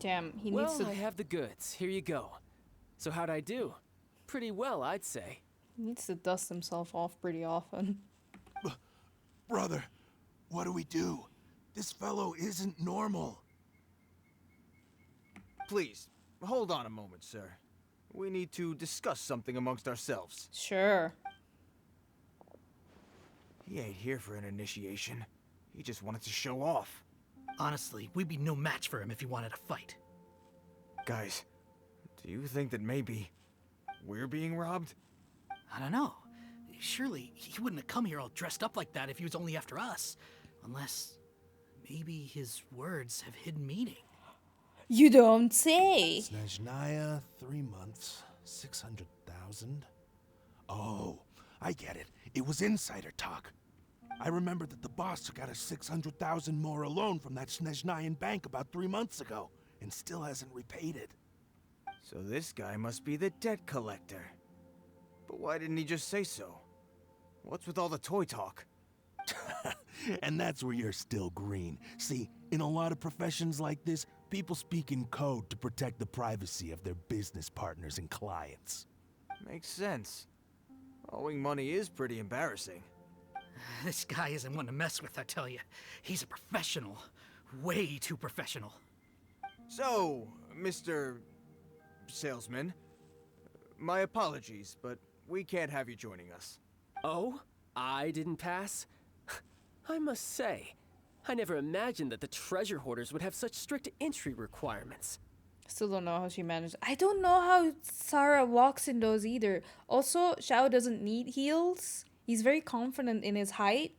Damn, he well, needs to... I have the goods. Here you go. So how'd I do? Pretty well, I'd say. He needs to dust himself off pretty often. Brother, what do we do? This fellow isn't normal. Please, hold on a moment, sir. We need to discuss something amongst ourselves. Sure. He ain't here for an initiation. He just wanted to show off. Honestly, we'd be no match for him if he wanted to fight. Guys, do you think that maybe we're being robbed? I don't know. Surely he wouldn't have come here all dressed up like that if he was only after us. Unless maybe his words have hidden meaning. You don't say. Snezhnaya, 3 months, 600,000. Oh, I get it. It was insider talk. I remember that the boss took out a 600,000 more loan from that Snezhnayan bank about 3 months ago, and still hasn't repaid it. So this guy must be the debt collector. But why didn't he just say so? What's with all the toy talk? And that's where you're still green. See, in a lot of professions like this, people speak in code to protect the privacy of their business partners and clients. Makes sense. Owing money is pretty embarrassing. This guy isn't one to mess with, I tell you. He's a professional. Way too professional. So, Mr. Salesman, my apologies, but we can't have you joining us. Oh? I didn't pass? I must say, I never imagined that the treasure hoarders would have such strict entry requirements. Still don't know how she managed. I don't know how Sarah walks in those either. Also, Xiao doesn't need heels. He's very confident in his height.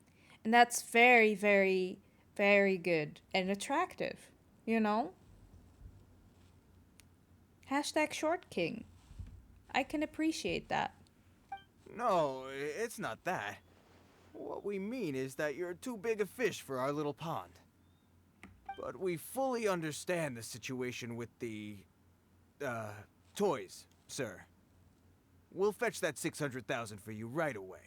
And that's very, very, very good and attractive. You know? Hashtag short king. I can appreciate that. No, it's not that. What we mean is that you're too big a fish for our little pond. But we fully understand the situation with the, toys, sir. We'll fetch that 600,000 for you right away.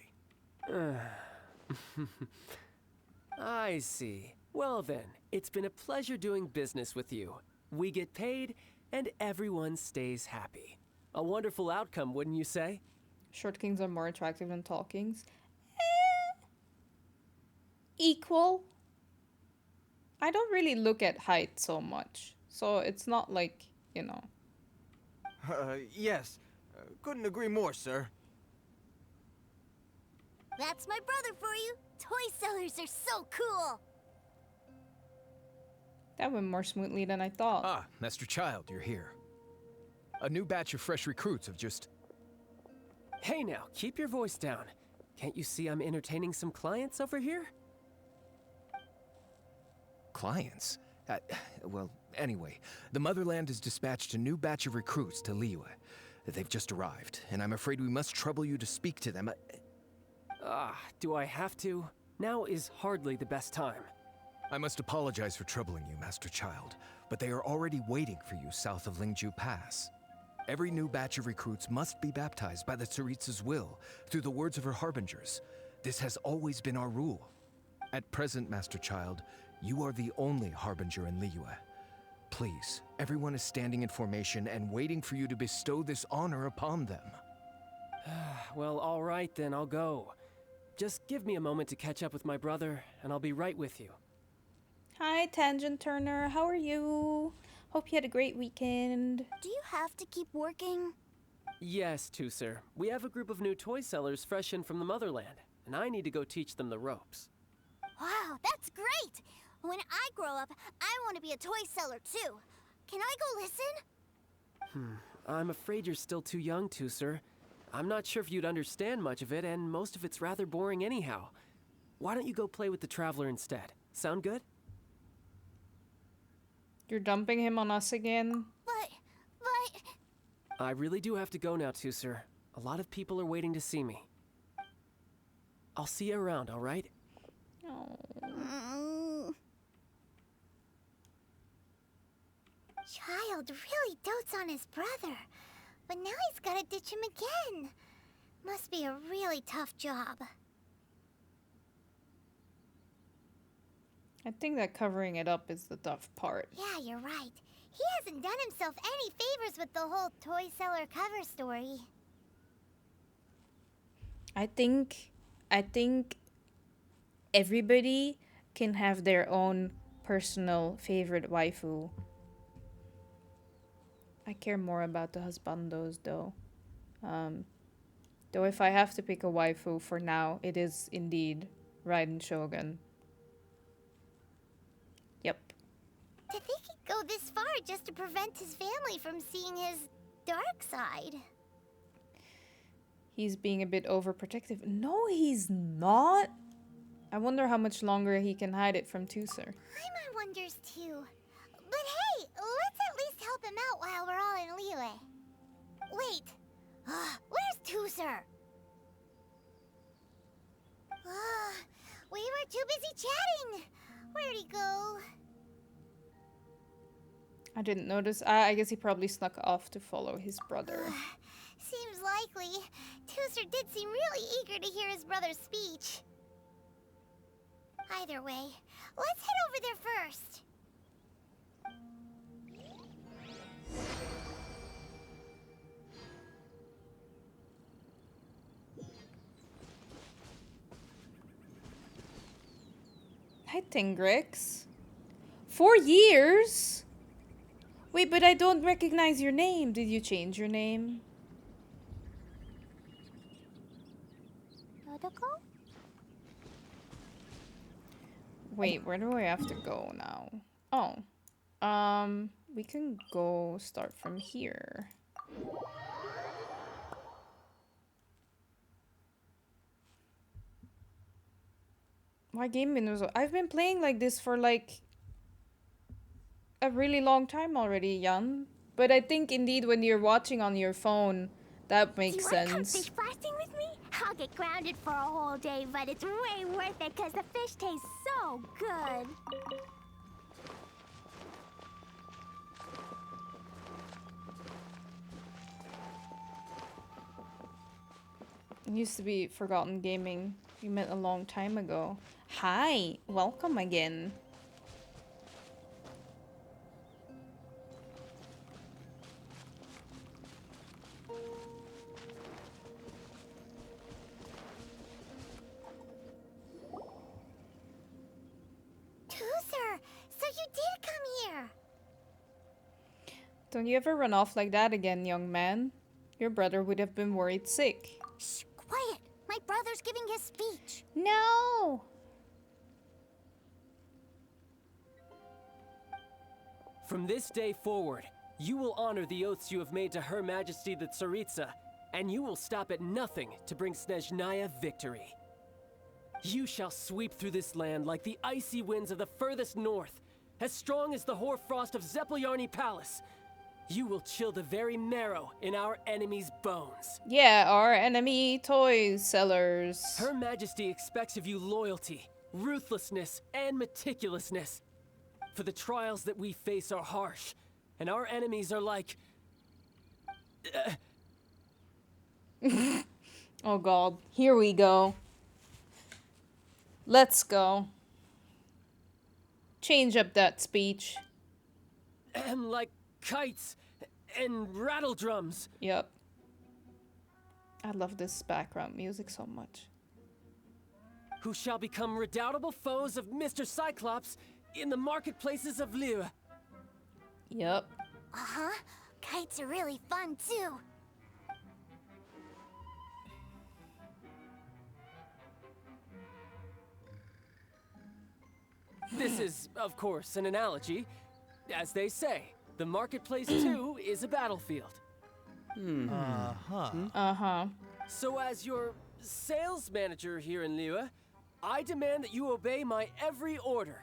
I see. Well then, it's been a pleasure doing business with you. We get paid, and everyone stays happy. A wonderful outcome, wouldn't you say? Short kings are more attractive than tall kings. Equal. I don't really look at height so much. So it's not like, you know. Yes. Couldn't agree more, sir. That's my brother for you. Toy sellers are so cool. That went more smoothly than I thought. Ah, Master Childe, you're here. A new batch of fresh recruits have just... Hey now, keep your voice down. Can't you see I'm entertaining some clients over here? Clients? Well, anyway, the Motherland has dispatched a new batch of recruits to Liyue. They've just arrived, and I'm afraid we must trouble you to speak to them. Do I have to? Now is hardly the best time. I must apologize for troubling you, Master Childe, but they are already waiting for you south of Lingju Pass. Every new batch of recruits must be baptized by the Tsaritsa's will, through the words of her harbingers. This has always been our rule. At present, Master Childe, you are the only harbinger in Liyue. Please, everyone is standing in formation and waiting for you to bestow this honor upon them. Well, all right then, I'll go. Just give me a moment to catch up with my brother, and I'll be right with you. Hi, Tangent Turner. How are you? Hope you had a great weekend. Do you have to keep working? Yes, too, sir. We have a group of new toy sellers fresh in from the Motherland, and I need to go teach them the ropes. Wow, that's great! When I grow up, I want to be a toy seller too. Can I go listen? I'm afraid you're still too young to, sir. I'm not sure if you'd understand much of it, and most of it's rather boring anyhow. Why don't you go play with the Traveler instead? Sound good? You're dumping him on us again? But... I really do have to go now, too, sir. A lot of people are waiting to see me. I'll see you around, all right? Childe really dotes on his brother, but now he's gotta ditch him again. Must be a really tough job. I think that covering it up is the tough part. Yeah, you're right. He hasn't done himself any favors with the whole toy seller cover story. I think everybody can have their own personal favorite waifu. I care more about the husbandos though. Though if I have to pick a waifu for now, it is indeed Raiden Shogun. Yep. To think he'd go this far just to prevent his family from seeing his dark side. He's being a bit overprotective. No, he's not. I wonder how much longer he can hide it from Tuser. Paimon wonders too. But hey, let's at least help him out while we're all in Liyue. Wait, where's Tuser? We were too busy chatting. Where'd he go? I didn't notice. I guess he probably snuck off to follow his brother. Seems likely. Tuser did seem really eager to hear his brother's speech. Either way, let's head over there first. Hi, Tingrix. 4 years? Wait, but I don't recognize your name. Did you change your name? Wait, where do I have to go now? Oh. We can go start from here. My game windows. I've been playing like this for like a really long time already, Jan. But I think indeed when you're watching on your phone, that makes Do you want to come sense. fish blasting with me? I'll get grounded for a whole day, but it's way worth it because the fish taste so good. It used to be Forgotten Gaming. We met a long time ago. Hi, welcome again. Tuser, so you did come here. Don't you ever run off like that again, young man. Your brother would have been worried sick. Shh, quiet. My brother's giving his speech. No! From this day forward, you will honor the oaths you have made to Her Majesty the Tsaritsa, and you will stop at nothing to bring Snezhnaya victory. You shall sweep through this land like the icy winds of the furthest north, as strong as the hoarfrost of Zeppeljärni Palace. You will chill the very marrow in our enemies' bones. Yeah, our enemy toy sellers. Her Majesty expects of you loyalty, ruthlessness, and meticulousness. For the trials that we face are harsh, and our enemies are like... Oh god, here we go. Let's go. Change up that speech. like kites and rattle drums. Yep. I love this background music so much. Who shall become redoubtable foes of Mr. Cyclops in the marketplaces of Liyue. Yep. Uh-huh. Kites are really fun, too. This is, of course, an analogy. As they say, the marketplace, too, is a battlefield. Uh-huh. So as your sales manager here in Liyue, I demand that you obey my every order.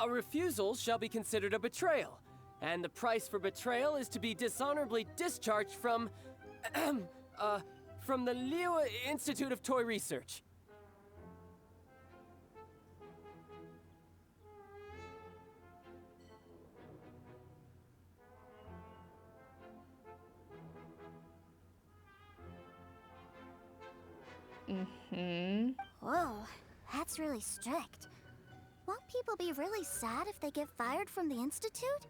A refusal shall be considered a betrayal, and the price for betrayal is to be dishonorably discharged from the Liyue Institute of Toy Research. Whoa, that's really strict. Won't people be really sad if they get fired from the Institute?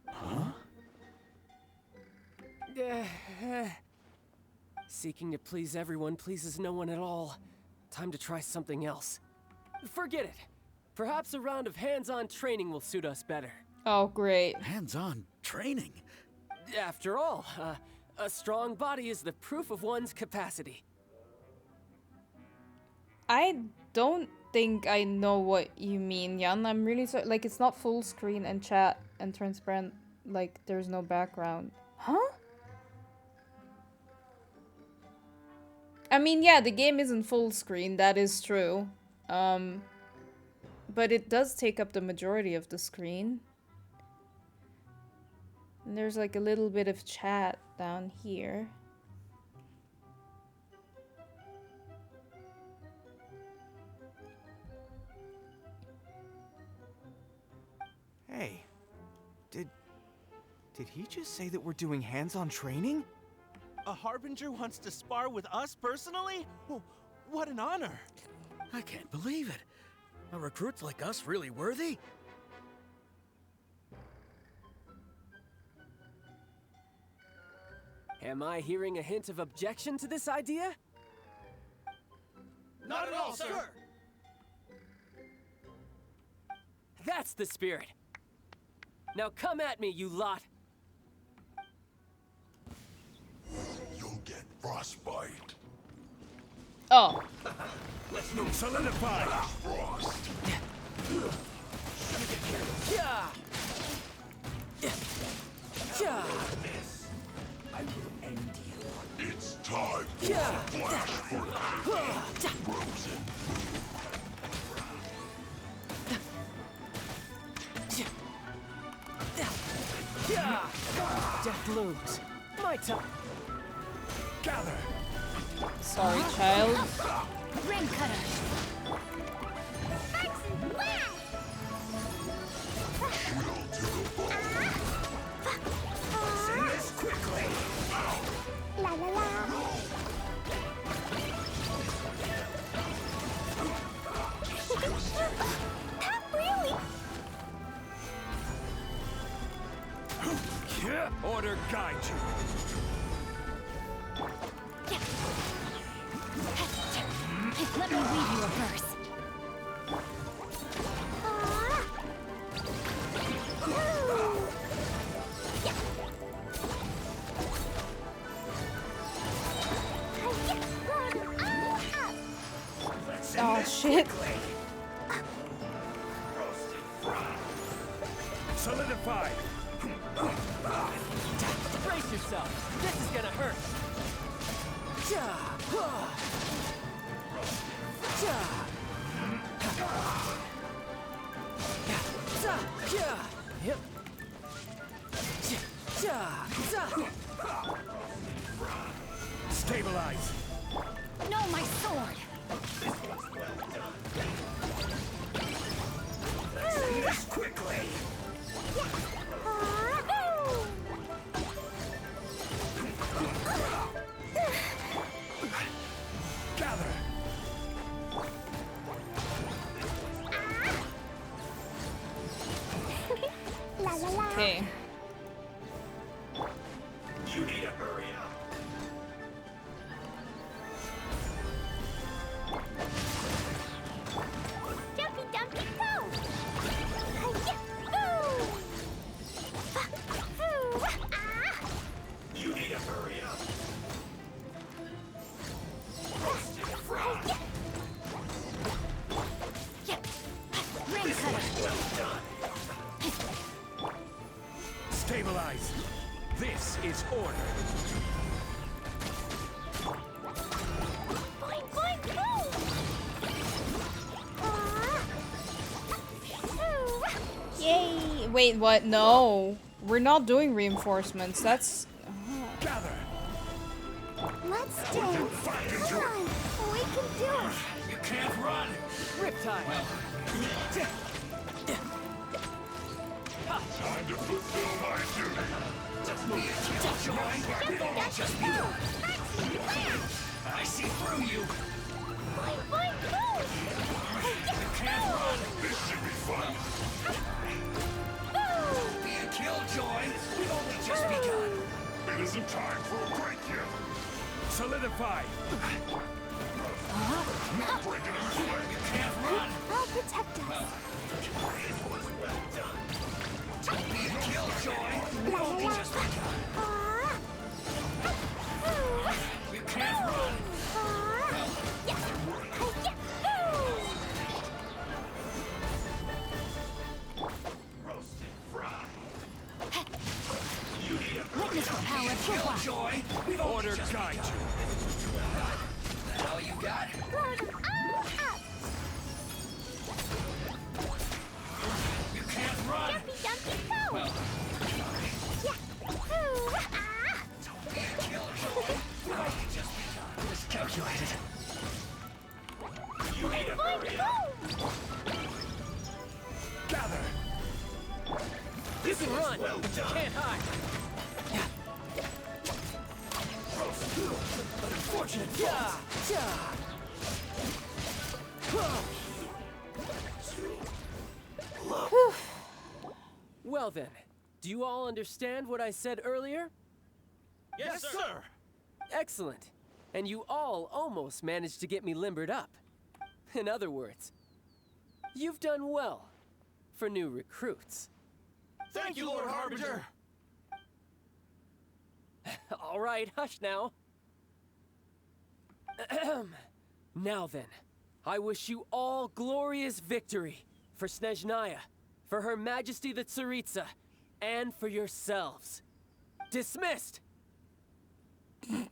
Huh? Seeking to please everyone pleases no one at all. Time to try something else. Forget it. Perhaps a round of hands-on training will suit us better. Oh, great. Hands-on training? After all, a strong body is the proof of one's capacity. I don't think I know what you mean, Jan. I'm really sorry. Like, it's not full screen and chat and transparent. Like, there's no background. Huh? I mean, yeah, the game isn't full screen. That is true. But it does take up the majority of the screen. And there's like a little bit of chat down here. Hey, did he just say that we're doing hands-on training? A Harbinger wants to spar with us personally? Well, what an honor! I can't believe it. Are recruits like us really worthy? Am I hearing a hint of objection to this idea? Not at all, sir! That's the spirit. Now come at me, you lot. You'll get frostbite. Oh. Let's move. Solidify. Frost. Yeah. Yeah. I will end you. It's time for Yeah. flash for Frozen. Yeah. Death looms. My time. Gather. Sorry, child. Ring cutter. Shield to the bone. Send this quickly. La la la. Not really. Order guide you. Let me weave you a verse. Oh, shit. Solidify. Brace yourself. This is gonna hurt. Yep. Stabilize. No, my sword. Send this quickly. Gather. La la la. Okay. You need to hurry up. Jumpy dumpy go. You need to hurry up. Roasted frog. Ring cutter. Well done. Stabilize. This is order. Boing, boing, boom. Yay! Wait, what? No. We're not doing reinforcements. That's... Gather. Let's dance. Come on. We can do it. You can't run. Riptide. Time to fulfill my duty. Just move. Just move. I see through you. Boing, boing, boom. can't run! This should be fun! Don't be a killjoy! We've only just begun! It isn't time for a break yet! Solidify! Not breaking us away! You can't run! I'll protect us. Don't be a killjoy! We've only just begun! You can't run! Roasted fry! You need a Witness the power of killjoy! We've order guide you! That all you got? You can't run! Jumpy, jumpy, go! Well, don't be a killjoy! We've only just begun! Miscalculated! You need a hurry up! Gather! You can run, but you can't hide. But unfortunate Yeah, yeah. Well then, do you all understand what I said earlier? Yes, sir! Excellent. And you all almost managed to get me limbered up. In other words, you've done well for new recruits. Thank you, Lord Harbinger! All right, hush now. Now then, I wish you all glorious victory for Snezhnaya, for Her Majesty the Tsaritsa, and for yourselves. Dismissed! Brother,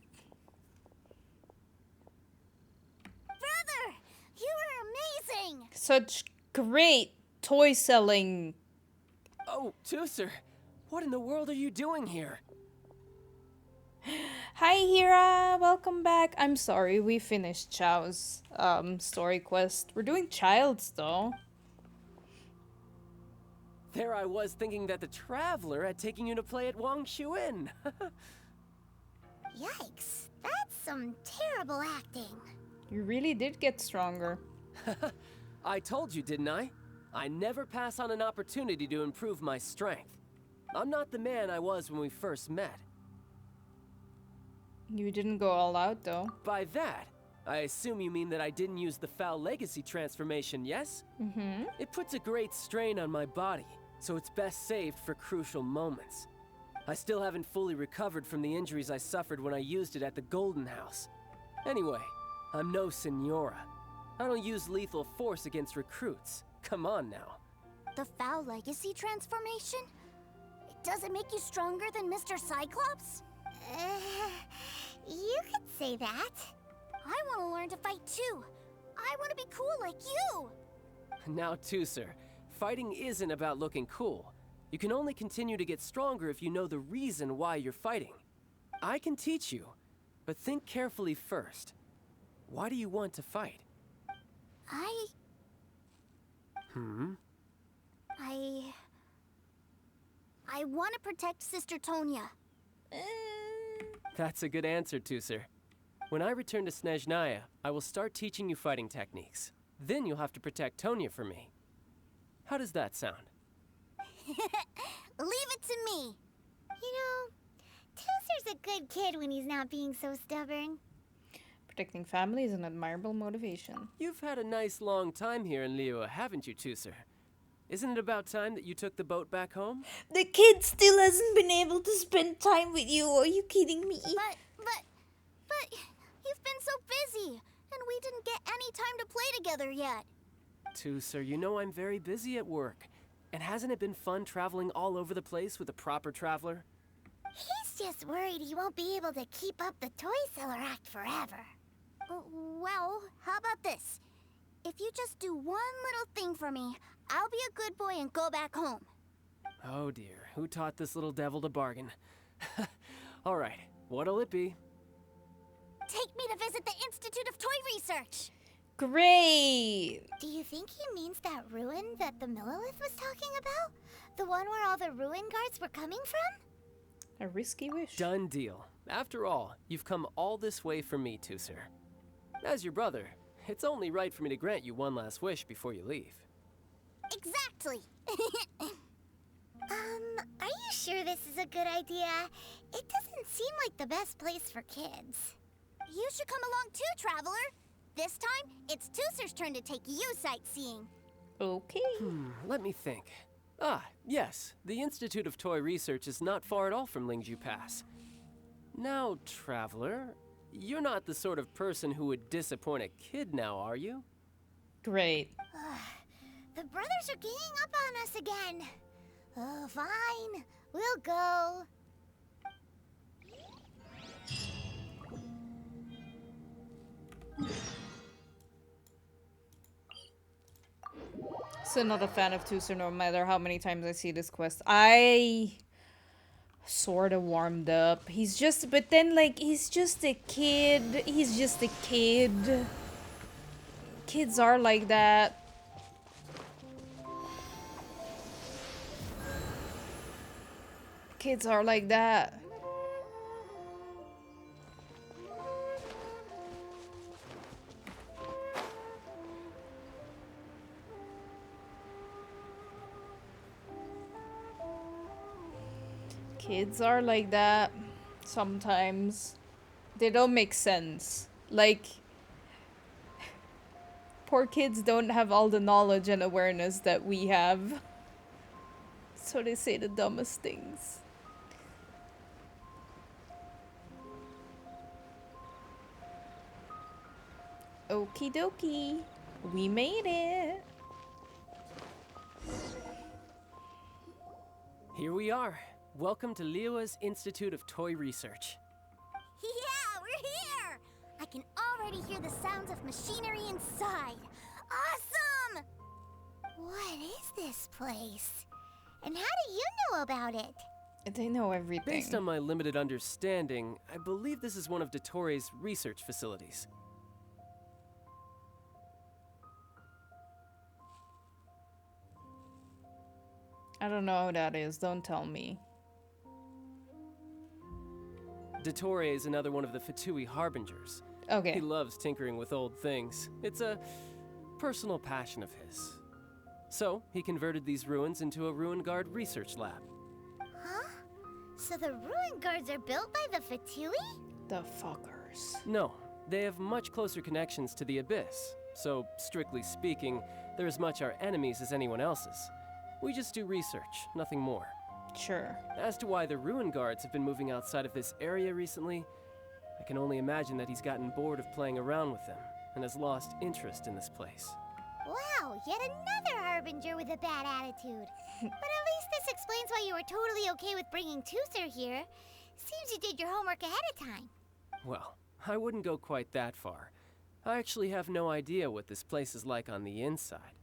you are amazing. Such great toy selling. Oh, Tooser, what in the world are you doing here? Hi Hira, welcome back. I'm sorry, we finished Chao's story quest. We're doing Childe's though. There I was thinking that the Traveler had taken you to play at Wang Shuin. Yikes, that's some terrible acting. You really did get stronger. I told you, didn't I? I never pass on an opportunity to improve my strength. I'm not the man I was when we first met. You didn't go all out though. By that, I assume you mean that I didn't use the Foul Legacy transformation, yes? Mm-hmm. It puts a great strain on my body, so it's best saved for crucial moments. I still haven't fully recovered from the injuries I suffered when I used it at the Golden House. Anyway, I'm no Senora. I don't use lethal force against recruits. Come on now. The Foul Legacy transformation? Does it make you stronger than Mr. Cyclops? You could say that. I want to learn to fight too. I want to be cool like you. Now, Tooser, fighting isn't about looking cool. You can only continue to get stronger if you know the reason why you're fighting. I can teach you, but think carefully first. Why do you want to fight? I want to protect Sister Tonya. That's a good answer, Tooser. When I return to Snezhnaya, I will start teaching you fighting techniques. Then you'll have to protect Tonya for me. How does that sound? Leave it to me. You know, Tooser's a good kid when he's not being so stubborn. Protecting family is an admirable motivation. You've had a nice long time here in Liyue, haven't you, Tooser? Isn't it about time that you took the boat back home? The kid still hasn't been able to spend time with you. Are you kidding me? But you've been so busy, and we didn't get any time to play together yet. Tooser, you know I'm very busy at work. And hasn't it been fun traveling all over the place with a proper traveler? He's just worried he won't be able to keep up the toy seller act forever. Well, how about this? If you just do one little thing for me, I'll be a good boy and go back home. Oh dear, who taught this little devil to bargain? All right, what'll it be? Take me to visit the Institute of Toy Research. Great! Do you think he means that ruin that the Millilith was talking about? The one where all the ruin guards were coming from? A risky wish. Done deal. After all, you've come all this way for me, Tooser. As your brother, It's only right for me to grant you one last wish before you leave. Exactly. Are you sure this is a good idea? It doesn't seem like the best place for kids. You should come along too, Traveler. This time, it's Tooser's turn to take you sightseeing. Okay. Let me think. Ah, yes. The Institute of Toy Research is not far at all from Lingju Pass. Now, Traveler, you're not the sort of person who would disappoint a kid now, are you? Great. The brothers are ganging up on us again. Oh, fine. We'll go. So not a fan of Tooser no matter how many times I see this quest. I sort of warmed up. He's just, but then like, he's just a kid. He's just a kid. Kids are like that. Kids are like that. Kids are like that sometimes. They don't make sense. Like, poor kids don't have all the knowledge and awareness that we have. So they say the dumbest things. Okie dokie. We made it. Here we are. Welcome to Liyue's Institute of Toy Research. Yeah, we're here! I can already hear the sounds of machinery inside. Awesome! What is this place? And how do you know about it? They know everything. Based on my limited understanding, I believe this is one of Dottoro's research facilities. I don't know who that is. Don't tell me. Dottore is another one of the Fatui Harbingers. Okay. He loves tinkering with old things. It's a personal passion of his. So, he converted these ruins into a Ruin Guard research lab. Huh? So the ruin guards are built by the Fatui? The fuckers. No, they have much closer connections to the Abyss. So, strictly speaking, they're as much our enemies as anyone else's. We just do research, nothing more. Sure. As to why the Ruin Guards have been moving outside of this area recently, I can only imagine that he's gotten bored of playing around with them and has lost interest in this place. Wow, yet another Harbinger with a bad attitude. But at least this explains why you were totally okay with bringing Tooser here. Seems you did your homework ahead of time. Well, I wouldn't go quite that far. I actually have no idea what this place is like on the inside.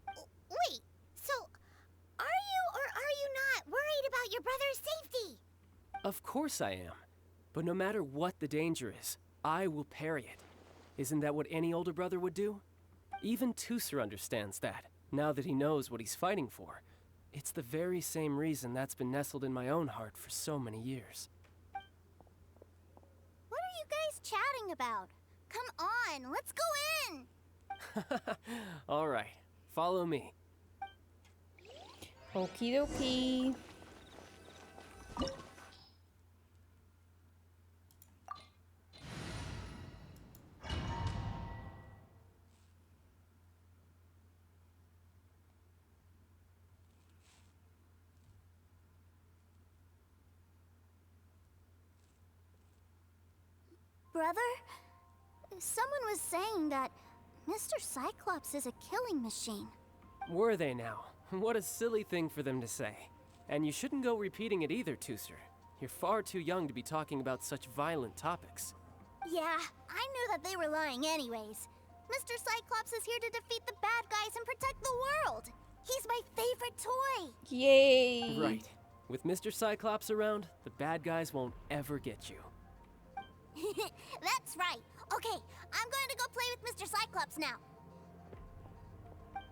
Wait, so are you or are you not worried about your brother's safety? Of course I am. But no matter what the danger is, I will parry it. Isn't that what any older brother would do? Even Tooser understands that, now that he knows what he's fighting for. It's the very same reason that's been nestled in my own heart for so many years. What are you guys chatting about? Come on, let's go in! All right, follow me. Okie dokie. Brother, someone was saying that Mr. Cyclops is a killing machine. Were they now? What a silly thing for them to say. And you shouldn't go repeating it either, Tooser. You're far too young to be talking about such violent topics. Yeah, I knew that they were lying anyways. Mr. Cyclops is here to defeat the bad guys and protect the world. He's my favorite toy. Yay! Right. With Mr. Cyclops around, the bad guys won't ever get you. That's right. Okay, I'm going to go play with Mr. Cyclops now.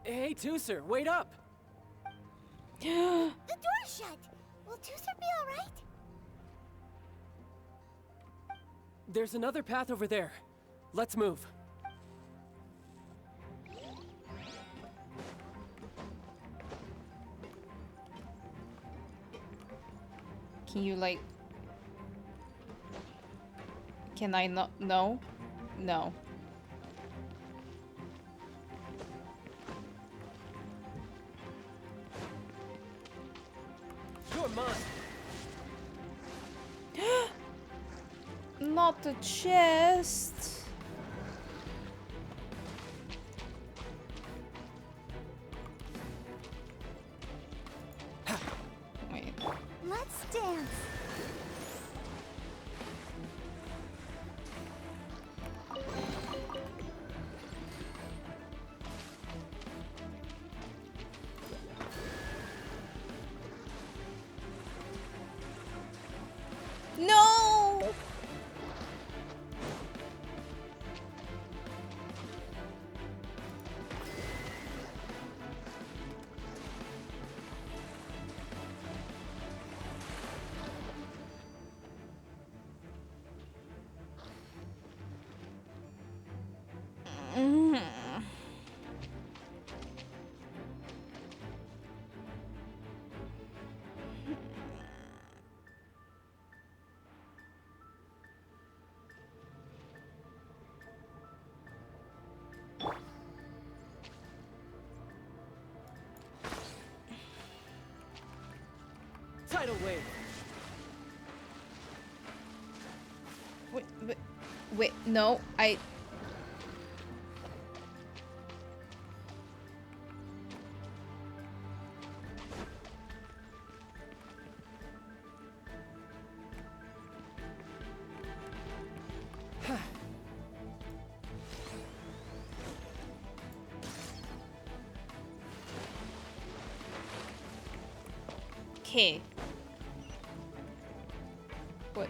Hey, Tooser, wait up! The door's shut. Will Tooser be alright? There's another path over there. Let's move. Can you like... Can I not? No? No. You're mine. Not the chest. Wait. Let's dance. No! Tidal wave. Wait, no, I... Okay. What?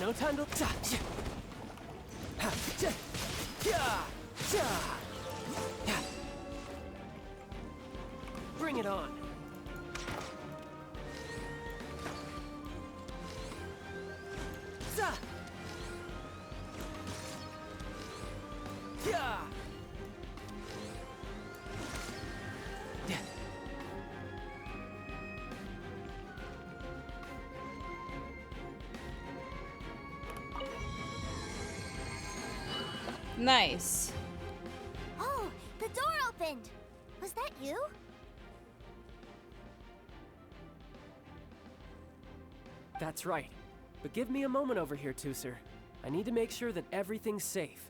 No time to... Bring it on. Nice. Oh, the door opened. Was that you? That's right. But give me a moment over here, Tooser. I need to make sure that everything's safe.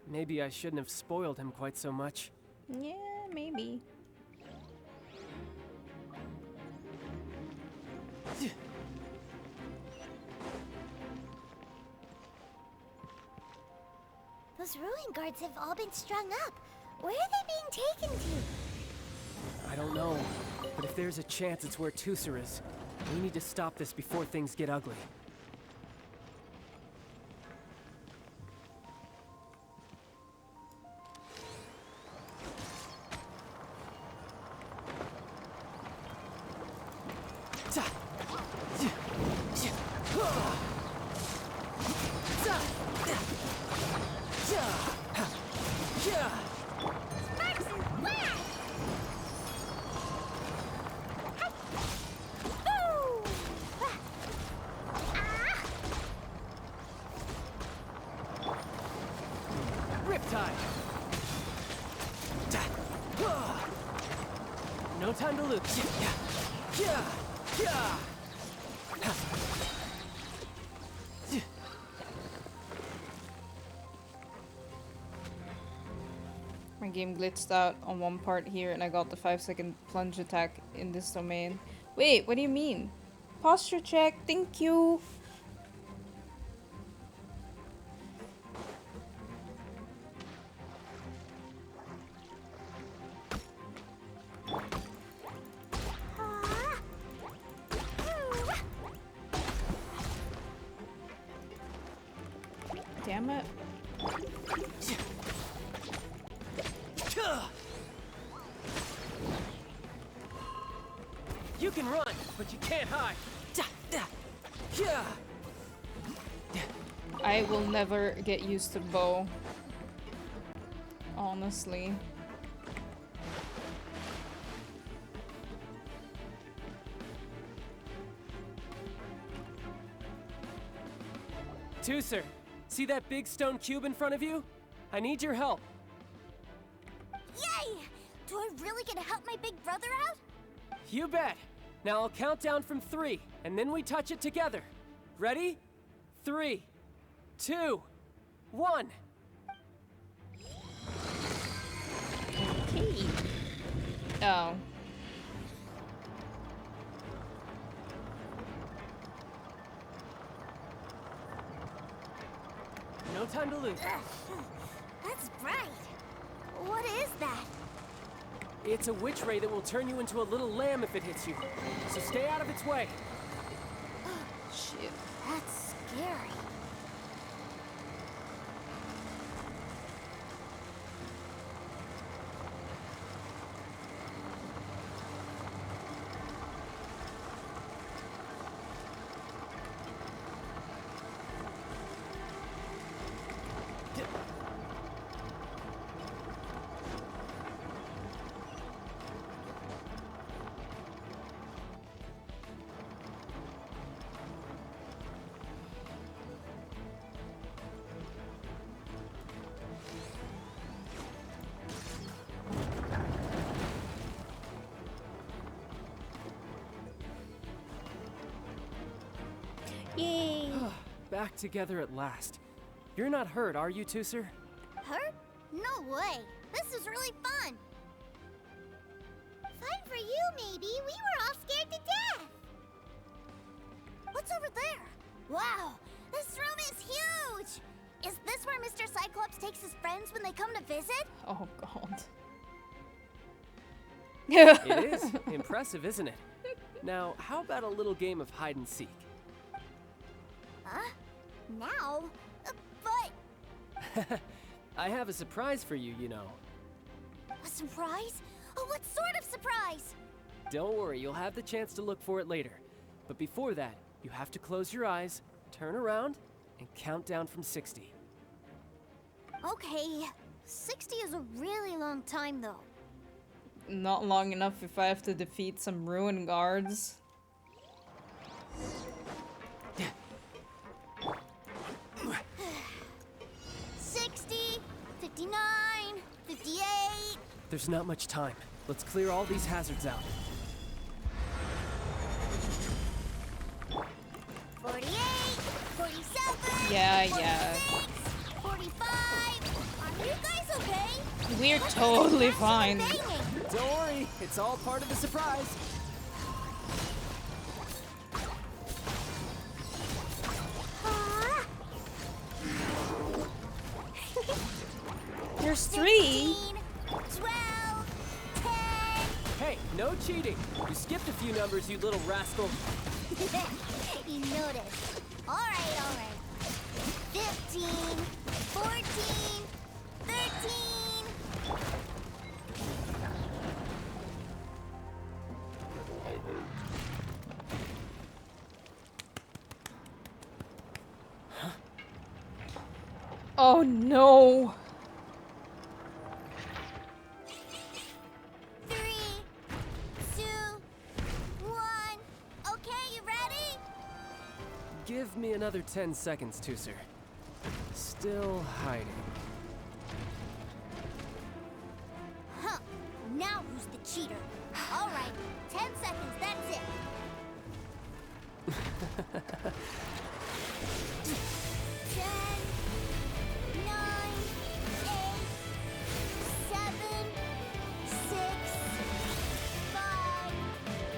Maybe I shouldn't have spoiled him quite so much. Yeah, maybe. Those ruin guards have all been strung up. Where are they being taken to? I don't know, but if there's a chance it's where Tooser is, we need to stop this before things get ugly. No time to lose. My game glitched out on one part here and I got the 5-second plunge attack in this domain. Wait, what do you mean? Posture check, thank you. Damn it. You can run, but you can't hide. I will never get used to bow. honestly. Tooser, see that big stone cube in front of you? I need your help. Yay! Do I really get to help my big brother out? You bet. Now I'll count down from 3, and then we touch it together. Ready? 3, 2, 1. Okay. Oh. No time to lose. That's bright. What is that? It's a witch ray that will turn you into a little lamb if it hits you. So stay out of its way. Shit. That's scary. Yay! Back together at last. You're not hurt, are you, Tooser? Hurt? No way. This is really fun. Fun for you, maybe. We were all scared to death. What's over there? Wow, this room is huge. Is this where Mr. Cyclops takes his friends when they come to visit? Oh, God. It is. Impressive, isn't it? Now, how about a little game of hide and seek? Huh? Now? But... I have a surprise for you, you know. A surprise? Oh, what sort of surprise? Don't worry, you'll have the chance to look for it later. But before that, you have to close your eyes, turn around, and count down from 60. Okay. 60 is a really long time, though. Not long enough if I have to defeat some ruin guards. 60, 59, 58. There's not much time. Let's clear all these hazards out. 48, 47. Yeah. 45. Are you guys okay? We're totally fine. Don't worry, it's all part of the surprise. There's 3. 12, 10. Hey, no cheating. You skipped a few numbers, you little rascal. You noticed. All right. 15, 14, 13. Oh no. 3, 2, 1. Okay, you ready? Give me another 10 seconds, Tooser. Still hiding. Huh. Now who's the cheater? All right, 10 seconds, that's it. 10, 9, 8, 7, 6, 5,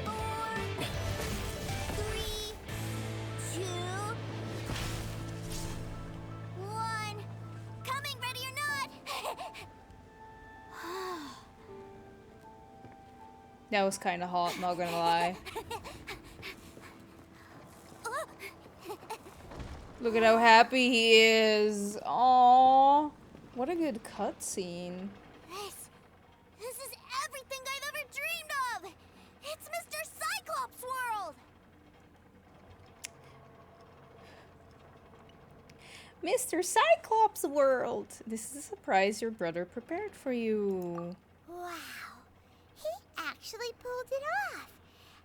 4, 3, 2, 1. Coming, ready or not? That was kind of hot, not gonna lie. Look at how happy he is. Aww. What a good cutscene. This is everything I've ever dreamed of! It's Mr. Cyclops' world! Mr. Cyclops World! This is a surprise your brother prepared for you. Wow. He actually pulled it off.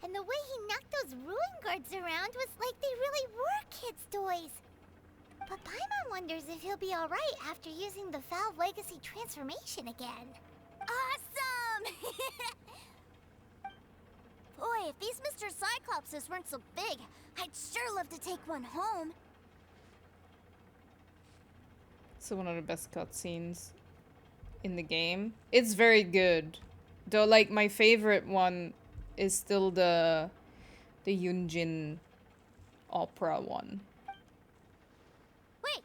And the way he knocked those ruin guards around was like they really were kids' toys. But Paimon wonders if he'll be alright after using the Foul Legacy transformation again. Awesome! Boy, if these Mr. Cyclopses weren't so big, I'd sure love to take one home. It's one of the best cutscenes in the game. It's very good. Though, like, my favorite one is still the Yunjin opera one. Wait,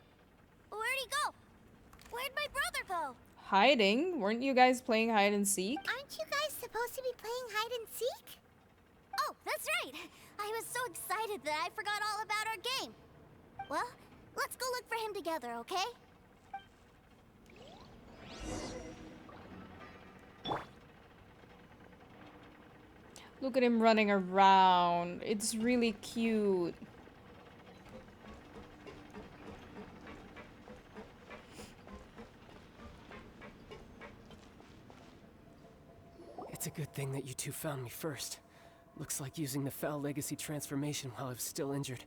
where'd he go? Where'd my brother go? Hiding? Weren't you guys playing hide and seek? Aren't you guys supposed to be playing hide and seek? Oh, that's right. I was so excited that I forgot all about our game. Well, let's go look for him together, okay? Look at him running around. It's really cute. It's a good thing that you two found me first. Looks like using the Foul Legacy transformation while I was still injured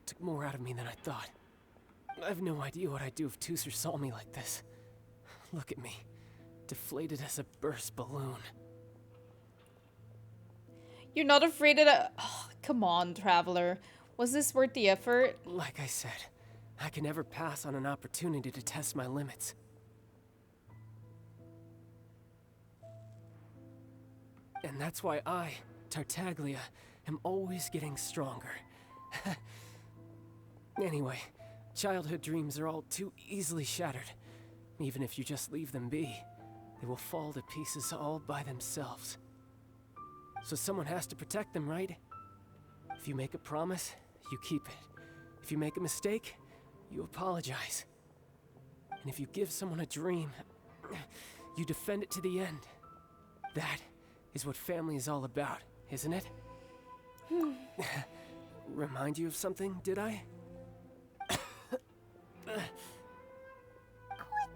took more out of me than I thought. I have no idea what I'd do if Tooser saw me like this. Look at me, deflated as a burst balloon. You're not afraid of the... Oh, come on, Traveler. Was this worth the effort? Like I said, I can never pass on an opportunity to test my limits. And that's why I, Tartaglia, am always getting stronger. Anyway, childhood dreams are all too easily shattered. Even if you just leave them be, they will fall to pieces all by themselves. So someone has to protect them, right? If you make a promise, you keep it. If you make a mistake, you apologize. And if you give someone a dream, you defend it to the end. That is what family is all about, isn't it? Remind you of something, did I? Quit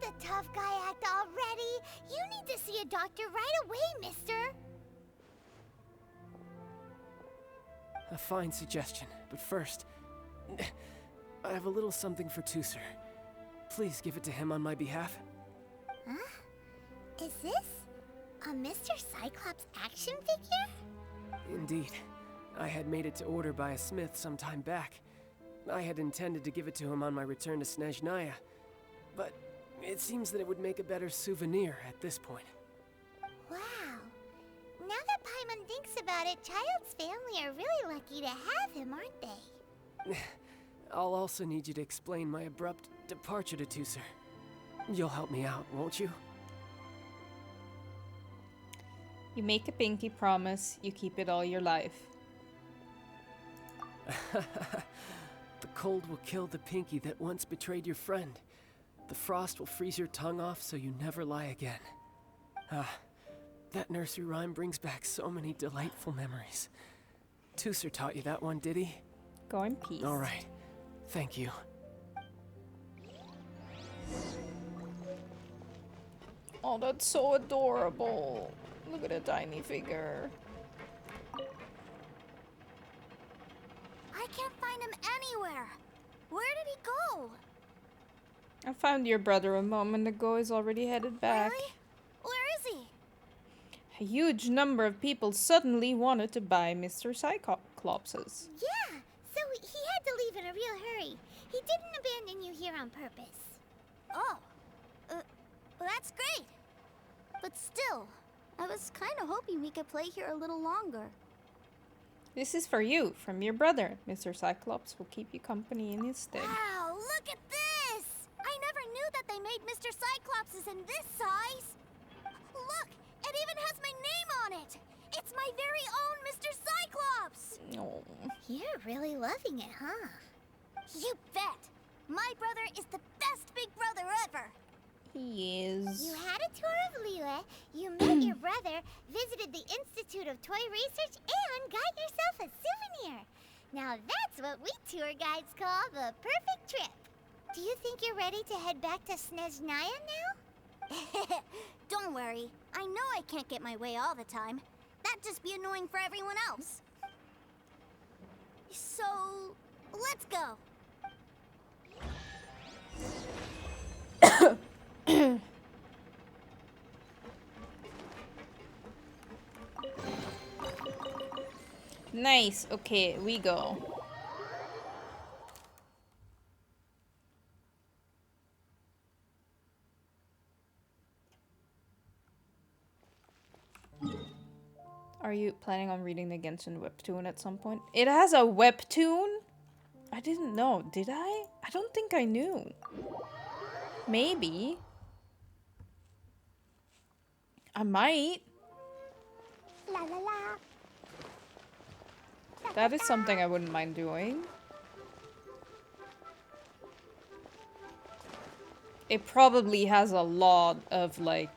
the tough guy act already. You need to see a doctor right away, mister. A fine suggestion, but first, I have a little something for Tooser. Please give it to him on my behalf. Huh? Is this a Mr. Cyclops action figure? Indeed. I had made it to order by a smith some time back. I had intended to give it to him on my return to Snezhnaya, but it seems that it would make a better souvenir at this point. Wow. Now that Paimon thinks about it, Childe's family are really lucky to have him, aren't they? I'll also need you to explain my abrupt departure to Tooser. You'll help me out, won't you? You make a pinky promise, you keep it all your life. The cold will kill the pinky that once betrayed your friend. The frost will freeze your tongue off so you never lie again. That nursery rhyme brings back so many delightful memories. Tooser taught you that one, did he? Go in peace. All right. Thank you. Oh, that's so adorable. Look at a tiny figure. I can't find him anywhere. Where did he go? I found your brother a moment ago. He's already headed back. Really? Where is he? A huge number of people suddenly wanted to buy Mr. Cyclopses. Yeah, so he had to leave in a real hurry. He didn't abandon you here on purpose. Oh, that's great. But still, I was kind of hoping we could play here a little longer. This is for you, from your brother. Mr. Cyclops will keep you company in his stead. Wow, look at this! I never knew that they made Mr. Cyclopses in this size. Look, it even has my name on it. It's my very own Mr. Cyclops. Oh. You're really loving it, huh? You bet. My brother is the best big brother ever. He is. You had a tour of Liyue, you met your brother, visited the Institute of Toy Research, and got yourself a souvenir. Now that's what we tour guides call the perfect trip. Do you think you're ready to head back to Snezhnaya now? Don't worry. I know I can't get my way all the time. That'd just be annoying for everyone else. So, let's go. Nice. Okay, we go. Are you planning on reading the Genshin webtoon at some point? It has a webtoon? I didn't know. Did I? I don't think I knew. Maybe. I might. La la la. That is something I wouldn't mind doing. It probably has a lot of, like,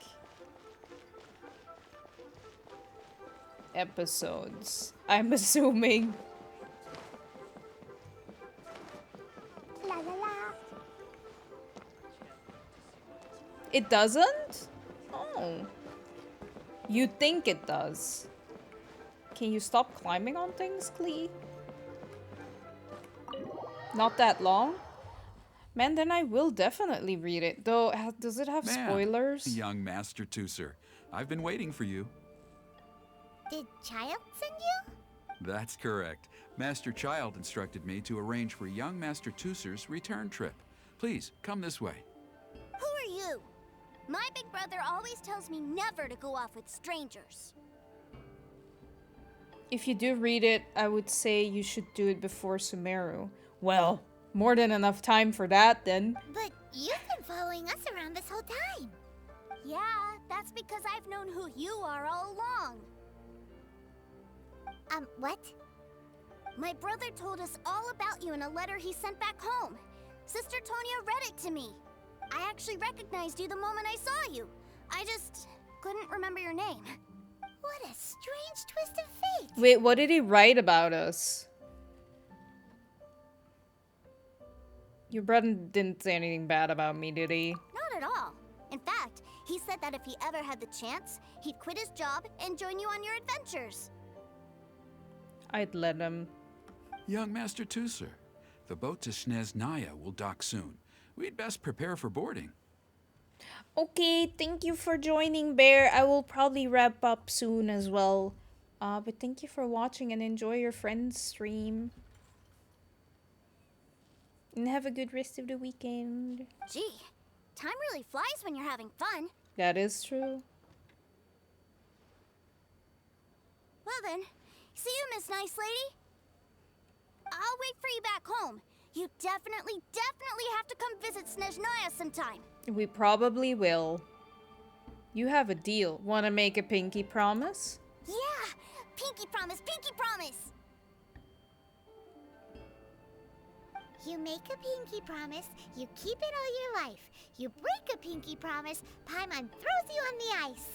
episodes, I'm assuming. La la la. It doesn't? Oh. You think it does. Can you stop climbing on things, Klee? Not that long? Man, then I will definitely read it. Though, does it have spoilers? Young Master Tooser, I've been waiting for you. Did Childe send you? That's correct. Master Childe instructed me to arrange for young Master Tooser's return trip. Please, come this way. Who are you? My big brother always tells me never to go off with strangers. If you do read it, I would say you should do it before Sumeru. Well, more than enough time for that, then. But you've been following us around this whole time. Yeah, that's because I've known who you are all along. What? My brother told us all about you in a letter he sent back home. Sister Tonya read it to me. I actually recognized you the moment I saw you. I just couldn't remember your name. What a strange twist of fate. Wait, what did he write about us? Your brother didn't say anything bad about me, did he? Not at all. In fact, he said that if he ever had the chance, he'd quit his job and join you on your adventures. I'd let him. Young Master Tooser, the boat to Snezhnaya will dock soon. We'd best prepare for boarding. Okay, thank you for joining, Bear. I will probably wrap up soon as well. But thank you for watching and enjoy your friend's stream. And have a good rest of the weekend. Gee, time really flies when you're having fun. That is true. Well then, see you, Miss Nice Lady. I'll wait for you back home. You definitely have to come visit Snezhnaya sometime. We probably will. You have a deal. Wanna make a pinky promise? Yeah! Pinky promise, pinky promise! You make a pinky promise, you keep it all your life. You break a pinky promise, Paimon throws you on the ice.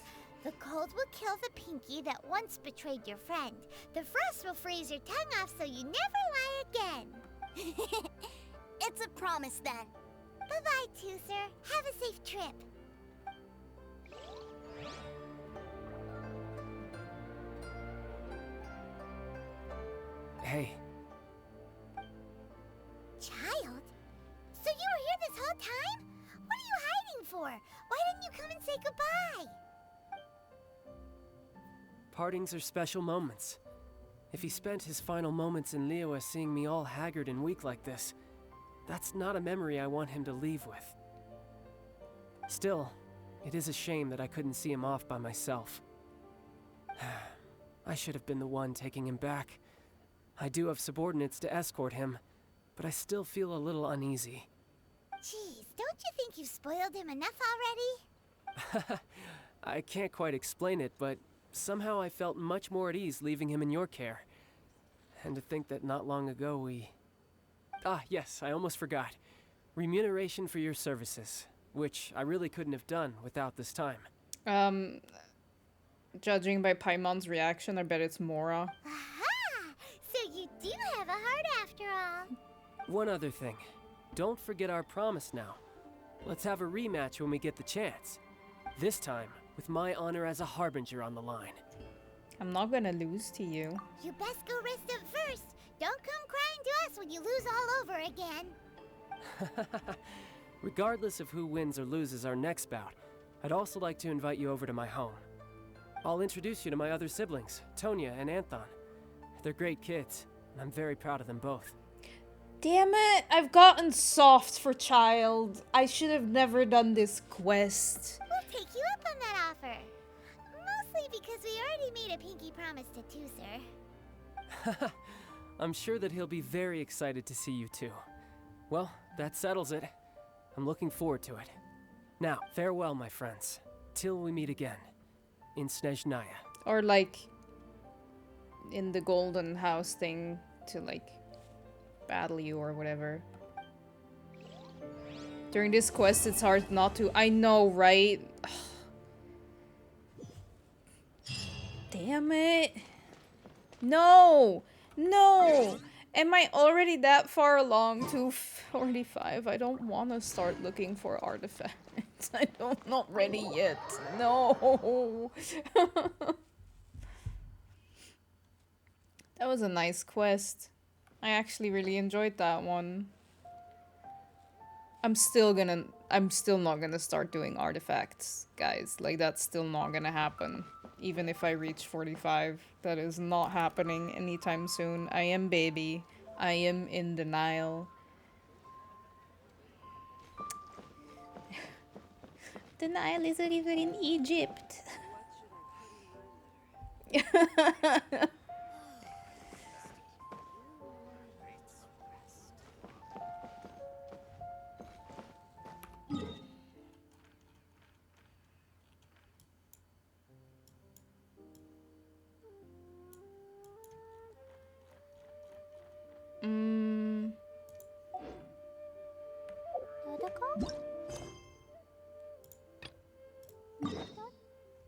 The cold will kill the pinky that once betrayed your friend. The frost will freeze your tongue off so you never lie again. It's a promise then. Bye-bye, Tooser. Have a safe trip. Hey. Childe? So you were here this whole time? What are you hiding for? Why didn't you come and say goodbye? Partings are special moments. If he spent his final moments in Liyue seeing me all haggard and weak like this, that's not a memory I want him to leave with. Still, it is a shame that I couldn't see him off by myself. I should have been the one taking him back. I do have subordinates to escort him, but I still feel a little uneasy. Jeez, don't you think you've spoiled him enough already? I can't quite explain it, but somehow I felt much more at ease leaving him in your care. And to think that not long ago we... Ah, yes, I almost forgot. Remuneration for your services, which I really couldn't have done without this time. Judging by Paimon's reaction, I bet it's Mora. Aha! So you do have a heart after all. One other thing. don't forget our promise now. Let's have a rematch when we get the chance. This time, with my honor as a harbinger on the line. I'm not gonna lose to you. You best go rest up first. Don't come crying to us when you lose all over again. Regardless of who wins or loses our next bout, I'd also like to invite you over to my home. I'll introduce you to my other siblings, Tonya and Anthon. They're great kids, and I'm very proud of them both. Damn it! I've gotten soft for Childe. I should have never done this quest. We'll take you up on that offer. Mostly because we already made a pinky promise to Tooser. I'm sure that he'll be very excited to see you too. Well, that settles it. I'm looking forward to it. Now, farewell, my friends. Till we meet again. In Snezhnaya. Or like in the golden house thing to like battle you or whatever. During this quest it's hard not to. I know, right? Damn it. No! No! Am I already that far along to 45? I don't want to start looking for artifacts. I'm not ready yet. No! That was a nice quest. I actually really enjoyed that one. I'm still not gonna start doing artifacts, guys. Like, that's still not gonna happen. Even if I reach 45, that is not happening anytime soon. I am baby. I am in denial. Denial is a river in Egypt.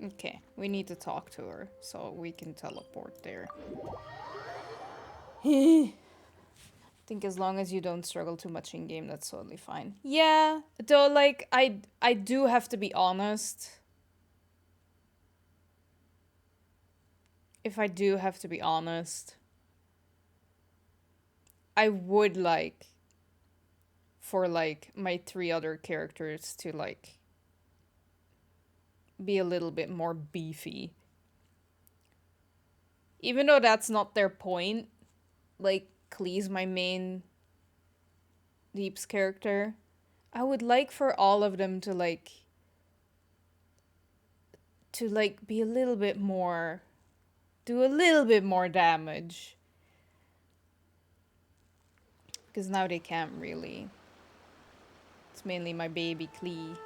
Okay, we need to talk to her so we can teleport there. I think as long as you don't struggle too much in game, that's totally fine. Yeah, though, like, I do have to be honest. If I do have to be honest, I would like for like my 3 other characters to like be a little bit more beefy. Even though that's not their point, like Klee's my main Deep's character, I would like for all of them to like be a little bit more, do a little bit more damage. Because now they can't really. It's mainly my baby Klee.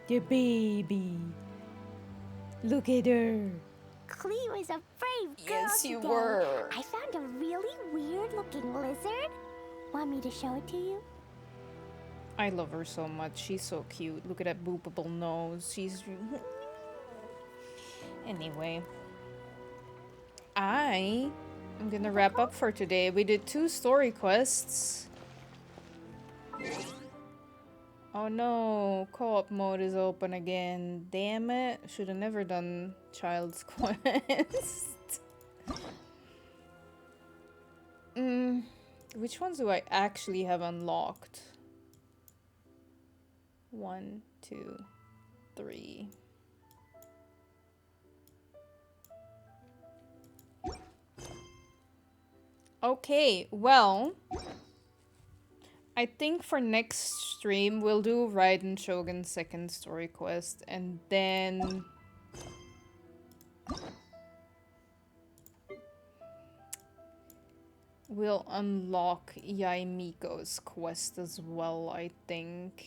The baby. Look at her. Klee was a brave girl. Yes, you today. were. I found a really weird-looking lizard. Want me to show it to you? I love her so much. She's so cute. Look at that boopable nose. She's... Anyway. I'm gonna wrap up for today. We did 2 story quests. Oh no, co-op mode is open again. Damn it. Should have never done Childe's quest. Which ones do I actually have unlocked? 1, 2, 3. Okay, well, I think for next stream we'll do Raiden Shogun's 2nd story quest, and then we'll unlock Yaimiko's quest as well, I think.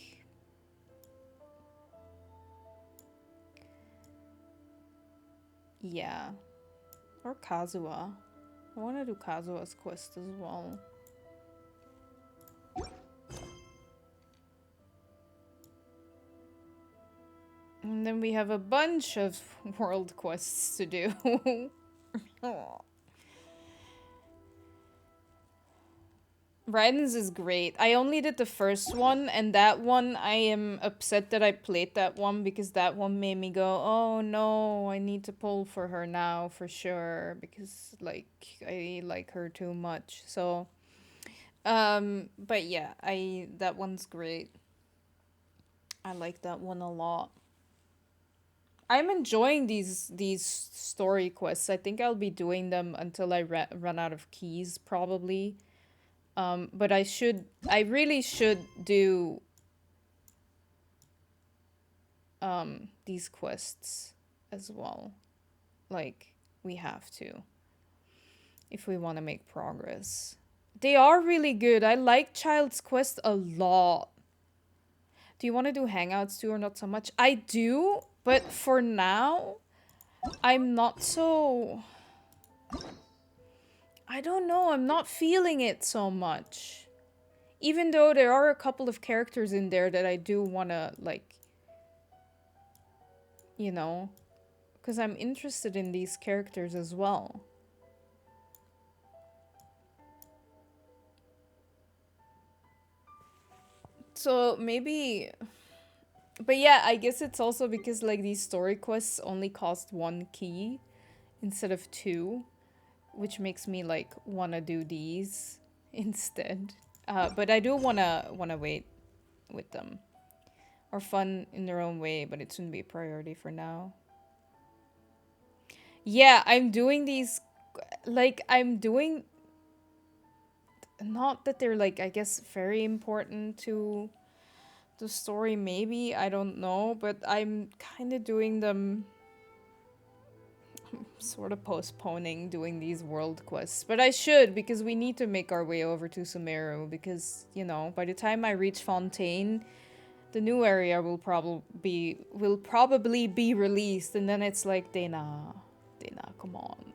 Yeah. Or Kazuha. I want to do Kazuha's quest as well. And then we have a bunch of world quests to do. Raiden's is great. I only did the first one, and that one, I am upset that I played that one because that one made me go, oh no, I need to pull for her now for sure because, like, I like her too much. So, but yeah, that one's great. I like that one a lot. I'm enjoying these story quests. I think I'll be doing them until I run out of keys, probably. But I really should do these quests as well. Like, we have to if we want to make progress. They are really good. I like Childe's Quest a lot. Do you want to do Hangouts too or not so much? I do, but for now, I'm not so... I don't know, I'm not feeling it so much. Even though there are a couple of characters in there that I do want to, like... You know? Because I'm interested in these characters as well. So maybe... But yeah, I guess it's also because like these story quests only cost 1 key instead of 2, which makes me like wanna do these instead. But I do wanna wait with them. Are fun in their own way, but it shouldn't be a priority for now. Yeah, I'm doing these, like I'm doing, not that they're like, I guess, very important to the story, maybe, I don't know, but I'm kind of doing them, sort of postponing doing these world quests, but I should, because we need to make our way over to Sumeru, because, you know, by the time I reach Fontaine, the new area will probably be released, and then it's like, Dana, come on.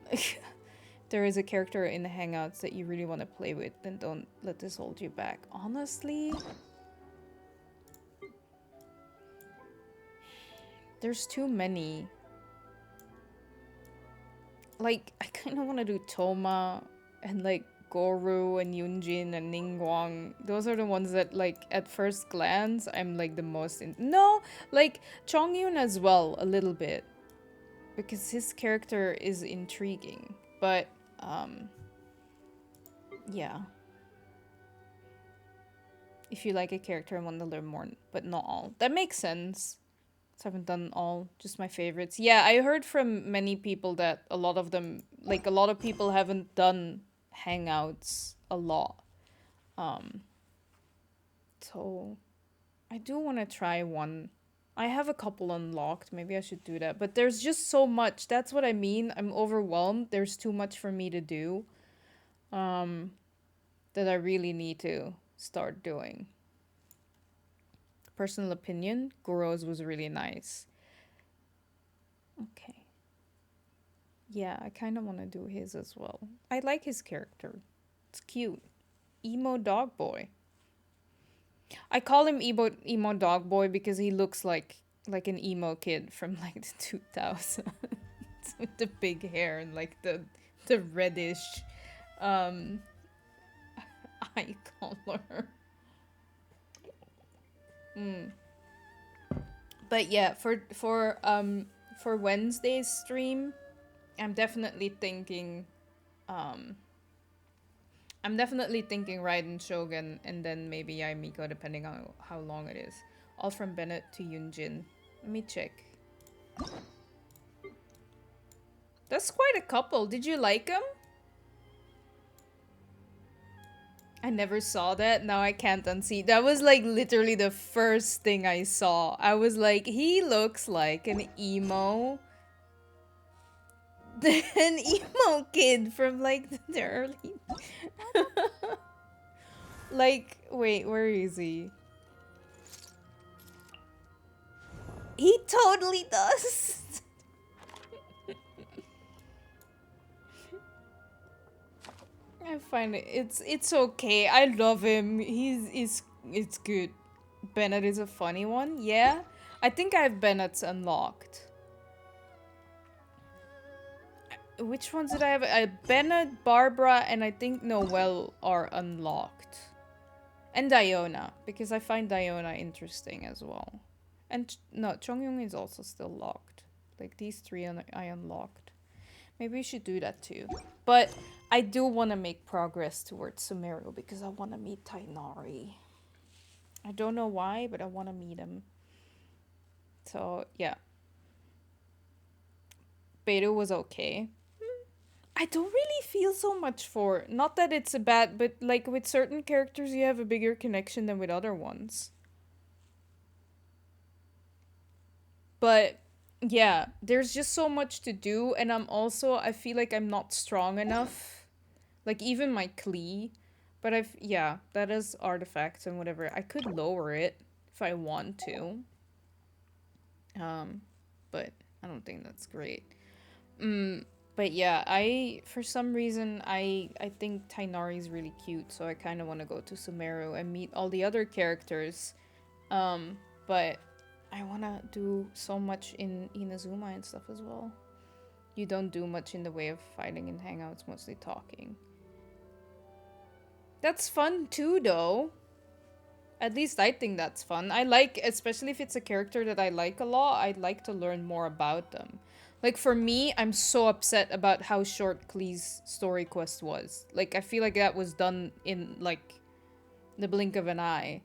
There is a character in the Hangouts that you really want to play with, then don't let this hold you back. Honestly, there's too many. Like, I kind of want to do Toma and like Goru and Yunjin and Ningguang. Those are the ones that, like, at first glance, I'm like the most no, like Chongyun as well, a little bit. Because his character is intriguing. But, yeah. If you like a character and want to learn more, but not all. That makes sense. So I haven't done all, just my favorites. Yeah, I heard from many people that a lot of them, like a lot of people haven't done Hangouts a lot. So I do want to try one. I have a couple unlocked, maybe I should do that. But there's just so much, that's what I mean. I'm overwhelmed, there's too much for me to do. That I really need to start doing. Personal opinion, Goro's was really nice. Okay. Yeah, I kind of want to do his as well. I like his character. It's cute. Emo dog boy. I call him emo dog boy because he looks like an emo kid from like the 2000s. With the big hair and like the reddish eye color. But yeah, for Wednesday's stream, I'm definitely thinking Raiden Shogun and then maybe Yaimiko, depending on how long it is. All from Bennett to Yunjin. Let me check. That's quite a couple. Did you like him? I never saw that. Now I can't unsee. That was like literally the first thing I saw. I was like, he looks like an emo. An emo kid from like the early... Like, wait, where is he? He totally does. I find it's okay. I love him. It's good. Bennett is a funny one. Yeah. I think I have Bennett's unlocked. which ones did I have? Bennett, Barbara, and I think Noelle are unlocked. And Diona, because I find Diona interesting as well. And no, Chongyun is also still locked. Like these three I unlocked. Maybe we should do that too. But I do want to make progress towards Sumeru because I want to meet Tainari. I don't know why, but I want to meet him. So, yeah. Beta was okay. I don't really feel so much for... Not that it's a bad, but like with certain characters you have a bigger connection than with other ones. But yeah, there's just so much to do, and I feel like I'm not strong enough. Like even my Klee. But yeah, that is artifacts and whatever. I could lower it if I want to. But I don't think that's great. But yeah, for some reason, I think Tainari is really cute, so I kind of want to go to Sumeru and meet all the other characters. But I want to do so much in Inazuma and stuff as well. You don't do much in the way of fighting and hangouts, mostly talking. That's fun too, though. At least I think that's fun. I like, especially if it's a character that I like a lot, I'd like to learn more about them. Like, for me, I'm so upset about how short Klee's story quest was. Like, I feel like that was done in, like, the blink of an eye.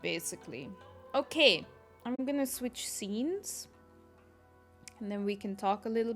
Basically. Okay, I'm gonna switch scenes. And then we can talk a little